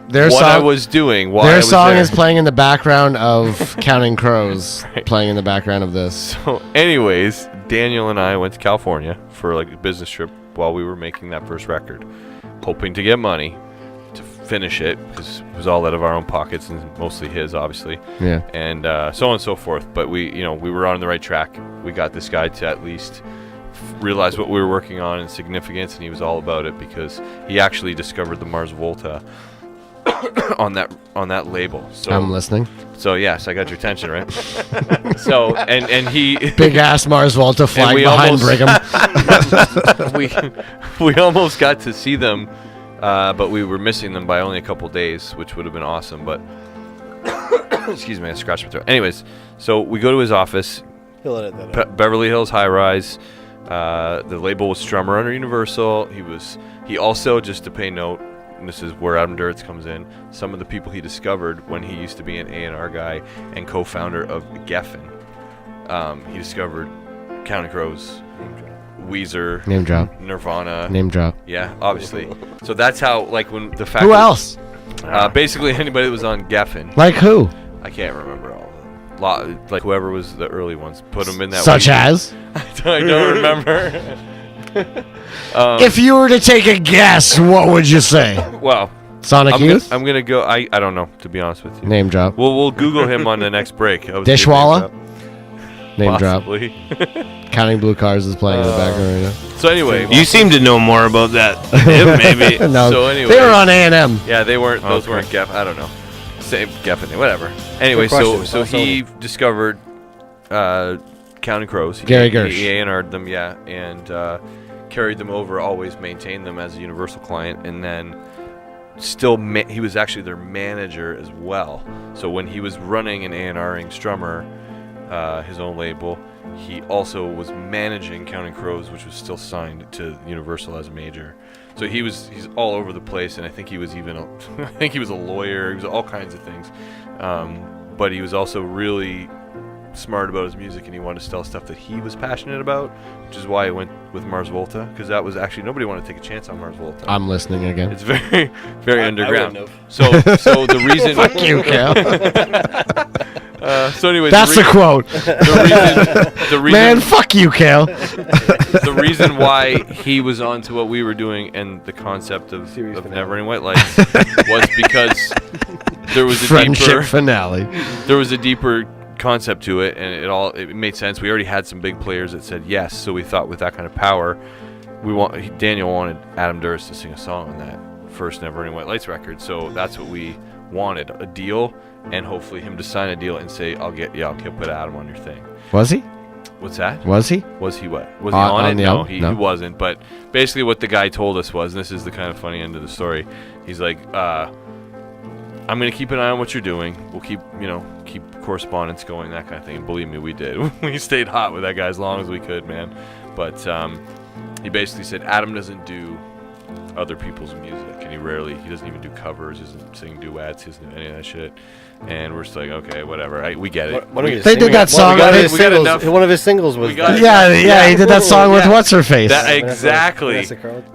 their what I song. was doing. Why I Their was song there. is playing in the background of Counting Crows. Playing in the background of this. So, anyways, Daniel and I went to California for like a business trip while we were making that first record, hoping to get money to finish it because it was all out of our own pockets and mostly his, obviously. Yeah. And so on and so forth. But we were on the right track. We got this guy to at least realize what we were working on and significance, and he was all about it because he actually discovered the Mars Volta on that label. So I'm listening. So yes, I got your attention, right? So and he Big ass Mars Volta flag we behind almost- Brigham. we almost got to see them, but we were missing them by only a couple days, which would have been awesome. But excuse me, I scratched my throat. Anyways, so we go to his office, He'll edit that out. Beverly Hills High Rise. The label was Strummer under Universal. He also, just to pay note, and this is where Adam Duritz comes in, some of the people he discovered when he used to be an A&R guy and co-founder of Geffen. He discovered Counting Crows, Weezer, Name drop. Nirvana. Name drop. Yeah, obviously. So that's how, like, when the fact Who that- else? basically anybody that was on Geffen. Like who? I can't remember all of them. Like whoever was the early ones, put them in that. Such way. as? I don't remember. If you were to take a guess, what would you say? Well, Sonic Youth? I'm gonna go. I don't know, to be honest with you. Name drop. We'll Google him on the next break. I was Dishwalla? Name drop. Possibly. Counting Blue Cars is playing in the background right So anyway, You seem to know more about that. than him, maybe. now. No, So anyway- they were on A&M. yeah, they weren't. Those Okay. weren't Geffen. I don't know. Same Geffen. Whatever. Anyway, Good question. so Also- he discovered Counting Crows. Gary Gersh. He A&R'd them, yeah, and carried them over, always maintained them as a Universal client, and then still he was actually their manager as well. So when he was running and A&Ring Strummer, his own label, he also was managing Counting Crows, which was still signed to Universal as a major. So he's all over the place, and I think he was even I think he was a lawyer. He was all kinds of things, but he was also really smart about his music, and he wanted to sell stuff that he was passionate about, which is why I went with Mars Volta, because that was actually nobody wanted to take a chance on Mars Volta. I'm listening again. It's very, very underground. I wouldn't So the reason. Fuck you, Cale. So anyways, That's the quote. The reason, Man, fuck you, Cale. the reason why he was onto what we were doing and the concept of Never Ending White Lights was because there was a Friendship finale. There was a deeper concept to it, and it made sense. We already had some big players that said yes, so we thought with that kind of power, Daniel wanted Adam Duritz to sing a song on that first Never Ending White Lights record. So that's what we wanted, a deal, and hopefully him to sign a deal and say, I'll put Adam on your thing. Was he? What's that? Was he? Was he what? Was he on it? No, he wasn't. But basically what the guy told us was, and this is the kind of funny end of the story, he's like, I'm going to keep an eye on what you're doing. We'll keep correspondence going, that kind of thing. And believe me, we did. We stayed hot with that guy as long as we could, man. But he basically said Adam doesn't do other people's music, and he doesn't even do covers, he doesn't sing duets, he doesn't do any of that shit. And we're just like, okay, whatever. We get it. They did that song. One of his singles was. He did that song with what's her face. Exactly,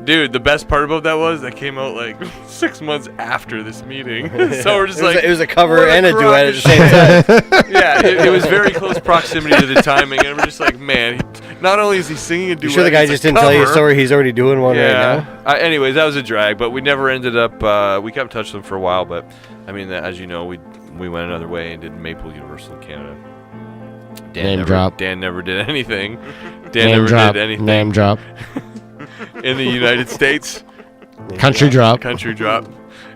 dude. The best part about that was that came out like 6 months after this meeting. So we're just it was a cover and a duet at the same time. Yeah, it was very close proximity to the timing, and we're just like, man. Not only is he singing a duet, you sure the guy just didn't tell you a story? He's already doing one right now. Anyways, that was a drag, but we never ended up. We kept in touch with them for a while, but I mean, as you know, we went another way and did Maple Universal in Canada. Dan never did anything. Name drop. In the United States. Country drop.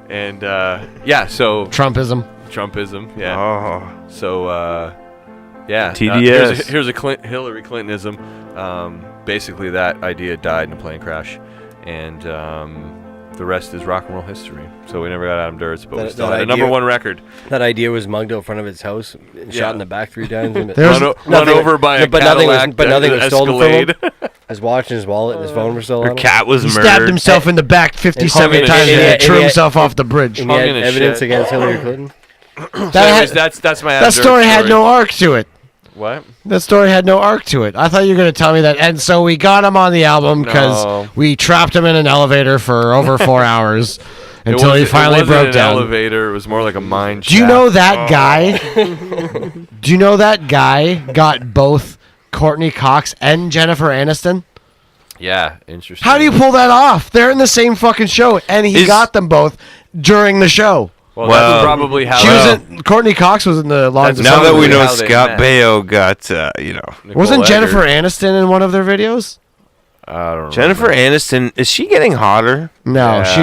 And so Trumpism. Yeah. Oh. So yeah. TDS. Here's a Hillary Clintonism. Basically, that idea died in a plane crash, and the rest is rock and roll history. So we never got Adam Duritz, but we still had a #1 record. That idea was mugged out front of his house, and shot in the back 3 times. Run over by a Cadillac. But nothing was stolen from him. His watch and his wallet and his phone were stolen. Her cat was murdered. Stabbed himself in the back 57 times and threw himself off the bridge. And he had evidence against Hillary Clinton. That's my that story had no arc to it. What? That story had no arc to it. I thought you were going to tell me that. And so we got him on the album because we trapped him in an elevator for over 4 hours until he finally broke down. An elevator. It was more like a mine shaft. Do you know that guy? Do you know that guy got both Courtney Cox and Jennifer Aniston? Yeah, interesting. How do you pull that off? They're in the same fucking show, and he got them both during the show. Well, that's probably how. Courtney Cox was in the Long. Now that we know Scott Baio got, wasn't Jennifer Aniston in one of their videos? I don't know. Jennifer Aniston, is she getting hotter? No, she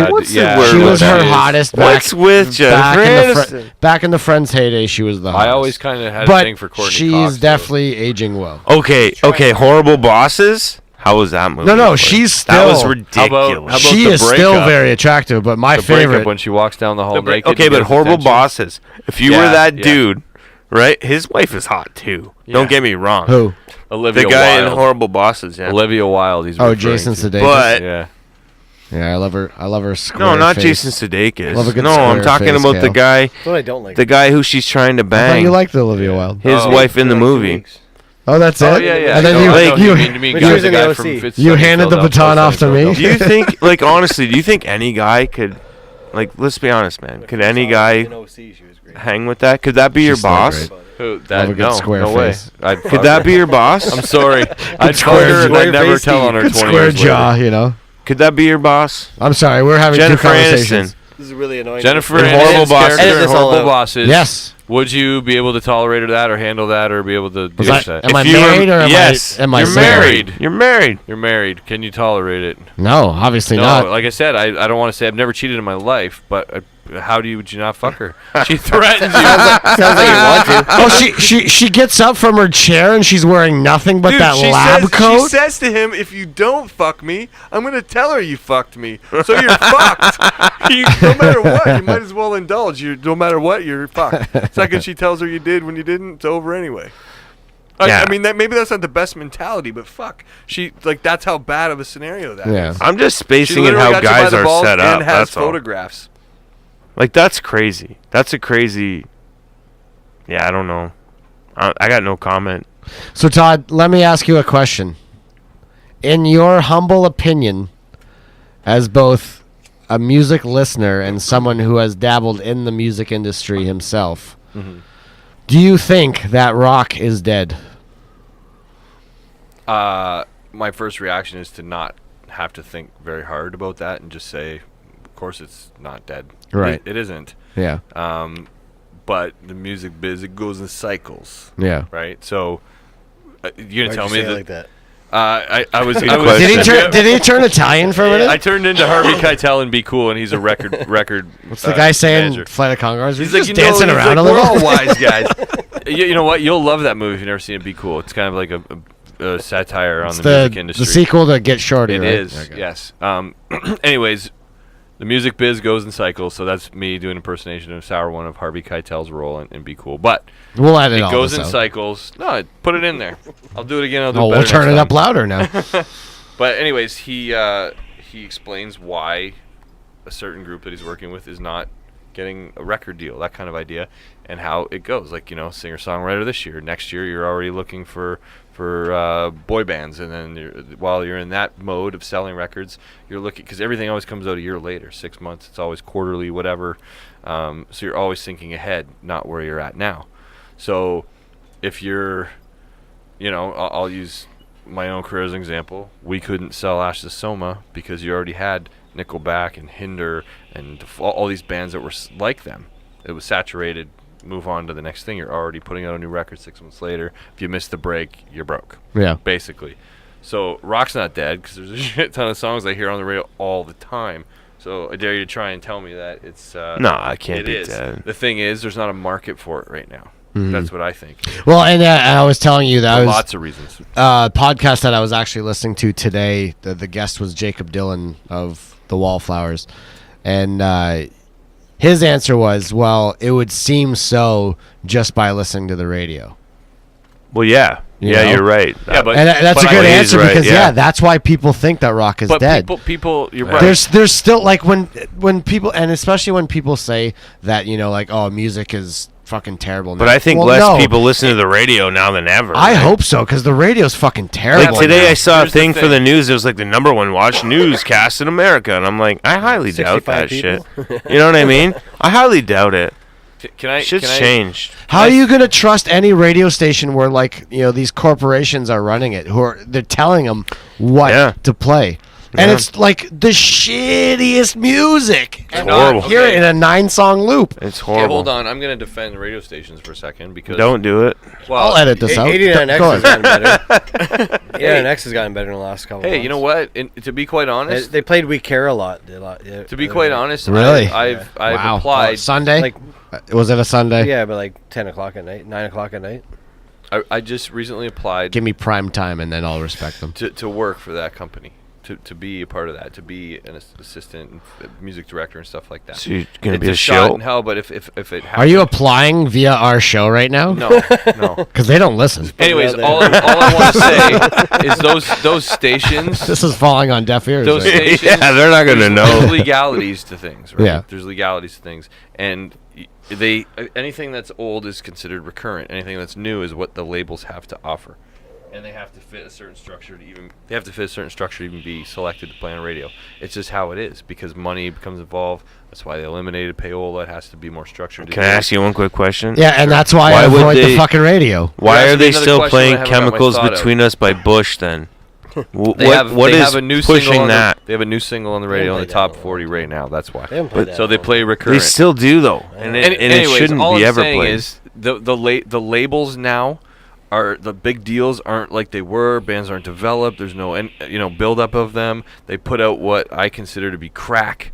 was her hottest. What's with Jennifer Aniston? Back in the Friends heyday, she was the hottest. I always kind of had a thing for Courtney Cox. She's definitely aging well. Okay, Horrible Bosses. How was that movie? No, she's still. That was ridiculous. How about she is still very attractive, but my favorite when she walks down the hall naked. Okay, but Horrible Bosses. If you were that dude, right? His wife is hot too. Yeah. Don't get me wrong. Who? Olivia the guy Wilde. in Horrible Bosses. Yeah. Olivia Wilde. Jason Sudeikis. But yeah, I love her. I love her square No, not face. Jason Sudeikis. Love a good I'm talking face, about Cale. the guy. That's what I don't like. The guy who she's trying to bang. I thought you liked Olivia Wilde. His wife in the movie. Oh, that's it? Oh, yeah. And then you handed the baton off to me? Do you think, honestly, do you think any guy could, let's be honest, man, could any guy hang with that? Could that be your boss? Who? That, no way. Could that be your boss? I'm sorry. I'd fuck her and I'd never tell on her 20 square years jaw, later. Could that be your boss? I'm sorry, we're having Jennifer two conversations. Aniston. This is really annoying. Jennifer Aniston's character in Horrible Bosses. Yes. Would you be able to tolerate that or handle that or be able to do that? Am I married or am I you're single? married. You're married. You're married. Can you tolerate it? No, obviously No, not. like I said, I don't want to say I've never cheated in my life, but would you not fuck her? She threatens you. Sounds like you want to. Oh, she gets up from her chair and she's wearing nothing but Dude, that she lab coat. She says to him, if you don't fuck me, I'm going to tell her you fucked me. So you're fucked. No matter what, you might as well indulge. No matter what, you're fucked. Second she tells her you did when you didn't, it's over anyway. Yeah. I mean, maybe that's not the best mentality, but fuck. That's how bad of a scenario that is. I'm just She spacing in literally how got you by guys the are balls set up. and has That's all. photographs. Like, that's crazy. That's a crazy... Yeah, I don't know. I got no comment. So, Todd, let me ask you a question. In your humble opinion, as both a music listener and someone who has dabbled in the music industry himself, do you think that rock is dead? My first reaction is to not have to think very hard about that and just say, of course it's not dead. Right. It isn't. Yeah. But the music biz, it goes in cycles. Yeah. Right? So, you're going to tell Why'd me you say that... it like that? I was Did he turn Italian for a minute? I turned into Harvey Keitel and Be Cool, and he's a record. What's the guy saying? manager. Flight of Conchords. He's Just like, dancing around a we're little. all wise guys. You know what? You'll love that movie if you've never seen it. Be Cool. It's kind of like a satire on the music industry. The sequel to Get Shorty. It right? is. Okay. Yes. Anyways, the music biz goes in cycles, so that's me doing impersonation of Sour One of Harvey Keitel's role in Be Cool. But We'll edit it all goes this in out. cycles. No, put it in there. I'll do it again. I'll do Oh, it better we'll turn next it up time. louder now. But anyways, he explains why a certain group that he's working with is not getting a record deal, that kind of idea, and how it goes. Like, singer-songwriter this year. Next year, you're already looking for boy bands, and then while you're in that mode of selling records, you're looking, because everything always comes out a year later, 6 months. It's always quarterly, whatever. So you're always thinking ahead, not where you're at now. So if you're, I'll use my own career as an example. We couldn't sell Ash the Soma because you already had Nickelback and Hinder and all these bands that were like them. It was saturated. Move on to the next thing. You're already putting out a new record 6 months later. If you miss the break, you're broke. Yeah. Basically. So rock's not dead because there's a shit ton of songs I hear on the radio all the time. So I dare you to try and tell me that it's No, I can't be is. dead. The thing is, there's not a market for it right now. Mm-hmm. That's what I think. Well, and I was telling you that For I was lots of reasons. podcast that I was actually listening to today. The guest was Jacob Dylan of the Wallflowers, and his answer was, "Well, it would seem so just by listening to the radio." Well, yeah. You Yeah, know? you're right. Yeah, but- And that's a but good he's answer right, because yeah. that's why people think that rock is But dead. people, you're right. There's still like when people, and especially when people say that, like, oh, music is fucking terrible now. But I think Well, less no. people listen to the radio now than ever. I right? hope so, because the radio's fucking terrible. Like today, now. I saw Here's a the thing for thing. the news. It was like the number one watched newscast in America, and I'm like, I highly doubt 65 that shit. people? You know what I mean? I highly doubt it. Can I? Shit's can I- changed. How are you gonna trust any radio station where, like, these corporations are running it, they're telling them what Yeah. to play, and Yeah. it's like the shittiest music. And horrible. Hear it in a 9-song loop. It's Okay, horrible. hold on. I'm going to defend the radio stations for a second because Don't do it. Well, I'll edit this out. 89X Go has on. gotten better. 89X has gotten better in the last couple Hey, months. you know what? To be quite honest, They played We Care a lot. Yeah, to be quite honest, Really? I've Wow. applied. Sunday? Like, Was it a Sunday? yeah, but like 10 o'clock at night, 9 o'clock at night. I just recently applied Give me prime time, and then I'll respect them. to work for that company, to be a part of that, to be an assistant and music director and stuff like that. So you're gonna It's be a shot show? in hell, but if it happens, Are you applying via our show right now? No, no. Because they don't listen. Anyways, Yeah, all I want to say is those stations. This is falling on deaf ears. Those right? stations, Yeah, they're not gonna there's know. legalities to things, right? Yeah. There's legalities to things, and anything that's old is considered recurrent. Anything that's new is what the labels have to offer, and they have to fit a certain structure to even be selected to play on radio. It's just how it is because money becomes involved. That's why they eliminated payola. It has to be more structured. Can I ask you one quick question? Yeah, and that's why I Why would avoid the they- fucking radio. Why You're are asking they another still question I playing haven't got my Chemicals thought out. Between Us by Bush then? They have a new pushing single that? They have a new single on the radio in the top 40 right now. That's why. So they play They recurrent. still do though, and it shouldn't all be I'm ever saying played. is the labels now are the big deals aren't like they were. Bands aren't developed. There's no build up of them. They put out what I consider to be crack,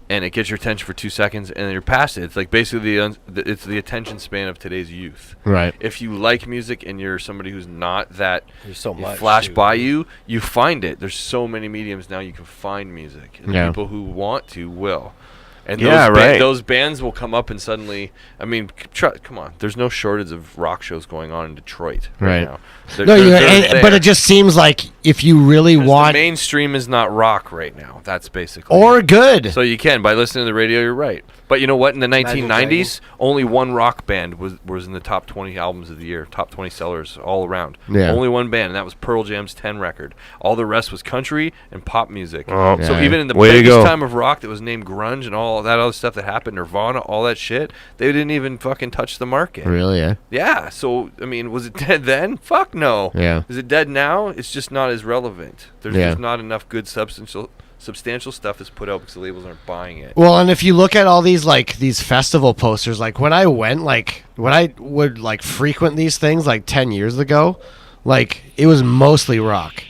and it gets your attention for 2 seconds, and then you're past it. It's like basically it's the attention span of today's youth. Right. If you like music and you're somebody who's not that, There's so much, flash too. by you find it. There's so many mediums now you can find music. And Yeah. people who want to will. And those bands will come up and suddenly, I mean, come on. There's no shortage of rock shows going on in Detroit right now. But it just seems like if you really want... The mainstream is not rock right now. That's basically Or good. So you can. By listening to the radio, you're right. But you know what? In the 1990s, only one rock band was in the top 20 albums of the year, top 20 sellers all around. Yeah. Only one band, and that was Pearl Jam's 10 record. All the rest was country and pop music. Oh, so yeah. even in the biggest time of rock that was named grunge and all that other stuff that happened, Nirvana, all that shit, they didn't even fucking touch the market. Really, yeah? Yeah. So, I mean, was it dead then? Fuck no. Yeah. Is it dead now? It's just not as relevant. There's Yeah. just not enough good substantial stuff is put out because the labels aren't buying it. Well, and if you look at all these these festival posters, when I would frequent these things 10 years ago, it was mostly rock.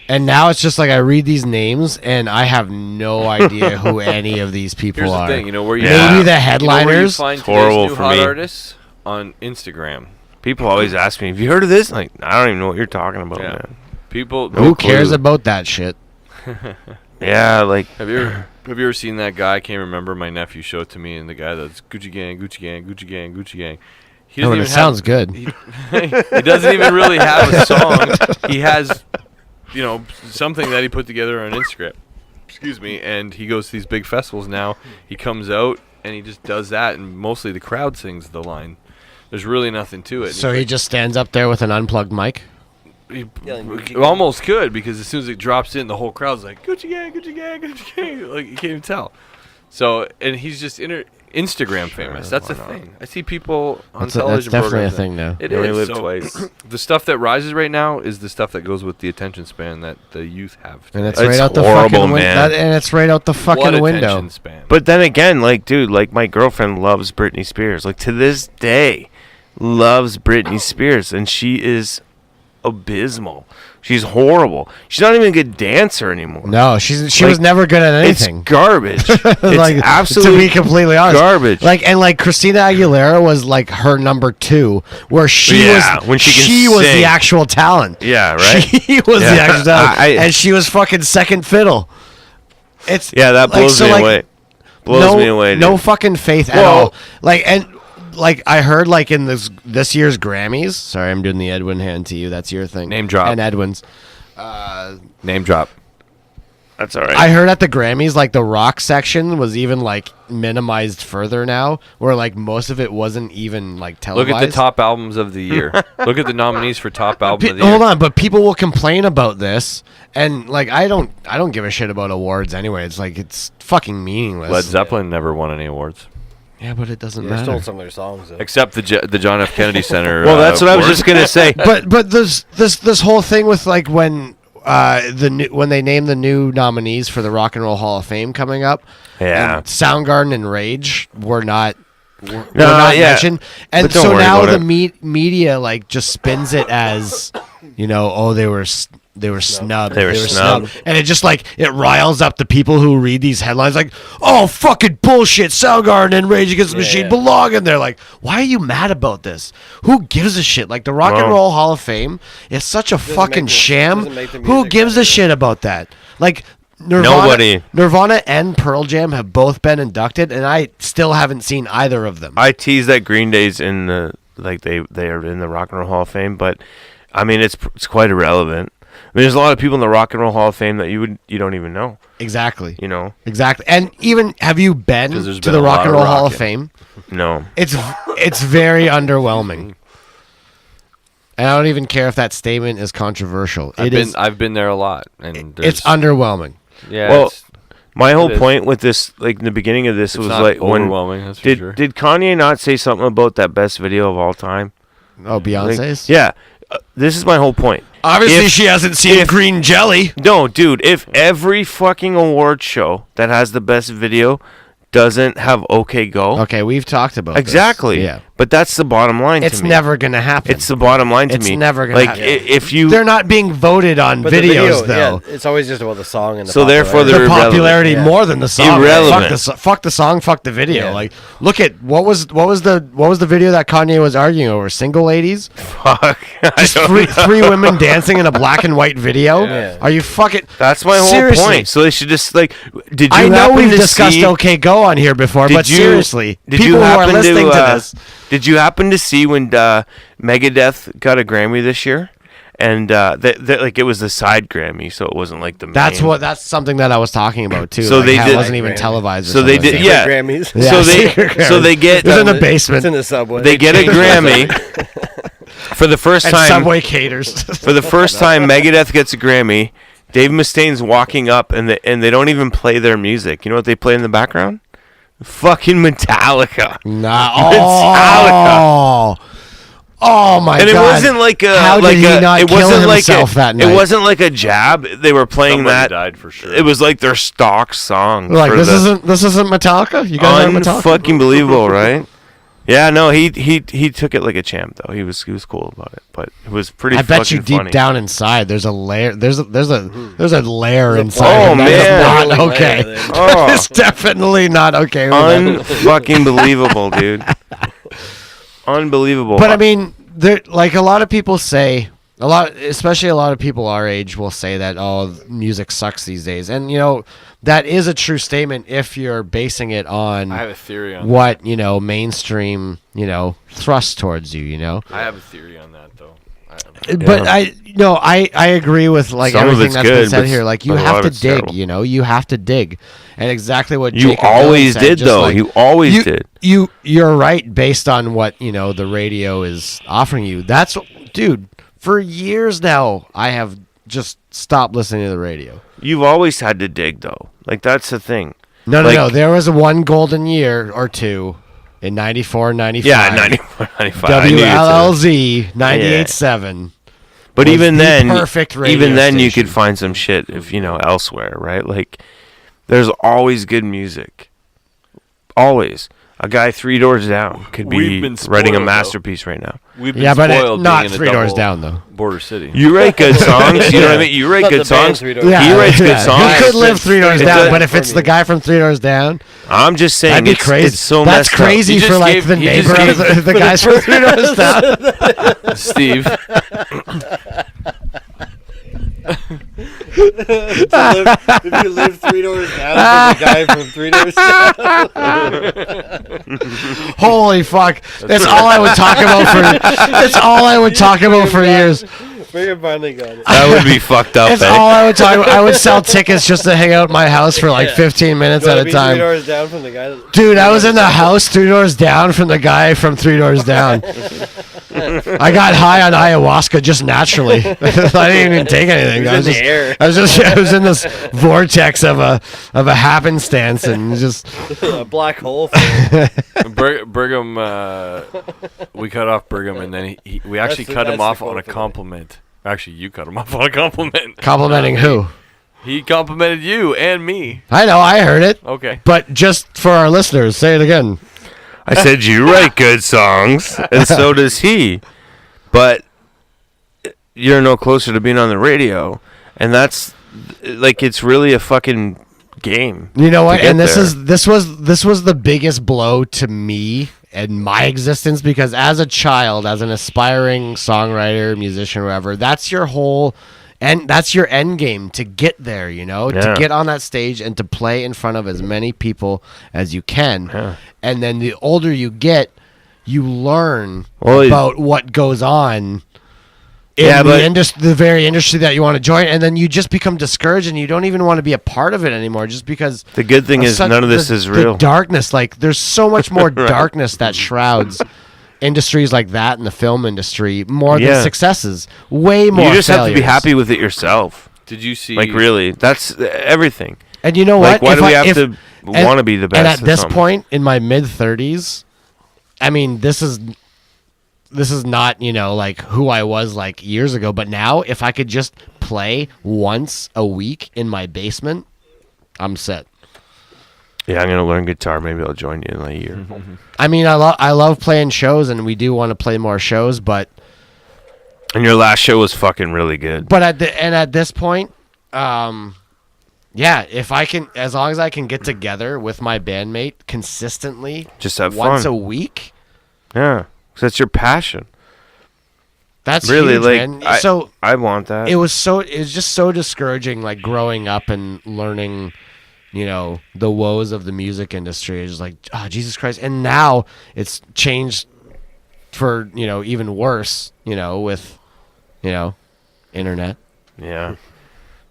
And now it's just I read these names and I have no idea who any of these people Here's are. the thing, where you maybe the headliners. find horrible new for hot me. artists on Instagram. People always ask me, "Have you heard of this?" Like, I don't even know what you're talking about, Yeah. man. People. Who cares about that shit? Yeah, like Have you ever seen that guy? I can't remember. My nephew showed it to me, and the guy that's Gucci Gang, Gucci Gang, Gucci Gang, Gucci Gang. He doesn't even sounds good. He doesn't even really have a song. He has, something that he put together on Instagram. Excuse me. And he goes to these big festivals now. He comes out and he just does that, and mostly the crowd sings the line. There's really nothing to it. So he just stands up there with an unplugged mic? He almost could, because as soon as it drops in, the whole crowd's like, Gucci Gang, Gucci Gang, Gucci Gang. You can't even tell. So, and he's just Instagram famous. That's the thing. I see people on television That's definitely a programs thing now. It You only is. live twice. The stuff that rises right now is the stuff that goes with the attention span that the youth have. And it's today. right out the horrible, fucking man. and it's right out the fucking What window. attention span? But then again, dude, my girlfriend loves Britney Spears. To this day, loves Britney Spears, and she is abysmal. She's horrible. She's not even a good dancer anymore. No, she was never good at anything. It's garbage. It's absolutely to be completely honest. garbage. And Christina Aguilera was her number 2, where she Yeah, was when she was sing. the actual talent. Yeah, right? She was the actual talent, I- and she was fucking second fiddle. It's that blows me away. Blows me away. Dude. No fucking faith at all. I heard in this year's Grammys. Sorry, I'm doing the Edwin hand to you. That's your thing. Name drop. And Edwin's. Name drop. That's all right. I heard at the Grammys, the rock section was even minimized further now, where most of it wasn't even televised. Look at the top albums of the year. Look at the nominees for top album of the year. Hold on, but people will complain about this, and I don't give a shit about awards anyway. It's it's fucking meaningless. Led Zeppelin never won any awards. Yeah, but it doesn't They matter. stole some of their songs, though. Except the John F. Kennedy Center. Well, that's what I was award. just gonna say. But this whole thing with when when they name the new nominees for the Rock and Roll Hall of Fame coming up, Yeah. and Soundgarden and Rage were not yeah. mentioned, and But don't so worry now about the it. media just spins it as they were snubbed. They were snubbed. And it just it riles up the people who read these headlines oh, fucking bullshit, Soundgarden and Rage Against the Machine belong in there. Why are you mad about this? Who gives a shit? The Rock and Roll Hall of Fame is such a fucking sham. doesn't make the Who music gives a better. shit about that? Nobody. Nirvana and Pearl Jam have both been inducted, and I still haven't seen either of them. I tease that Green Day's in the they are in the Rock and Roll Hall of Fame, but I mean it's quite irrelevant. There's a lot of people in the Rock and Roll Hall of Fame that you don't even know. Exactly. Exactly. And even have you been 'Cause there's to been the a Rock lot and of Roll Hall of rocking. Fame? No. It's very underwhelming. And I don't even care if that statement is controversial. I've been there a lot, and It's underwhelming. yeah. Well, it's my whole it is. point with this, in the beginning of this, was not when overwhelming. That's for sure. did Kanye not say something about that best video of all time? Oh, Beyonce's? Yeah. this is my whole point. Obviously, she hasn't seen Green Jelly. No, dude. If every fucking award show that has the best video doesn't have OK Go. Okay, we've talked about exactly. This. Yeah. But that's the bottom line to me. It's never going to happen. It's the bottom line to me. It's never going to happen. If you... They're not being voted on videos, though. Yeah, it's always just about the song and the so therefore they're the popularity irrelevant. more than the song. Irrelevant. Fuck the song, fuck the video. Yeah. Like, look at what was the video that Kanye was arguing over? Single ladies? Fuck. Just three women dancing in a black and white video? Yeah. Are you fucking... That's my whole seriously. point. So they should just did you I know happen we've to discussed see, OK Go on here before, but seriously, did people you who are happen listening to this... Did you happen to see when Megadeth got a Grammy this year? And like it was the side Grammy, so it wasn't like the main. That's something that I was talking about too. So like they how did- it wasn't even televised. Or So they something. did, yeah. Grammys. Yeah, So they get It was in the It's basement. in the subway. they get a Grammy for the first And time. Subway caters. For the first time, Megadeth gets a Grammy. Dave Mustaine's walking up, and they don't even play their music. You know what they play in the background? Fucking Metallica. Oh my And god! it wasn't like a How like did he not it kill wasn't like himself that night? It wasn't like a jab. They were playing Somebody that. died for sure. It was like their stock song. Like for this the isn't Metallica. You guys aren't Metallica. fucking believable, right? Yeah, no, he took it like a champ though. He was cool about it, but it was pretty. I bet you fucking deep funny. down inside there's a layer. There's a layer inside. Oh, him that man. is not okay. Oh. It's definitely not okay. With that. Unfucking believable, dude. Unbelievable. But I mean, there like a lot of people say, especially a lot of people our age will say that music sucks these days, and that is a true statement if you're basing it on I have a theory on what mainstream thrusts towards you. that. I have a theory on that though. But I agree with like Some of everything it's that's good, been said but here. Like you a lot have of to it's dig, terrible. you have to dig, and exactly what you Jacob always Dylan said, did just though. like, You always did. You're right based on what the radio is offering you. That's dude. For years now, I have just stopped listening to the radio. You've always had to dig though. Like that's the thing. No. There was one golden year or two in 94, 95. Yeah, 94, 95. I knew you WLLZ 98.7. But was even the then, perfect radio even then, you station. could find some shit if elsewhere, right? Like, there's always good music. Always. A guy 3 doors down could be We've been writing a spoiled, though. masterpiece right now. We've been Yeah, but spoiled not being in a 3 doors double down though. Border city. You write good songs. You know what I mean? You write Not good the band songs. 3 Doors He Down. writes good songs. He could live 3 doors It's down, a- but if it's the guy from 3 doors down, I'm just saying that'd be it's, crazy. it's so That's messed crazy He for just like gave- the he just neighbor of gave- the guys from 3 doors down. Steve. If you live 3 doors down from the guy from 3 doors down. Holy fuck! That's all I would talk about for. That's all I would talk about for years. Friggin' finally got it. That would be fucked up. That's eh? all I would talk about. I would sell tickets just to hang out at my house for like 15 minutes You at wanna a be 3 time. doors down from the guy. Dude, I was in the house 3 doors down from the guy from 3 doors down. I got high on ayahuasca just naturally. I didn't even take anything. It was in the air. I was in this vortex of a happenstance and just A black hole. Brigham, we cut off Brigham, and then we actually That's the- cut him that's the off quote on a for the day. compliment. Actually, you cut him off on a compliment. complimenting who? He complimented you and me. I know, I heard it. Okay. But just for our listeners, say it again. I said you write good songs, and so does he. But you're no closer to being on the radio, and that's like it's really a fucking game. You know what? to get And this there. this was the biggest blow to me and my existence because as a child, as an aspiring songwriter, musician, whatever, that's your whole and that's your end game to get there, to Yeah. get on that stage and to play in front of as many people as you can. Yeah. And then the older you get, you learn Well, about what goes on in Yeah, but- the very industry that you want to join, and then you just become discouraged and you don't even want to be a part of it anymore just because The good thing is none of this is real. the darkness, like there's so much more Right. darkness that shrouds industries like that in the film industry more Yeah. than successes. Way more. You just have to be failures. happy with it yourself. Did you see? Like really, that's everything. And you know Like what? why If do we I- have if- to and- want to be the best? And at at this something? point in my mid 30s, I mean, this is this is not, like who I was like years ago, but now if I could just play once a week in my basement, I'm set. Yeah, I'm gonna learn guitar. Maybe I'll join you in like a year. I mean, I love playing shows, and we do want to play more shows, but And your last show was fucking really good. at this point, yeah, if I can, as long as I can get together with my bandmate consistently, Just have once fun. a week, Yeah, 'cause that's your passion. that's Really, huge, like, man. So I want that. it was just so discouraging, like growing up and learning, the woes of the music industry. It's like, oh, Jesus Christ. And now it's changed for, even worse, with, internet. Yeah.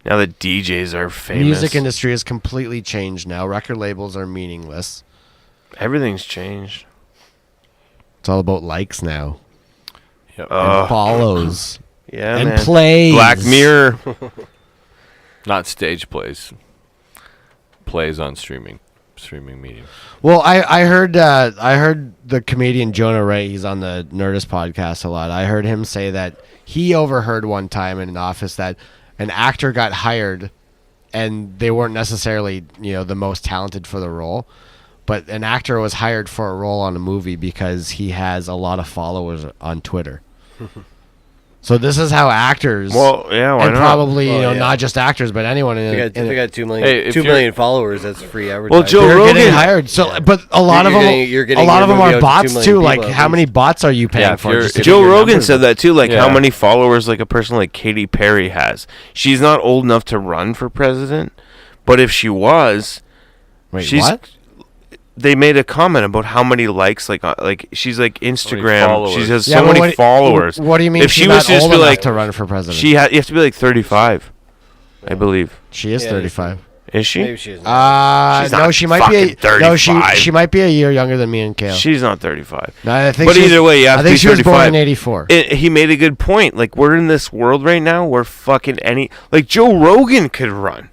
Now the DJs are famous. Music industry has completely changed now. Record labels are meaningless. Everything's changed. It's all about likes now. Yep. And follows. Yeah, and man. plays. Black Mirror. Not stage plays. Plays on streaming medium. Well, I heard the comedian Jonah Ray. He's on the Nerdist podcast a lot. I heard him say that he overheard one time in an office that an actor got hired, and they weren't necessarily the most talented for the role, but an actor was hired for a role on a movie because he has a lot of followers on Twitter. So this is how actors, Well, yeah, why and not? probably Well, yeah. not just actors, but anyone If they got 2 million, Hey, if 2 you're- million followers, that's free advertising. Well, Joe they're getting Rogan- hired. So, but a lot You're of them, getting- you're getting a lot your of them movie are out to 2 bots million too. people Like, at how many least. bots are you paying Yeah, if for? you're- just to if get Joe your Rogan numbers said up? that too, like how Yeah. many followers like a person like Katy Perry has. She's not old enough to run for president, but if she was, Wait, she's what? they made a comment about how many likes like she's like Instagram. followers. She has Yeah, so but many what- followers. What do you mean? If she's she not was to just old be enough like to run for president? you have to be like 35, I believe. She is Yeah, 35. Is she? Maybe she is. She's No, not she might be. fucking No, she 35. might be a year younger than me and Cale. She's not 35. No, I think But she was- either way, you have I to think be she was born 35. in '84. He made a good point. Like we're in this world right now where fucking like Joe Rogan could run,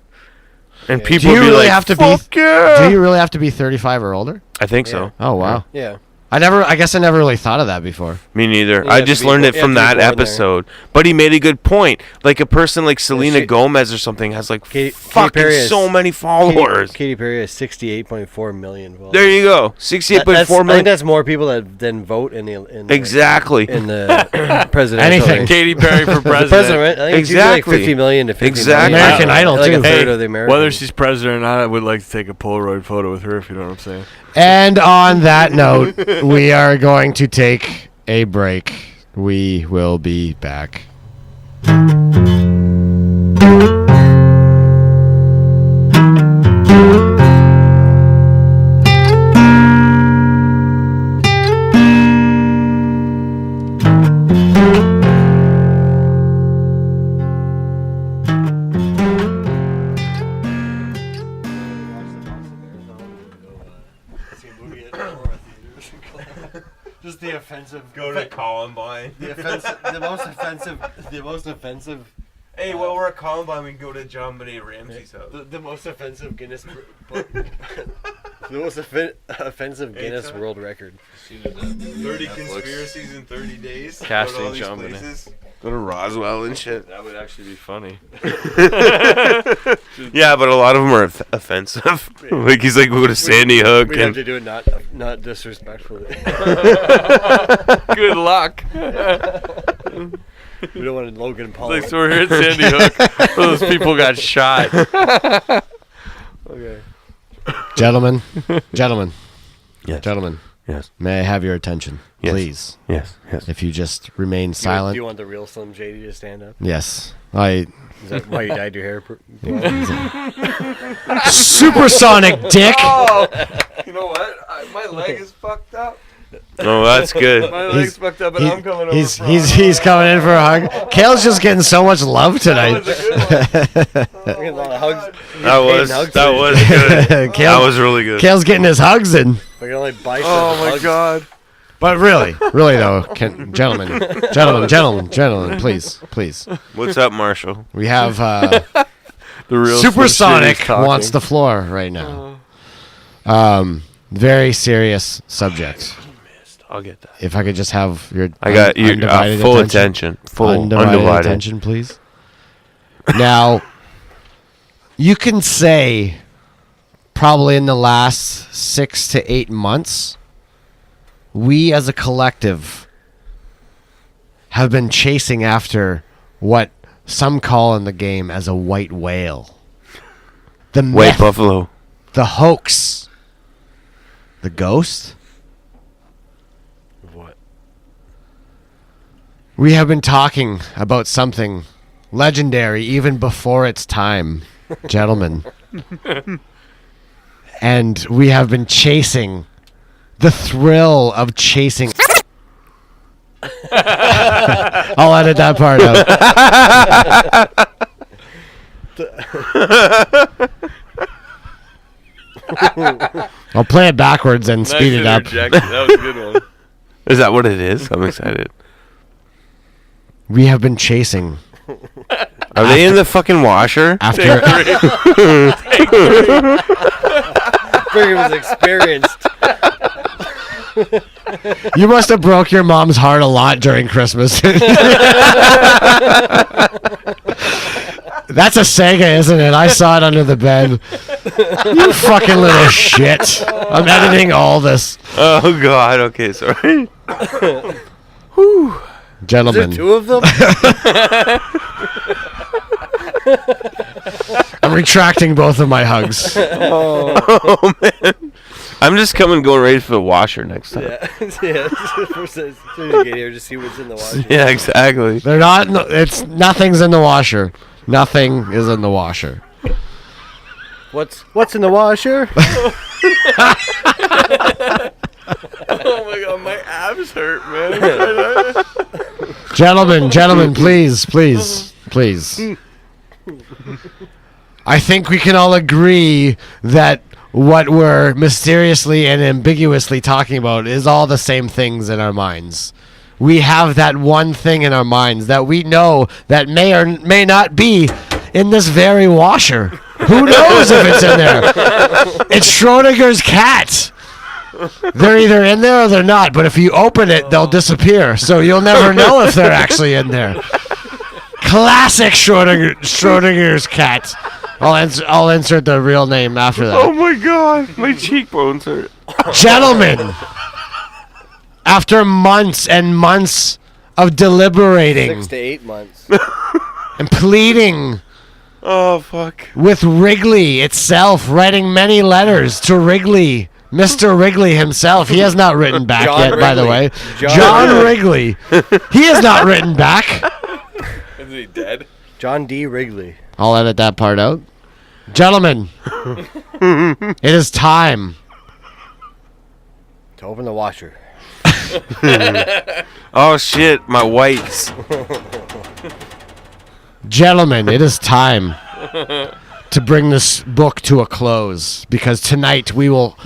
and Yeah. people Do you would be really like, have to "Fuck be? yeah." Do you really have to be 35 or older? I think so. Oh wow. Yeah. I guess I never really thought of that before. Me neither. You I have to just be learned bo- it you from have to be that born there. episode. But he made a good point. Like a person like Selena she- Gomez or something has like Katy fucking Perry is- so many followers. Katy Perry has 68.4 million followers. There you go. 68.4 I think million. that's more people that then vote in the Exactly. in the presidential Anything. race. Katy Perry for The president. president, right? I think it's usually Exactly. like 50 million to 50 Exactly. million. American Idol, like too. a third Hey, of the Americans. whether she's president or not, I would like to take a Polaroid photo with her, if you know what I'm saying. And on that note, we are going to take a break. We will be back. Just the offensive. Go to Columbine. The offensive. The most offensive. The most offensive. Hey, while we're at Columbine, we can go to John Benet Ramsey's house. The most offensive Guinness. The most offensive Guinness World Record. 30 conspiracies in 30 days. Casting Go to all these John Benet. places. Go to Roswell and shit. That would actually be funny. Yeah, but a lot of them are offensive. Like he's like, we go to Sandy Hook We'd have and to do it not disrespectfully. Good luck. We don't want Logan Paul. Like, so we're here at Sandy Hook where those people got shot. Okay. Gentlemen, yes, gentlemen, yes, may I have your attention, Yes. please? yes, yes. If you just remain Do silent. you want the real Slim Shady to stand up? Yes. I Is that why you dyed your hair? supersonic dick. Oh, you know what? My leg is fucked up. Oh, that's good. My He's- leg's fucked up, and I'm coming over. He's for a he's coming in for a hug. Kale's just getting so much love tonight. A lot of hugs. That was hugs that for- was good. That Kale, was really good. Kale's getting his hugs in. We can only buy Oh my hugs. god. But really though, gentlemen, please. What's up, Marshall? We have The real Supersonic Slim Shady's wants the talking. floor right now. Very serious subject. I'll get that. If I could just have your I got your undivided full attention. Full undivided attention, please. Now, you can say probably in the last 6 to 8 months, we as a collective have been chasing after what some call in the game as a white whale. The White myth, buffalo. the hoax, the ghost. What? We have been talking about something legendary even before its time, gentlemen. And we have been chasing the thrill of chasing. I'll edit that part out. I'll play it backwards and speed it up. That was a good one. Is that what it is? I'm excited. We have been chasing. Are they in the fucking washer? After Brigham was experienced. you must have broke your mom's heart a lot during Christmas. That's a Saga, isn't it? I saw it under the bed. You fucking little shit. I'm editing all this. Oh God. Okay, sorry. Is Gentlemen, there 2 of them? I'm retracting both of my hugs. Oh man. I'm just going right for the washer next time. Yeah. Yeah. As soon as you get here, just see what's in the washer. Yeah, exactly. They're not. Nothing's in the washer. Nothing is in the washer. What's in the washer? Oh my god, my abs hurt, man. Gentlemen, please. I think we can all agree that what we're mysteriously and ambiguously talking about is all the same things in our minds. We have that one thing in our minds that we know that may or may not be in this very washer. Who knows if it's in there? It's Schrodinger's cat. They're either in there or they're not, but if you open it, they'll disappear. So you'll never know if they're actually in there. Classic Schrodinger's cat. I'll insert the real name after that. Oh my God, my cheekbones hurt. Gentlemen, after months and months of deliberating 6 to 8 months. and pleading Oh fuck. with Wrigley itself, writing many letters to Wrigley, Mr. Wrigley himself. He has not written back John yet, by the way. Wrigley. John Wrigley. He has not written back. Is he dead? John D. Wrigley. I'll edit that part out. Gentlemen, it is time. To open the washer. Oh shit, my whites. Gentlemen, it is time to bring this book to a close because tonight we will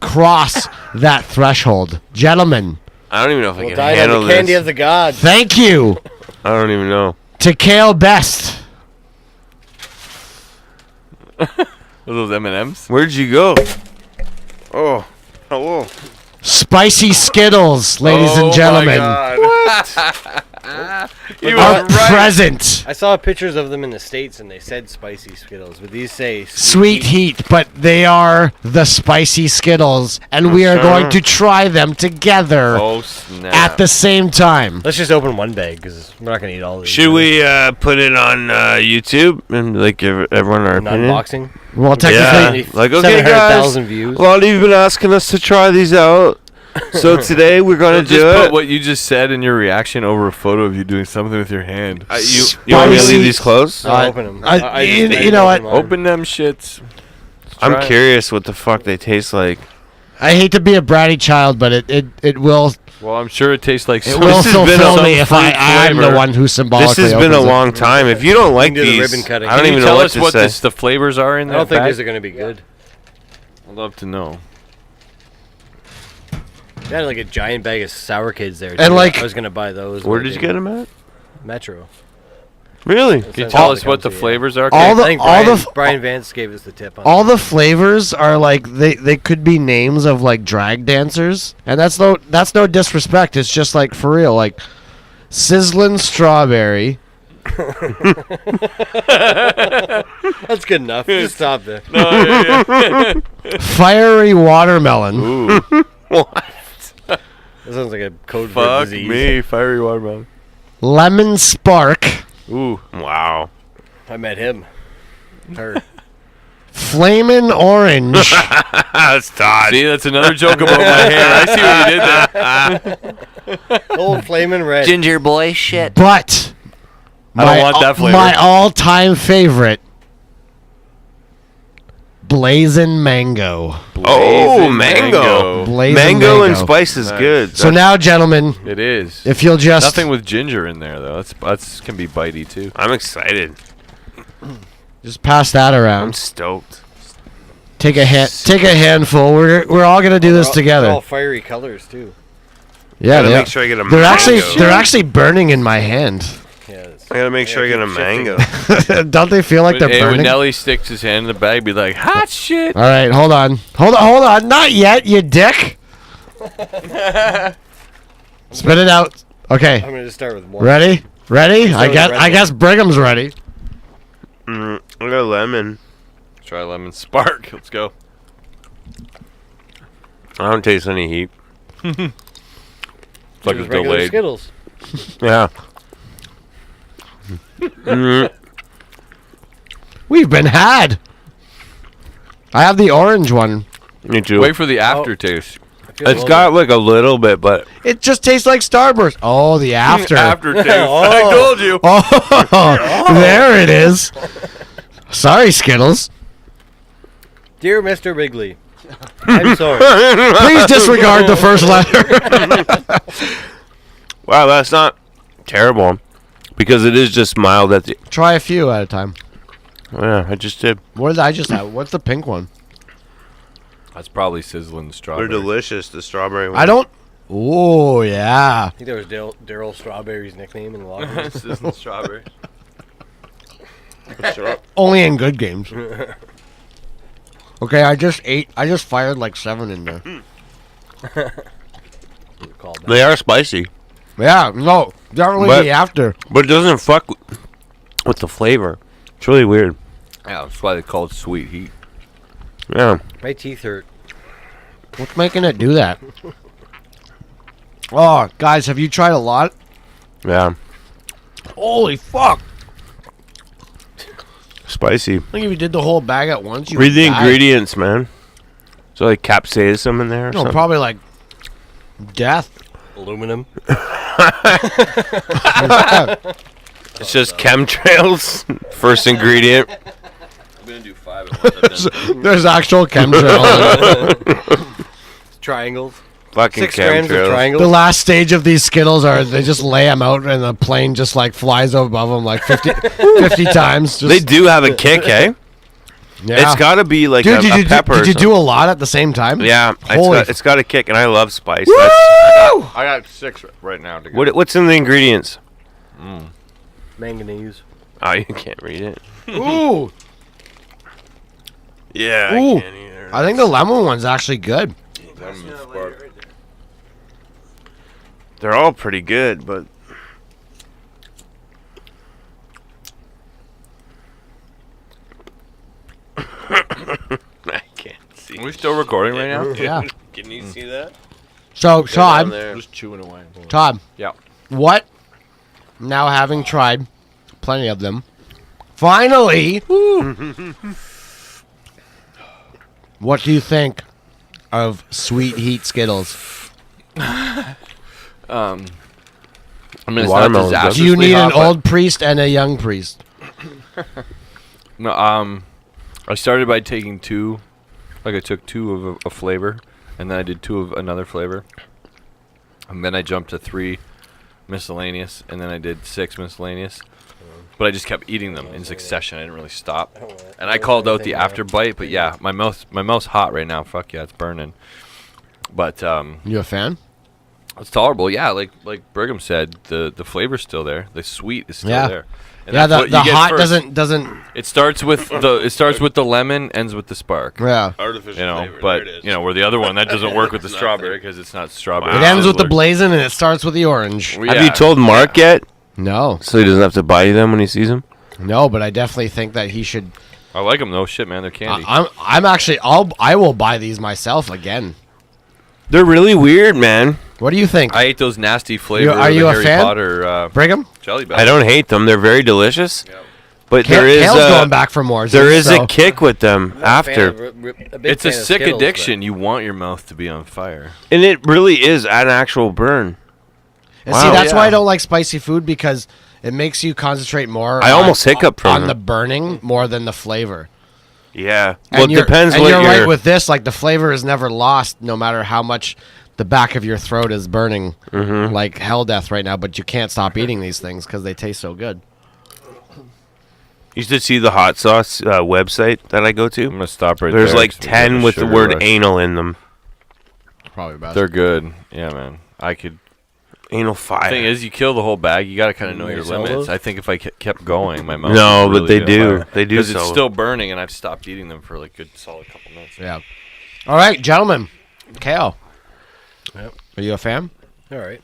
cross that threshold. Gentlemen, I don't even know if I We'll can dine on handle the candy this. of the gods. thank you I don't even know. to Cale Best. Are those M&Ms? Where'd you go? Oh, hello. Spicy Skittles, ladies and gentlemen, He are was right. present. I saw pictures of them in the States and they said spicy Skittles, but these say Sweet heat, but they are the Spicy Skittles, and we are going to try them together Oh snap! at the same time. Let's just open one bag because we're not going to eat all of these. Should we put it on YouTube and like give everyone our An opinion? unboxing? Well, technically, Yeah. Like, okay, guys. 700,000 views. A lot of you have been asking us to try these out. So today we're going to Just do put it. what you just said in your reaction over a photo of you doing something with your hand. You want me to Spicy- leave these closed? No, open them. you know what? Open them shits. I'm Try it. curious what the fuck they taste like. I hate to be a bratty child, but it will Well, I'm sure it tastes like. it some- will This has been fulfill some me if fruit I'm the flavor. one who This symbolically has been a opens it. long time. If you don't like do the these, ribbon cutting. I don't Can you even know tell what us to what say. the flavors are in I that don't think bag? these are going to be good. I'd love to know. They had like a giant bag of Sour Kids there. And, too. like- I was going to buy those. Where but I did you get didn't. them at? Metro. Really? Can you tell us what the flavors are? All the- I think Brian Vance gave us the tip on All the flavors are like they could be names of like drag dancers, and that's no disrespect. It's just like for real, like sizzling strawberry, That's good enough. Just stop there. fiery watermelon, Ooh. What? That sounds like a code for a Fuck disease. me. Fiery watermelon. lemon spark, Ooh. Wow. I met him. Her. flamin' orange, That's Todd. See, that's another joke about my hair. I see what you did there. Old flaming red. Ginger boy shit. but I don't want that flavor. my all-time favorite, blazing mango. Oh, Blazing mango. Blazing Mango and spice is Nice. good. So now, gentlemen, It is. if you'll just Nothing with ginger in there though. That's can be bitey too. I'm excited. just pass that I'm around, stoked. take a handful. We're all gonna do this They're together. all fiery colors too. Yeah, Gotta make sure I get a they're mango. actually burning in my hand. Yeah. It's, I gotta make sure I get a keep mango. Don't they feel like they're When burning? Nelly sticks his hand in the bag, be like, hot shit. All right, hold on, not yet, you dick. Spit it out. Okay, I'm gonna just start with one. ready? I with guess red I guess Brigham's ready. I got lemon. Try lemon spark. Let's go. I don't taste any heat. Fucking Just regular delayed. Skittles. Yeah. We've been had. I have the orange one. Me too. Wait for the aftertaste. I feel It's a got like a little bit, but It just tastes like Starburst. Oh, the after. Aftertaste. Oh. I told you. Oh, there it is. Sorry, Skittles. Dear Mr. Bigley, I'm sorry. Please disregard the first letter. wow, that's not terrible because it is just mild at the. Try a few at a time. Yeah, I just did. What did I just have? What's the pink one? That's probably sizzling strawberry. They're delicious. The strawberry one. I don't. Oh, yeah. I think that was Daryl Strawberry's nickname in the locker room. Sizzling strawberry. Only in good games. Okay, I just fired like 7 in there. Called that. They are spicy, Yeah, no. Definitely But- the after. but it doesn't fuck with the flavor. It's really weird. Yeah, that's why they call it sweet heat. Yeah. My teeth hurt. What's making it do that? Oh, guys, have you tried a lot? Yeah. Holy fuck. Spicy. I think if you did the whole bag at once, you Read the would die. ingredients, man. So like capsaicin in there or No, something? probably like death. Aluminum. It's just chemtrails. First ingredient. I'm gonna do 5 at once. There's actual chemtrails. Triangles. Fucking 6 strands of chemtrails. The triangles. last stage of these Skittles are they just lay them out and the plane just like flies above them like 50 times. Just, They do have a kick, eh? yeah. It's got to be like Dude, a pepper. did you or do a lot at the same time? something. Yeah, Holy it's got a kick, and I love spice. Woo! I got 6 right now. To go. What's in the ingredients? Manganese. Oh, you can't read it. Ooh, Yeah, Ooh. I can't either. I think the lemon one's actually good. Lemon spark. They're all pretty good, but I can't see. Are we still recording right now? Yeah. Can you see that? So, Down Todd, there. Just chewing away. Todd, Yeah. what? Now having tried plenty of them, finally, what do you think of sweet heat Skittles? I mean, it's not Watermelon's good. disastrously Do you need an hot, but- old priest and a young priest? No, I started by taking 2. Like I took 2 of a flavor, and then I did 2 of another flavor, and then I jumped to 3 miscellaneous, and then I did 6 miscellaneous. But I just kept eating them in succession. I didn't really stop. And I called out the after bite, but yeah, my mouth's hot right now. Fuck yeah, it's burning. But You a fan? it's tolerable. Yeah, like Brigham said, the flavor's still there. The sweet is still Yeah. there. And Yeah, that's what the you get hot first. doesn't. It starts with the lemon, ends with the spark. Yeah. Artificial You know, flavor. but there it is. you know, where the other one that doesn't work with the It's strawberry nothing. because it's not strawberry. It ends with the Sizzler. blazing and it starts with the orange. Well, Have yeah. you told Mark yet? No, So he doesn't have to buy you them when he sees them? no, but I definitely think that he should. I like them though. Shit, man, they're candy. I'm actually. I will buy these myself again. They're really weird, man. What do you think, I ate those nasty flavor. Are you a Harry fan? Potter Brigham? jelly bells. I don't hate them. They're very delicious. But there is Kale's going back for more. there is so. a kick with them after. It's a sick addiction. You want your mouth to be on fire. And it really is an actual burn. And Wow. see, that's why I Yeah. don't like spicy food because it makes you concentrate more. I almost hiccup from on the them. burning more than the flavor. Yeah. And Well, it you're- depends and what you're you're... right with this. Like the flavor is never lost, no matter how much the back of your throat is burning, like hell death right now. But you can't stop eating these things because they taste so good. You should see the hot sauce website that I go I'm to. gonna stop right there. There's like 'cause we're getting 10 a with the sugar word rush. anal in them. Probably best. They're good. Yeah, man. I could. Anal fire. Thing is, you kill the whole bag. You gotta kind of know They your sell limits. those? I think if I kept going, my mouth. No, would but really they be on do. fire. They do Because it's sell still burning, and I've stopped eating them for like a good solid couple minutes. Yeah. All right, gentlemen. Kale. Yep. Are you a fan? All right.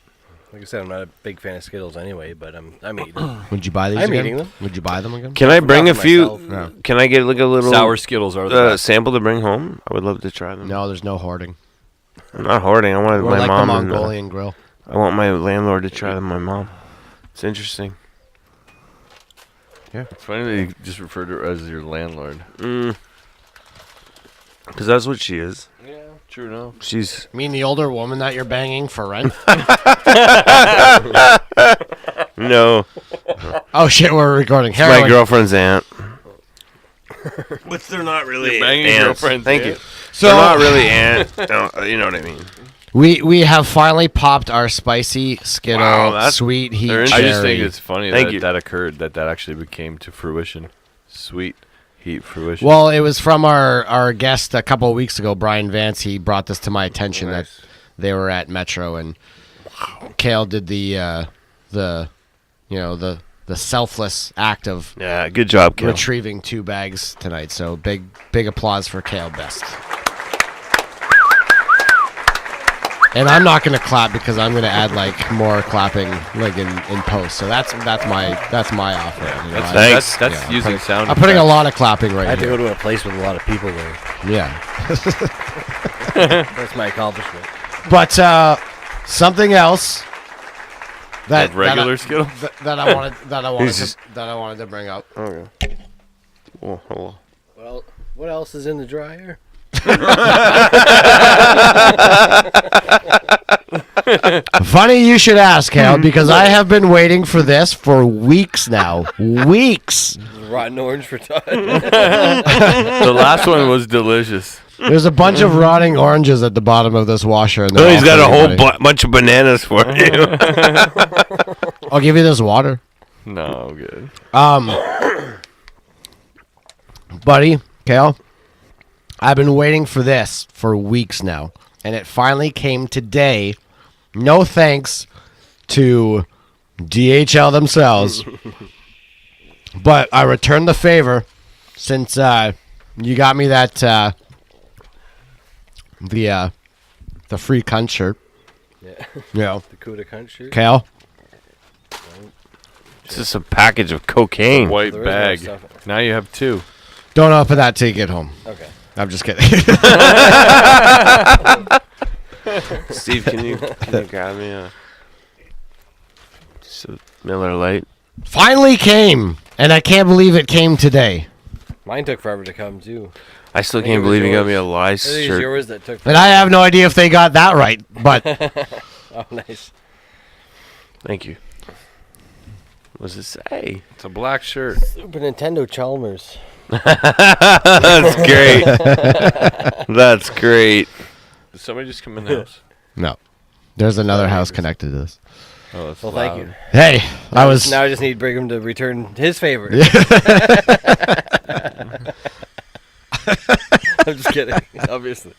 Like I said, I'm not a big fan of Skittles anyway, but I'm eating them. Would you buy these I'm again? eating them. Would you buy them again? Can I bring Not a for few? myself. No. Can I get like a little Sour Skittles are the best. sample to bring home? I would love to try them. No, there's no hoarding. I'm not hoarding. I want We're my like mom the and Mongolian grill. I want my landlord to try them. My mom. It's interesting. It's funny that you just refer to her as your landlord. Because that's what she is. Yeah, true enough. She's You mean the older woman that you're banging for rent? no. Oh shit, we're recording. My Heroin. girlfriend's aunt. Which they're not really banging your aunts. girlfriend's Thank aunt? you. So They're not really aunt. No, you know what I mean. we have finally popped our spicy Skittle Wow, that's- sweet heat they're cherry. I just think it's funny Thank that you. that occurred. That actually became to fruition. Sweet heat fruition. Well, it was from our guest a couple of weeks ago, Brian Vance. He brought this to my attention that they were at Metro and Cale did the selfless act of Yeah, good job, Cale. retrieving 2 bags tonight. So big applause for Cale Best. And I'm not gonna clap because I'm gonna add like more clapping like in post. So that's my offer. You know, Thanks. That's yeah, using sound. I'm putting a effects. lot of clapping right I have to here. go to a place with a lot of people there. Yeah. That's my accomplishment. But something else Like regular Skittles. that I wanted to bring up. Okay. Oh. Well, what else is in the dryer? Funny you should ask, Hal, because I have been waiting for this for weeks now. Weeks. Rotten orange for Todd. The last one was delicious. There's a bunch of rotting oranges at the bottom of this washer. And Oh, they're he's all got a for whole everybody. bunch of bananas for you. I'll give you this water. No, good. Buddy, Kale, I've been waiting for this for weeks now, and it finally came today. No thanks to DHL themselves, but I returned the favor since you got me that the free cunt shirt. Yeah. You know, The Kuda cunt shirt. Kale. It's just a package of cocaine. White There is more bag. stuff. Now you have 2. Don't open that till you get home. Okay. I'm just kidding. Steve, can you grab me a Miller Lite? Finally came, and I can't believe it came today. Mine took forever to come too. I still I think can't it was believe you got me a yours. lie I think it's shirt. yours that took. And I have no idea if they got that right, but Oh, nice. Thank you. What does it say? It's a black shirt. Super Nintendo Chalmers. That's great. That's great. Did somebody just come in the house? no. There's another house connected to this. Oh, that's Well, loud. thank you. Hey, I was. Now I just need Brigham to return his favor. I'm just kidding. Obviously.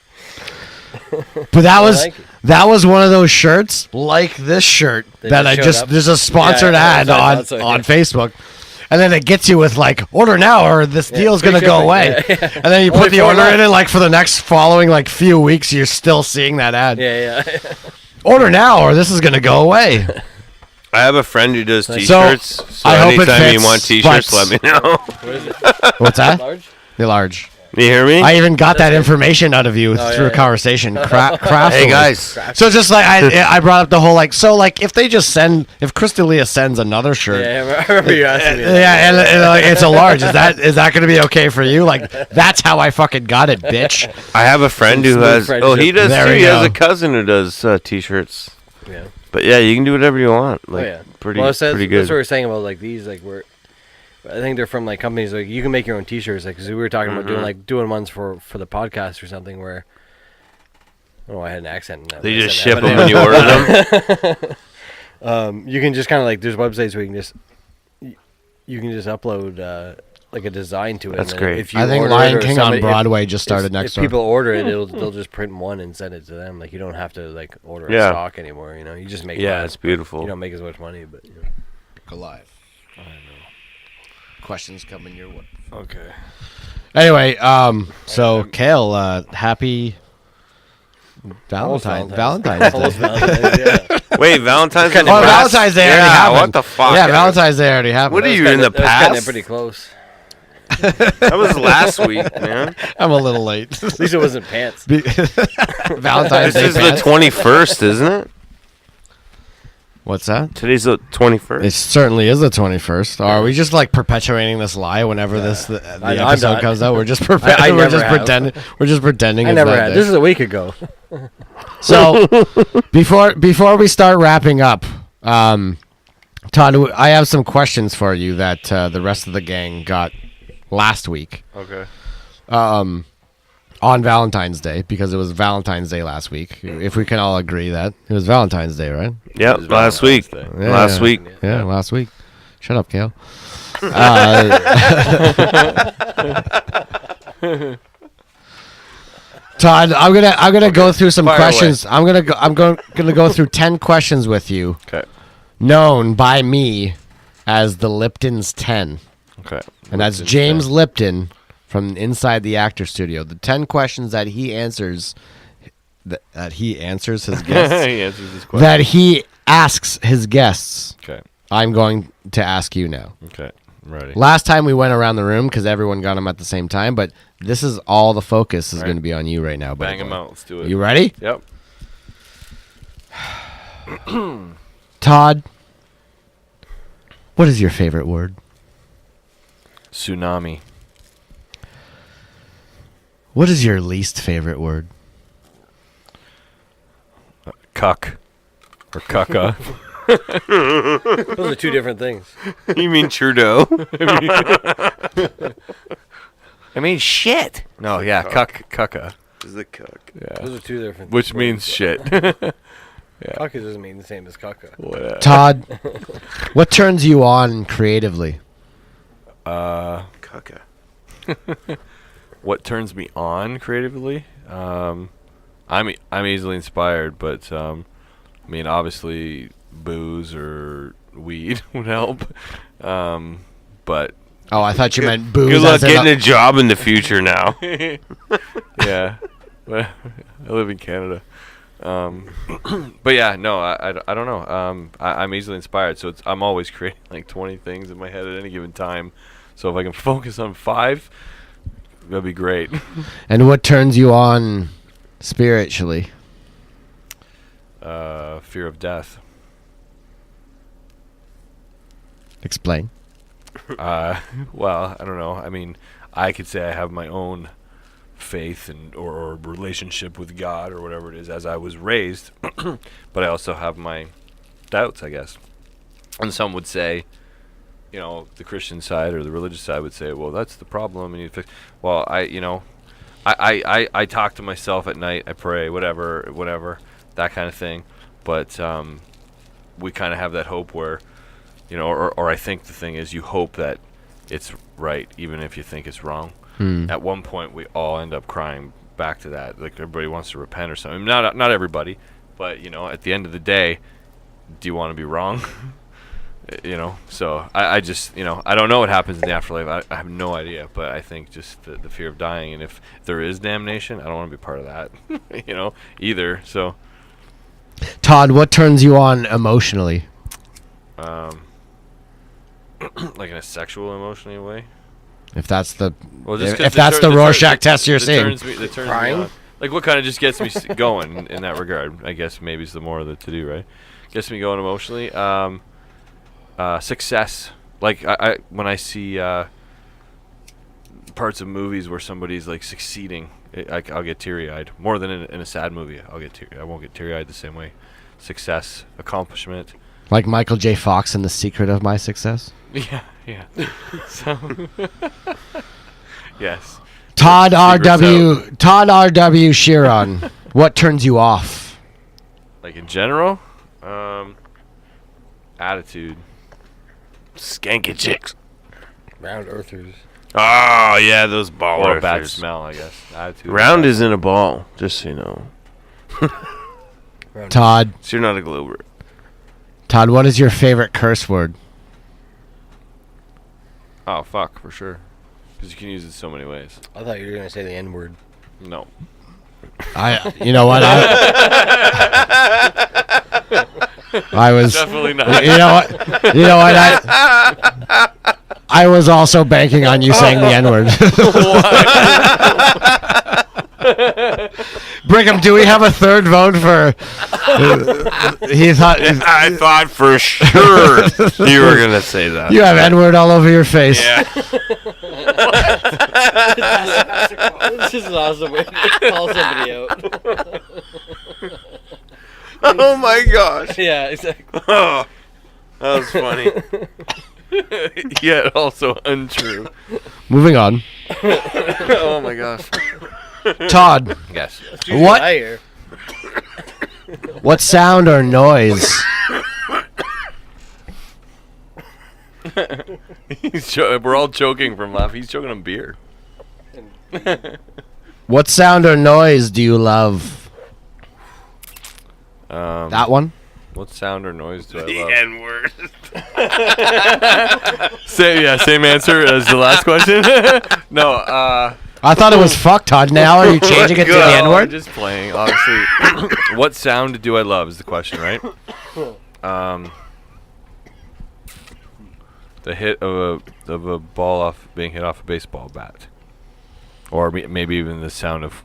But that was like it. that was one of those shirts like this shirt That that just I showed just up? there's a sponsored Yeah, ad I on thought so, on yeah. Facebook, and then it gets you with like order now or this deal's gonna go away. Yeah. And then you put the order in, and like for the next following like few weeks, you're still seeing that ad. Yeah. Order now or this is gonna go away. I have a friend who does So, T-shirts. So I hope it anytime you fits, want T-shirts, but- let me know. What is it? What's that? Large? The large. You hear me? I even got that information out of you through a yeah. conversation. Craft. Hey guys, So just like I brought up the whole like so like if Crystalia sends another shirt, Yeah, I remember you asking me. yeah, and like, it's a large. Is that going to be okay for you? Like that's how I fucking got it, bitch. I have a friend who smooth has. friendship. Oh, he does There too. we He has go. a cousin who does T-shirts. Yeah. But yeah, you can do whatever you want. Like, Oh yeah. pretty, Well, pretty that's what good. we're saying about like these. Like I think they're from like companies like you can make your own T-shirts. Like 'cause we were talking Mm-hmm. about doing ones for the podcast or something where. Oh, I had an accent. In that They when I just said ship that, them but when you order them. you can just kind of like there's websites where you can just upload like a design to it. That's and then great. If you I think order it Lion or King somebody- on Broadway just started if next door. people order it, they'll just print one and send it to them. Like you don't have to like order Yeah. a stock anymore. You know, you just make. Yeah, one. it's beautiful. You don't make as much money, but. You know. Go live. I know. Questions coming your way. Okay. Anyway, so Cale, happy Valentine's Day. Almost Valentine's, yeah. Wait, Valentine's Day. Oh, Valentine's Day already Yeah, happened. what the fuck? Yeah, Valentine's Day already happened. What are you That was in the kinda- that was kinda past? pretty close. That was last week, man. I'm a little late. At least it wasn't pants. Valentine's This Day. is the pants. 21st, isn't it? What's that? Today's the 21st. It certainly is the 21st. Are we just like perpetuating this lie whenever the I'm episode not. comes out? We're just I we're never just have. pretending. We're just pretending. I it's never that had. day. This is a week ago. So before we start wrapping up, Todd, I have some questions for you that the rest of the gang got last week Okay. on Valentine's Day because it was Valentine's Day last week. If we can all agree that it was Valentine's Day, right? Yep, It's last week. Valentine's Day. Yeah. Last week. Yeah, last week. Shut up, Cale. Todd, I'm gonna go through some Fire questions. I'm gonna go through 10 questions with you, Okay. known by me as the Lipton's 10, Okay. and that's James Lipton from inside the Actor Studio. The 10 questions that he answers, that he answers his guests, He answers this question. that he asks his guests. Okay. I'm going to ask you now. Okay. I'm ready. Last time we went around the room because everyone got them at the same time, but this is all the focus is Right. going to be on you right now. Bang buddy him boy. out. Let's do it. You ready? Yep. Todd, what is your favorite word? Tsunami. What is your least favorite word? Cuck. Or cucka. Those are two different things. You mean Trudeau? I mean, shit. No, yeah, cucka. Is the cook. Yeah. Those are two different. Which words. means shit. Cucka doesn't mean the same as caca. Whatever. Todd, what turns you on creatively? Cucka. What turns me on creatively? I'm easily inspired, but I mean, obviously, booze or weed would help. But Oh, I thought you meant booze. Good luck as in getting a job in the future now. yeah, I live in Canada. But yeah, no, I don't know. I'm easily inspired, so I'm always creating like 20 things in my head at any given time. So if I can focus on 5, that'd be great. And what turns you on spiritually? Fear of death. Explain. Well, I don't know. I mean, I could say I have my own faith and or relationship with God or whatever it is as I was raised, but I also have my doubts, I guess. And some would say, you know, the Christian side or the religious side would say, well, that's the problem, and you fix. Well, I talk to myself at night. I pray, whatever, that kind of thing. But we kind of have that hope where, you know, or I think the thing is you hope that it's right, even if you think it's wrong. At one point, we all end up crying back to that. Like, everybody wants to repent or something. Not everybody, but, you know, at the end of the day, do you want to be wrong? So I just, I don't know what happens in the afterlife. I have no idea, but I think just the fear of dying, and if there is damnation, I don't want to be part of that, either. So, Todd, what turns you on emotionally? like in a sexual, emotional way. If that's the Just if that's the Rorschach test you're seeing. Turns me on. Like what kind of just gets me going in that regard? I guess maybe it's the more of the to do, right? Gets me going emotionally. Success. Like I when I see parts of movies where somebody's like succeeding, I'll get teary-eyed. More than in a sad movie, I won't get teary-eyed the same way. Success, accomplishment. Like Michael J. Fox in The Secret of My Success? Yeah. So, yes. Todd R.W. Shearon, what turns you off? Like in general? Attitude. Skanky chicks. Round earthers. Oh, yeah, those ball Or a bad earthers. smell, I guess. Attitude. Round isn't a ball, just so you know. Todd, So you're not a Glober. Todd, what is your favorite curse word? Oh, fuck, for sure. Because you can use it so many ways. I thought you were gonna say the N word. No. You know what? I was Definitely not. You know what? I was also banking on you saying the N-word. Brigham, do we have a third vote for? He thought I thought for sure you were going to say that. you have N-word all over your face. Yeah. This is an awesome way to call somebody out. Oh, my gosh. Yeah, exactly. Oh, that was funny. Yet also untrue. Moving on. Oh, my gosh. Todd, Yes. what sound or noise? We're all choking from laughing. He's choking on beer. What sound or noise do you love? That one? What sound or noise do I The love? N-word. Same answer as the last question. No, I thought it was fuck, Todd. Now are you changing it to the God. N-word? I'm just playing, obviously. What sound do I love is the question, right? The hit of a ball being hit off a baseball bat, or maybe even the sound of,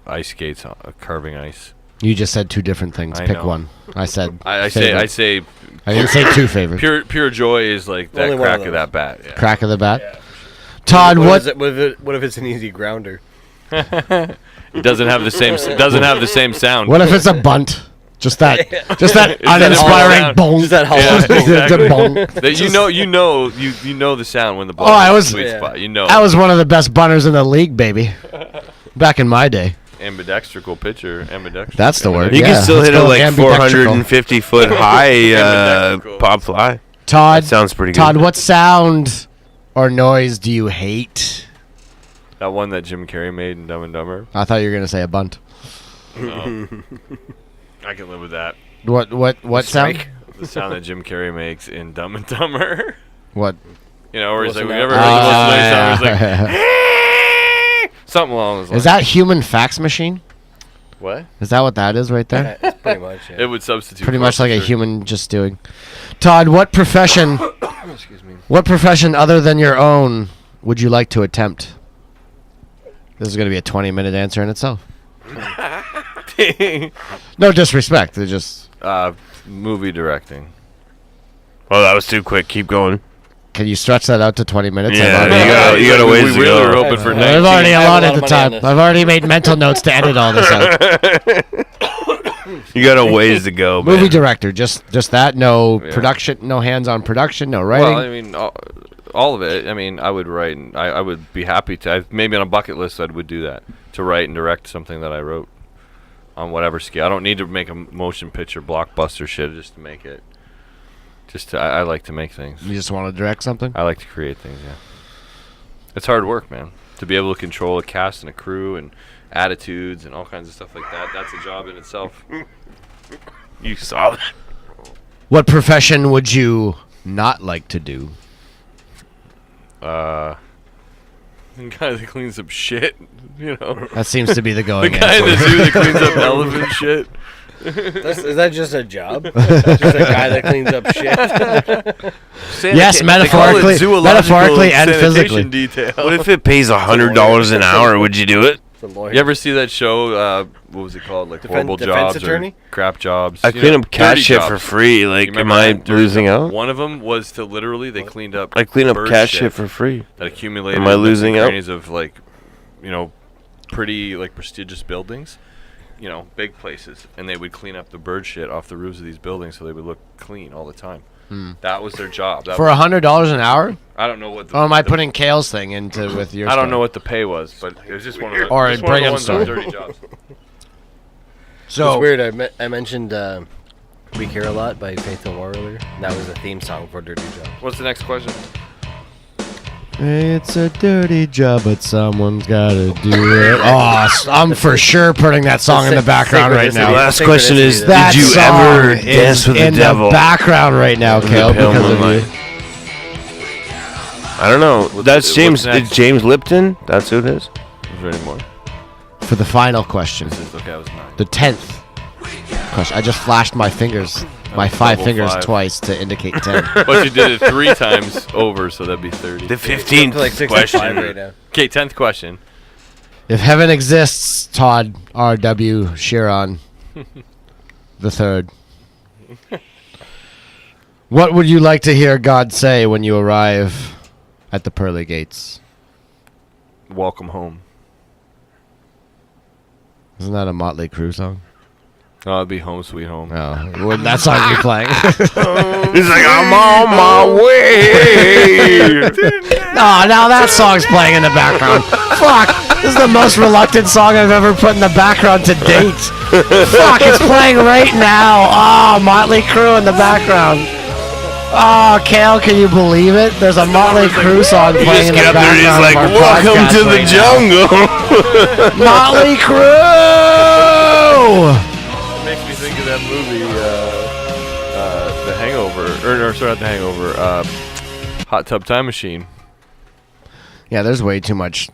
ice skates carving ice. You just said two different things. I Pick know. one. I said. I favorite. say I didn't say two favorites. pure joy is like that Only one crack of of those. that bat. Yeah. Crack of the bat. Todd, what? What if it's an easy grounder? It doesn't have the same. Doesn't have the same sound. What if it's a bunt? Just that uninspiring sound. bong. Just that hollow. Yeah, exactly. The bong. That you know the sound when the ball. Oh, I hits was- the sweet Yeah. spot. You know. I was one of the best bunters in the league, baby. Back in my day. ambidextrical pitcher. Ambidextrical. That's the word. You Yeah, can still let's hit a go like ambidextrical. 450-foot high Ambidextrical. pop fly. Todd, That sounds pretty good. Todd, what sound or noise do you hate? That one that Jim Carrey made in Dumb and Dumber. I thought you were gonna say a bunt. I can live with that. What sound? Strike? The sound that Jim Carrey makes in Dumb and Dumber. What? Where he's like, Listen we up. never heard the sound. He's like, something along those lines. Is that human fax machine? what? Is that what that is right there? That's pretty much it. It would substitute. Pretty for much it, like for a sure. human just doing. Todd, what profession? Excuse me. What profession other than your own would you like to attempt? This is going to be a 20-minute answer in itself. No disrespect. They're just. Movie directing. Oh, that was too quick. Keep going. Can you stretch that out to 20 minutes? Yeah, you got a ways we to really go. were hoping for I've 19. I've already I have a lot allotted of the money time. on this. I've already made mental notes to edit all this out. You got a ways to go, man. Movie director, just that. No Yeah. production, no hands-on production, no writing. Well, I mean, all of it. I mean, I would write, and I would be happy to. Maybe on a bucket list, I would do that, to write and direct something that I wrote on whatever scale. I don't need to make a motion picture blockbuster shit just to make it. I like to make things. You just want to direct something? I like to create things, yeah. It's hard work, man. To be able to control a cast and a crew and attitudes and all kinds of stuff like that. That's a job in itself. You saw that. What profession would you not like to do? The guy that cleans up shit, you know. That seems to be the The going guy in the answer. zoo that cleans up elephant shit. Is that just a job? Just a guy that cleans up shit? Yes, metaphorically and physically. Detail. What if it pays $100 an hour? Would you do it? You ever see that show? What was it called? Like horrible Defense jobs attorney? or crap jobs? I You clean know, up cat dirty shit jobs. for free. Like, You am remember I that dirty losing job? out? One of them was to literally they cleaned up. I clean up bird cat shit for free. that accumulated. Am I losing in the out? crannies of like, you know, pretty like prestigious buildings, you know, big places, and they would clean up the bird shit off the roofs of these buildings so they would look clean all the time. That was their job. That For was, $100 an hour? I don't know what. The, Or am I the- putting Cale's thing into with your I don't stuff? know what the pay was, but it was just one of the. Or just in one of the Brigham's ones that story. were dirty jobs. So It's weird. I mentioned "We Care a Lot" by Faith No More earlier. That was a theme song for Dirty Job. What's the next question? it's a dirty job, but someone's got to do it. I'm for sure putting that song in the background right The now. last question is, That did you song ever is dance with the in devil? the background right now, Cale, Pale because of Moonlight. you. I don't know. That's what's James. next? It's James Lipton. That's who it is. Is there any more? For the final question, This is okay. I was 9. the 10th question. I just flashed my fingers, my 5 double fingers 5. twice to indicate 10. But you did it 3 times over, so that'd be 30. The It's 15th like 65 question. right now. Okay, 10th question. If heaven exists, Todd R.W. Shearon the third, what would you like to hear God say when you arrive at the pearly gates? Welcome home. Isn't that a Motley Crue song? Oh, it'd be Home Sweet Home. Oh, would that song be playing? He's like, I'm on my way. Oh, now that song's playing in the background. Fuck, this is the most reluctant song I've ever put in the background to date. Fuck, it's playing right now. Oh, Motley Crue in the background. Oh, Cale, can you believe it? There's a Motley Crue song You playing just in the get up there and he's background. like, of our welcome podcast to the right now. jungle. Motley Crue! Makes me think of that movie, The Hangover. Or sorry, not The Hangover. Hot Tub Time Machine. Yeah, there's way too much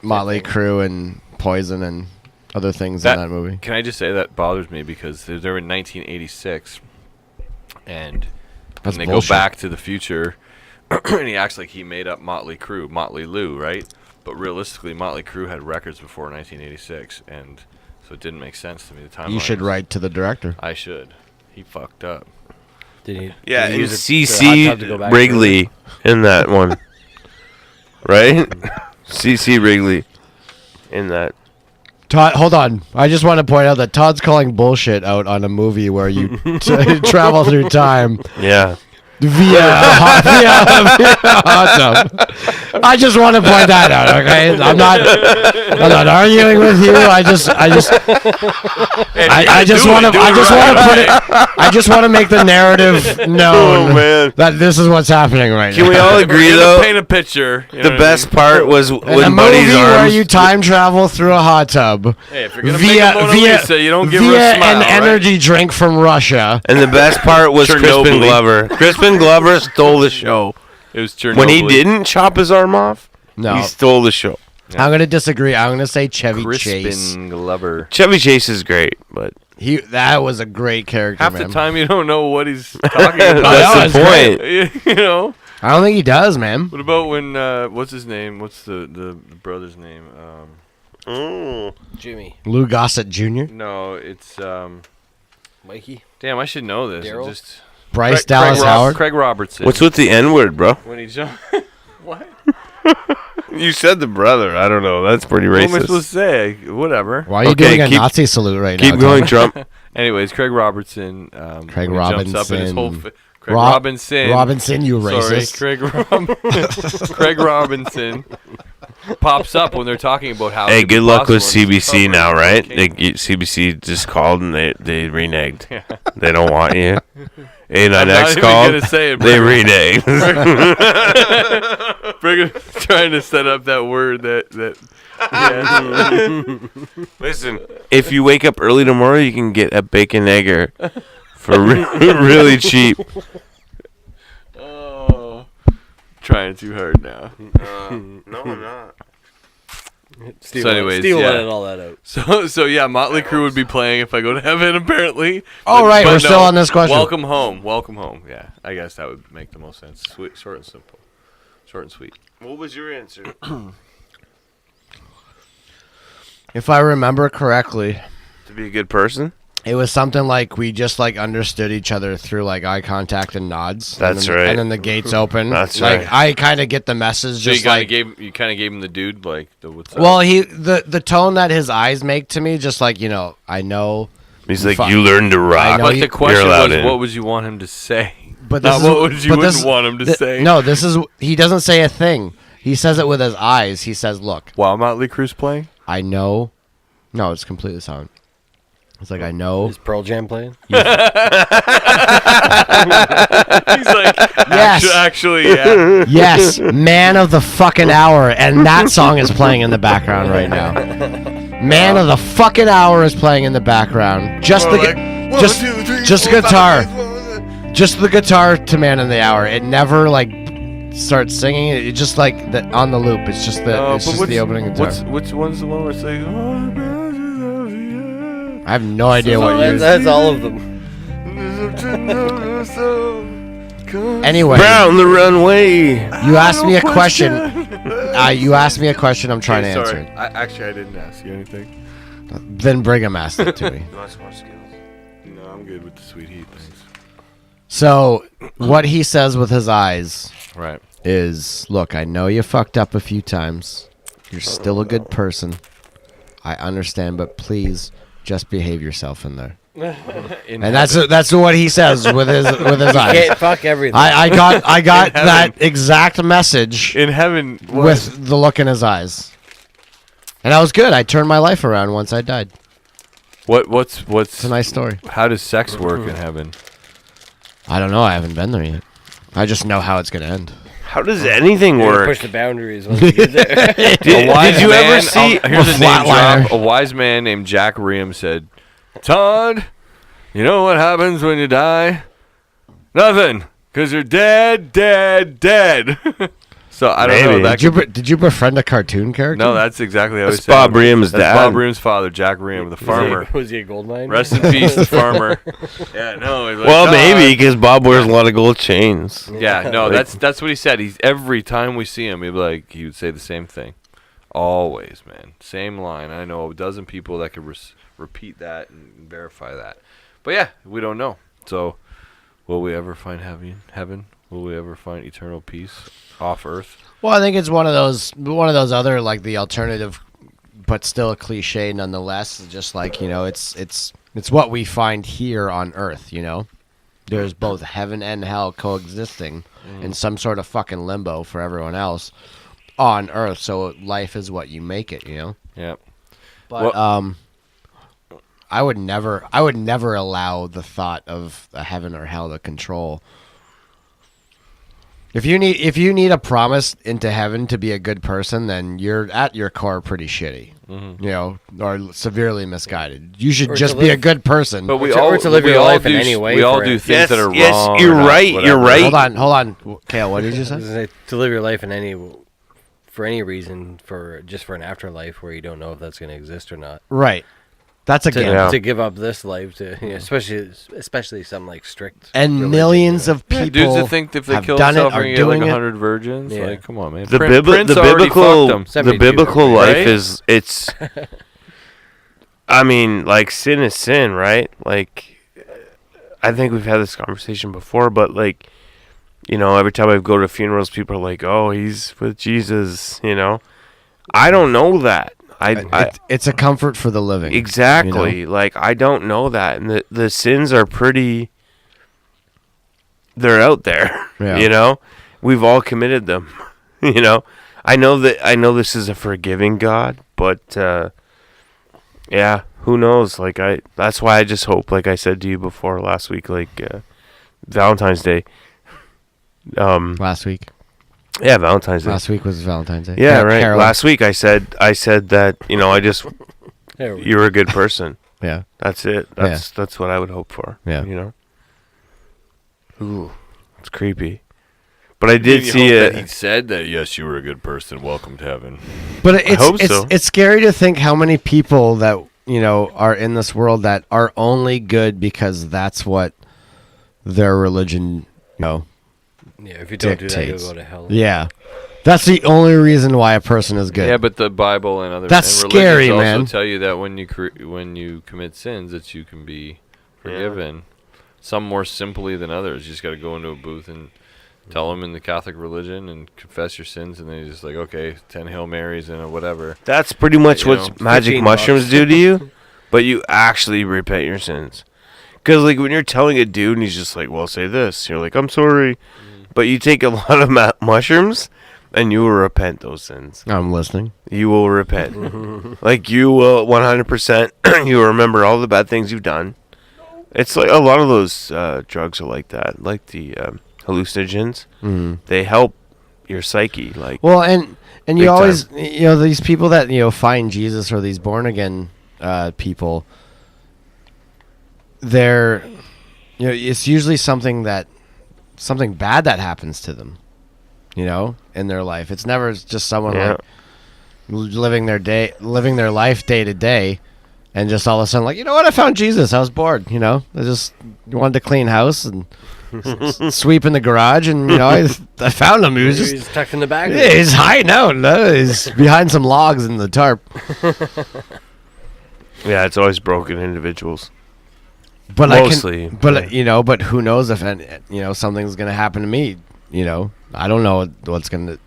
Motley Crue and Poison and other things in that movie. Can I just say that bothers me because they were in 1986, and That's they bullshit. go back to the future, and he acts like he made up Motley Crue, Motley Lou, right? But realistically, Motley Crue had records before 1986, and so it didn't make sense to me. The timeline. You should was- write to the director. I should. He fucked up. Did he? Yeah, did he and use it for hot tub to go CC back Wrigley in that one. Right? CC Wrigley in that. Todd, hold on. I just want to point out that Todd's calling bullshit out on a movie where you travel through time Yeah. via a hot tub. I just want to point that out, okay? I'm not arguing with you. I just want to make the narrative known Oh, man. that this is what's happening right Can now. we all agree, though? Paint a picture. You know The what I best mean? part was In a when Buddy's movie where arms. you time travel through a hot tub Hey, if you're gonna make a Mona Lisa, you don't give her via a smile, an right? energy drink from Russia. And the best part was Crispin Chernobyl. Glover. Crispin Glover stole the show. It was Chernobyl. When he didn't chop his arm off, No, he stole the show. I'm gonna disagree. I'm gonna say Chevy Chase. Crispin Glover. Chevy Chase is great, but That was a great character, Half man. the time you don't know what he's talking about. that's the point. You know. I don't think he does, man. What about when? What's his name? What's the brother's name? Jimmy, Lou Gossett Jr., No, it's Mikey. Damn, I should know this. Daryl? Just Bryce Dallas Howard. Craig Robertson. What's with the N word, bro? when he jumped? What? You said the brother. I don't know. That's pretty What am I supposed to racist. say? Whatever. Why are you Okay, doing a keep- Nazi salute right now? Keep going, Tom? Trump. Anyways, Craig Robertson. Craig when he jumps up in his whole Robinson. Craig Rob- Robinson. Robinson, you Sorry, racist. Craig Robinson pops up when they're talking about how. Hey, it could be good luck with possible and he's CBC now, covering right? cocaine. CBC just called and they reneged. They don't want you. I'm not A9X even called. gonna say it, They Brigham. reneged. Brigham trying to set up that word that. Yeah. Listen, if you wake up early tomorrow, you can get a bacon egger for really cheap. Oh, trying too hard now. No, I'm not. Steve, So anyways, Steve yeah. let all that out. So yeah, Motley Crue would be playing if I go to heaven, apparently. Oh, right, we're still on this question. Welcome home. Yeah, I guess that would make the most sense. Sweet, short and simple, short and sweet. What was your answer? If I remember correctly, To be a good person? it was something like we just like understood each other through like eye contact and nods. That's and then, right. And then the gates open. That's like, right. I kind of get the message. So Just you like, gave him the dude like the what's up? well, the tone that his eyes make to me, just like I know. He's like, Fuck. you learn to rock. know but you- the question allowed was, in. what would you want him to say? But Not this what is, would you but wouldn't this- want him to say. No, this is he doesn't say a thing. He says it with his eyes. He says, "Look, While Motley Crue's playing. I know." No, it's completely silent. It's like I know. Is Pearl Jam playing? He's like, Yes. actually, yeah. Yes, man of the fucking hour, and that song is playing in the background right now. Man of the fucking hour is playing in the background. Just the guitar, just the guitar to Man of the Hour. It never like starts singing. It just like the on the loop. It's just the opening guitar. Which one's the one where it's like? I have no idea what you. That's all of them. Anyway, Down the runway. you asked me a question. You asked me a question. I'm trying to answer it. I didn't ask you anything. Then Brigham asked it to me. No, I'm good with the sweet heat. Thanks. So, what he says with his eyes Right. is, look, I know you fucked up a few times. You're still a good person. I understand, but please just behave yourself in there. And that's what he says with his eyes. Can't fuck everything. I got In that exact message in heaven. with the look in his eyes. And I was good. I turned my life around once I died. What's It's a nice story. how does sex work in heaven? I don't know. I haven't been there yet. I just know how it's going to end. How does anything You're gonna work? push the boundaries once you get there. Did you ever see? Here's a name Flatliner. drop. A wise man named Jack Riem said, "Todd, you know what happens when you die? Nothing, because you're dead, dead, dead." So I don't know. Maybe. That Did you befriend a cartoon character? no, that's exactly how he That's said. Bob Riem's That's dad. Bob Riem's father, Jack Riem, the farmer. Was he a gold mine? Rest in peace, the farmer. Yeah, no. he's like, Well, "Todd." maybe because Bob wears a lot of gold chains. Yeah, no, Like- that's what he said. He's every time we see him, he would say the same thing. Always, man, same line. I know a dozen people that could repeat that and verify that. But yeah, we don't know. So, will we ever find heaven? Will we ever find eternal peace off Earth? Well, I think it's one of those other like the alternative, but still a cliche nonetheless. Just like it's what we find here on Earth. There's both heaven and hell coexisting in some sort of fucking limbo for everyone else on Earth. So life is what you make it. Yeah. But I would never allow the thought of a heaven or hell to control. If you need a promise into heaven to be a good person, then you're at your core pretty shitty, or severely misguided. You should Or just to be a live- good person. But we Or all to live we your all life in do any way we all for do it. things that are Yes, wrong. you're or not, right, whatever. you're right. Hold on, Cale. What did you say? To live your life for any reason, for an afterlife where you don't know if that's going to exist or not. Right. That's a To, gamble. to give up this life to, especially something like strict. And religion, millions of Yeah, people dudes that think if they have kill done it, themselves, are they're gonna get like doing it. 100 virgins. Yeah. Like, come on, man. The, Prince the already biblical, fucked them. the 72, biblical life right? is it's. I mean, like sin is sin, right? Like, I think we've had this conversation before, but like, every time I go to funerals, people are like, "Oh, he's with Jesus," I don't know that. It's a comfort for the living. Exactly. Like, I don't know that. And the sins are pretty, they're out there. Yeah. We've all committed them. I know this is a forgiving God, but yeah, who knows? Like, that's why I just hope, like I said to you before last week, like Valentine's Day. Last week. Yeah, Valentine's Day. Last week was Valentine's Day. Yeah, right. Carol. Last week I said that, I just There we go. you're a good person. Yeah. That's it. That's what I would hope for. Yeah. Ooh, it's creepy. But I did see that it. he said that, yes, you were a good person. Welcome to heaven. But so. It's scary to think how many people that are in this world that are only good because that's what their religion, Yeah, if you don't do that, you'll dictates. go to hell. Yeah, that's the only reason why a person is good. Yeah, but the Bible and other That's and scary, religions man. also tell you that when you commit sins, that you can be forgiven. Some more simply than others. You just got to go into a booth and tell them in the Catholic religion and confess your sins, and then you're just like, okay, 10 Hail Marys and whatever. That's pretty much what magic 15 mushrooms bucks. do to you, but you actually repent your sins. Because, like, when you're telling a dude and he's just like, well, say this, you're like, I'm sorry. But you take a lot of mushrooms and you will repent those sins. I'm listening. You will repent. Like, you will 100%, you will remember all the bad things you've done. It's like a lot of those drugs are like that, like the hallucinogens. They help your psyche. Like, Well, and Big you always these people that find Jesus or these born again people, they're it's usually something bad that happens to them, in their life. It's never just someone like living their life day to day, and just all of a sudden like, I found Jesus. I was bored. I just wanted to clean house and sweep in the garage, and I found him. He was He's tucked in the bag. Yeah, he's hiding out. No, he's behind some logs in the tarp. yeah, it's always broken individuals. But Mostly, but who knows if something's gonna happen to me? I don't know what's gonna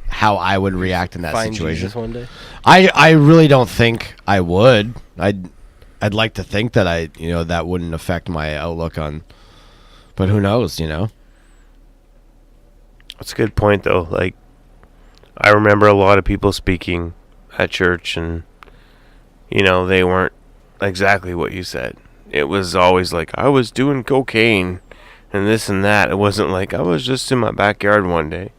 how I would react in that Find situation. Jesus one day. I really don't think I would. I'd like to think that that wouldn't affect my outlook on. But who knows? That's a good point, though. Like, I remember a lot of people speaking at church, and they weren't exactly what you said. It was always like, I was doing cocaine and this and that. It wasn't like, I was just in my backyard one day.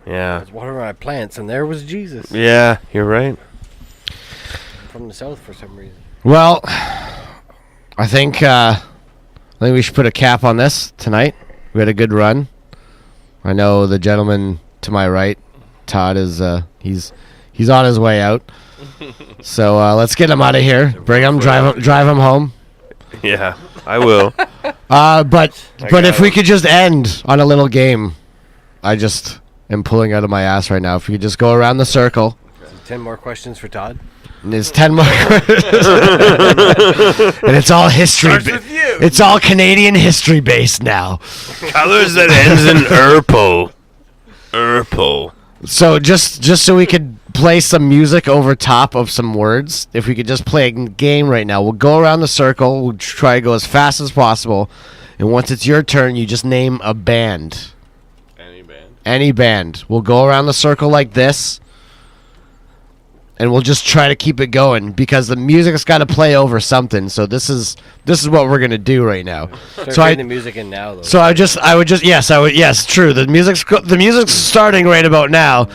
Yeah. I was watering my plants, and there was Jesus. Yeah, you're right. From the south for some reason. Well, I think we should put a cap on this tonight. We had a good run. I know the gentleman to my right, Todd, is he's on his way out. So let's get him out of here. Bring him, drive him home. Yeah, I will. But if we could just end on a little game, I just am pulling out of my ass right now. If we could just go around the circle. 10 more questions for Todd. And it's 10 more. And it's all history. It's all Canadian history based now. Colors that ends in Erpo. Erpo. So just so we could play some music over top of some words, if we could just play a game right now, we'll go around the circle. We'll try to go as fast as possible. And once it's your turn, you just name a band. Any band. We'll go around the circle like this. And we'll just try to keep it going because the music's got to play over something. So this is what we're gonna do right now. Start So getting the music in now, though. So I would just yes, true. The music's starting right about now.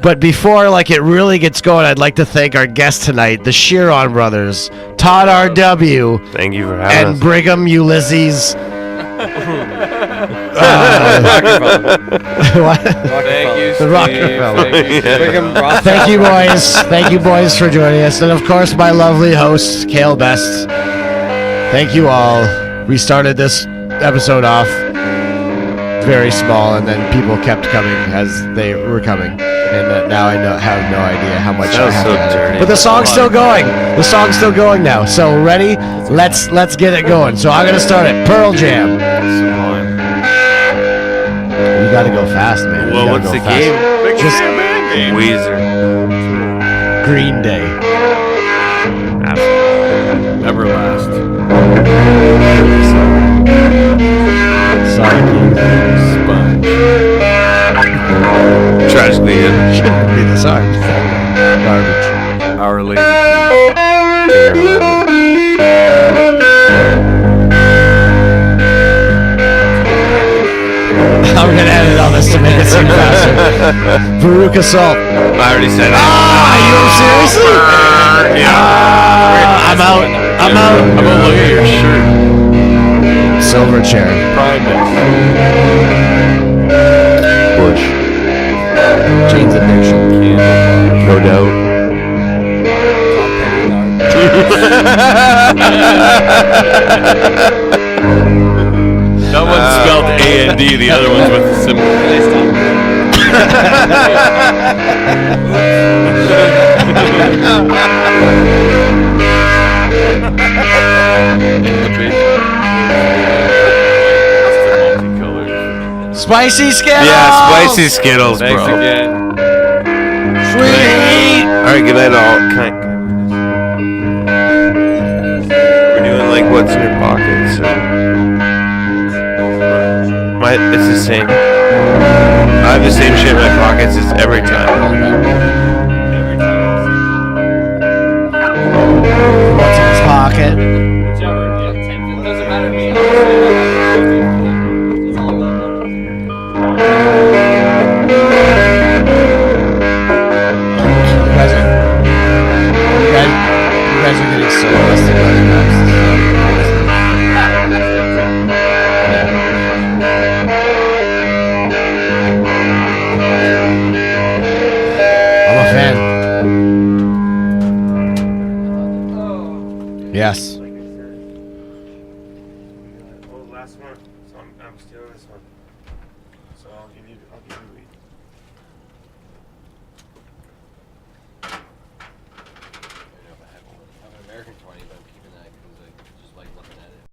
But before it really gets going, I'd like to thank our guests tonight, the Shearon brothers, Todd R.W. Thank you for having and us. Brigham Ulysses. What? Thank you, The Rockefeller. Thank you. Thank you boys for joining us, and of course my lovely host Cale Best. Thank you all. We started this episode off very small, and then people kept coming as they were coming, and now I have no idea how much I have to add. But the song's still going. The song's still going now. So ready? Let's get it going. So I'm gonna start it. Pearl Jam. You gotta go fast, man. Well, what's the game? Just Weezer. Green Day. Everlast. Sorry, Sponge. Tragically hip. shouldn't be the song. Garbage. Our Lady. I'm gonna edit all this to make it seem faster. Veruca Salt. I already said it. Seriously? I'm out. How about look at your shirt? So over, Shearon. Prime Day. Bush. Jane's addiction. No doubt. That one's spelled A-N-D, the other one's with a symbol. Spicy Skittles! Yeah, spicy Skittles, Thanks bro. again. Sweet! Alright, good night all. We're doing like what's in your pockets. It's the same. I have the same shit in my pockets as every time. What's in his pocket? Doesn't matter to me. You guys are getting so rusty by the next. I'm a fan. Yes. Oh, last one. So I'm stealing this one. So I'll give you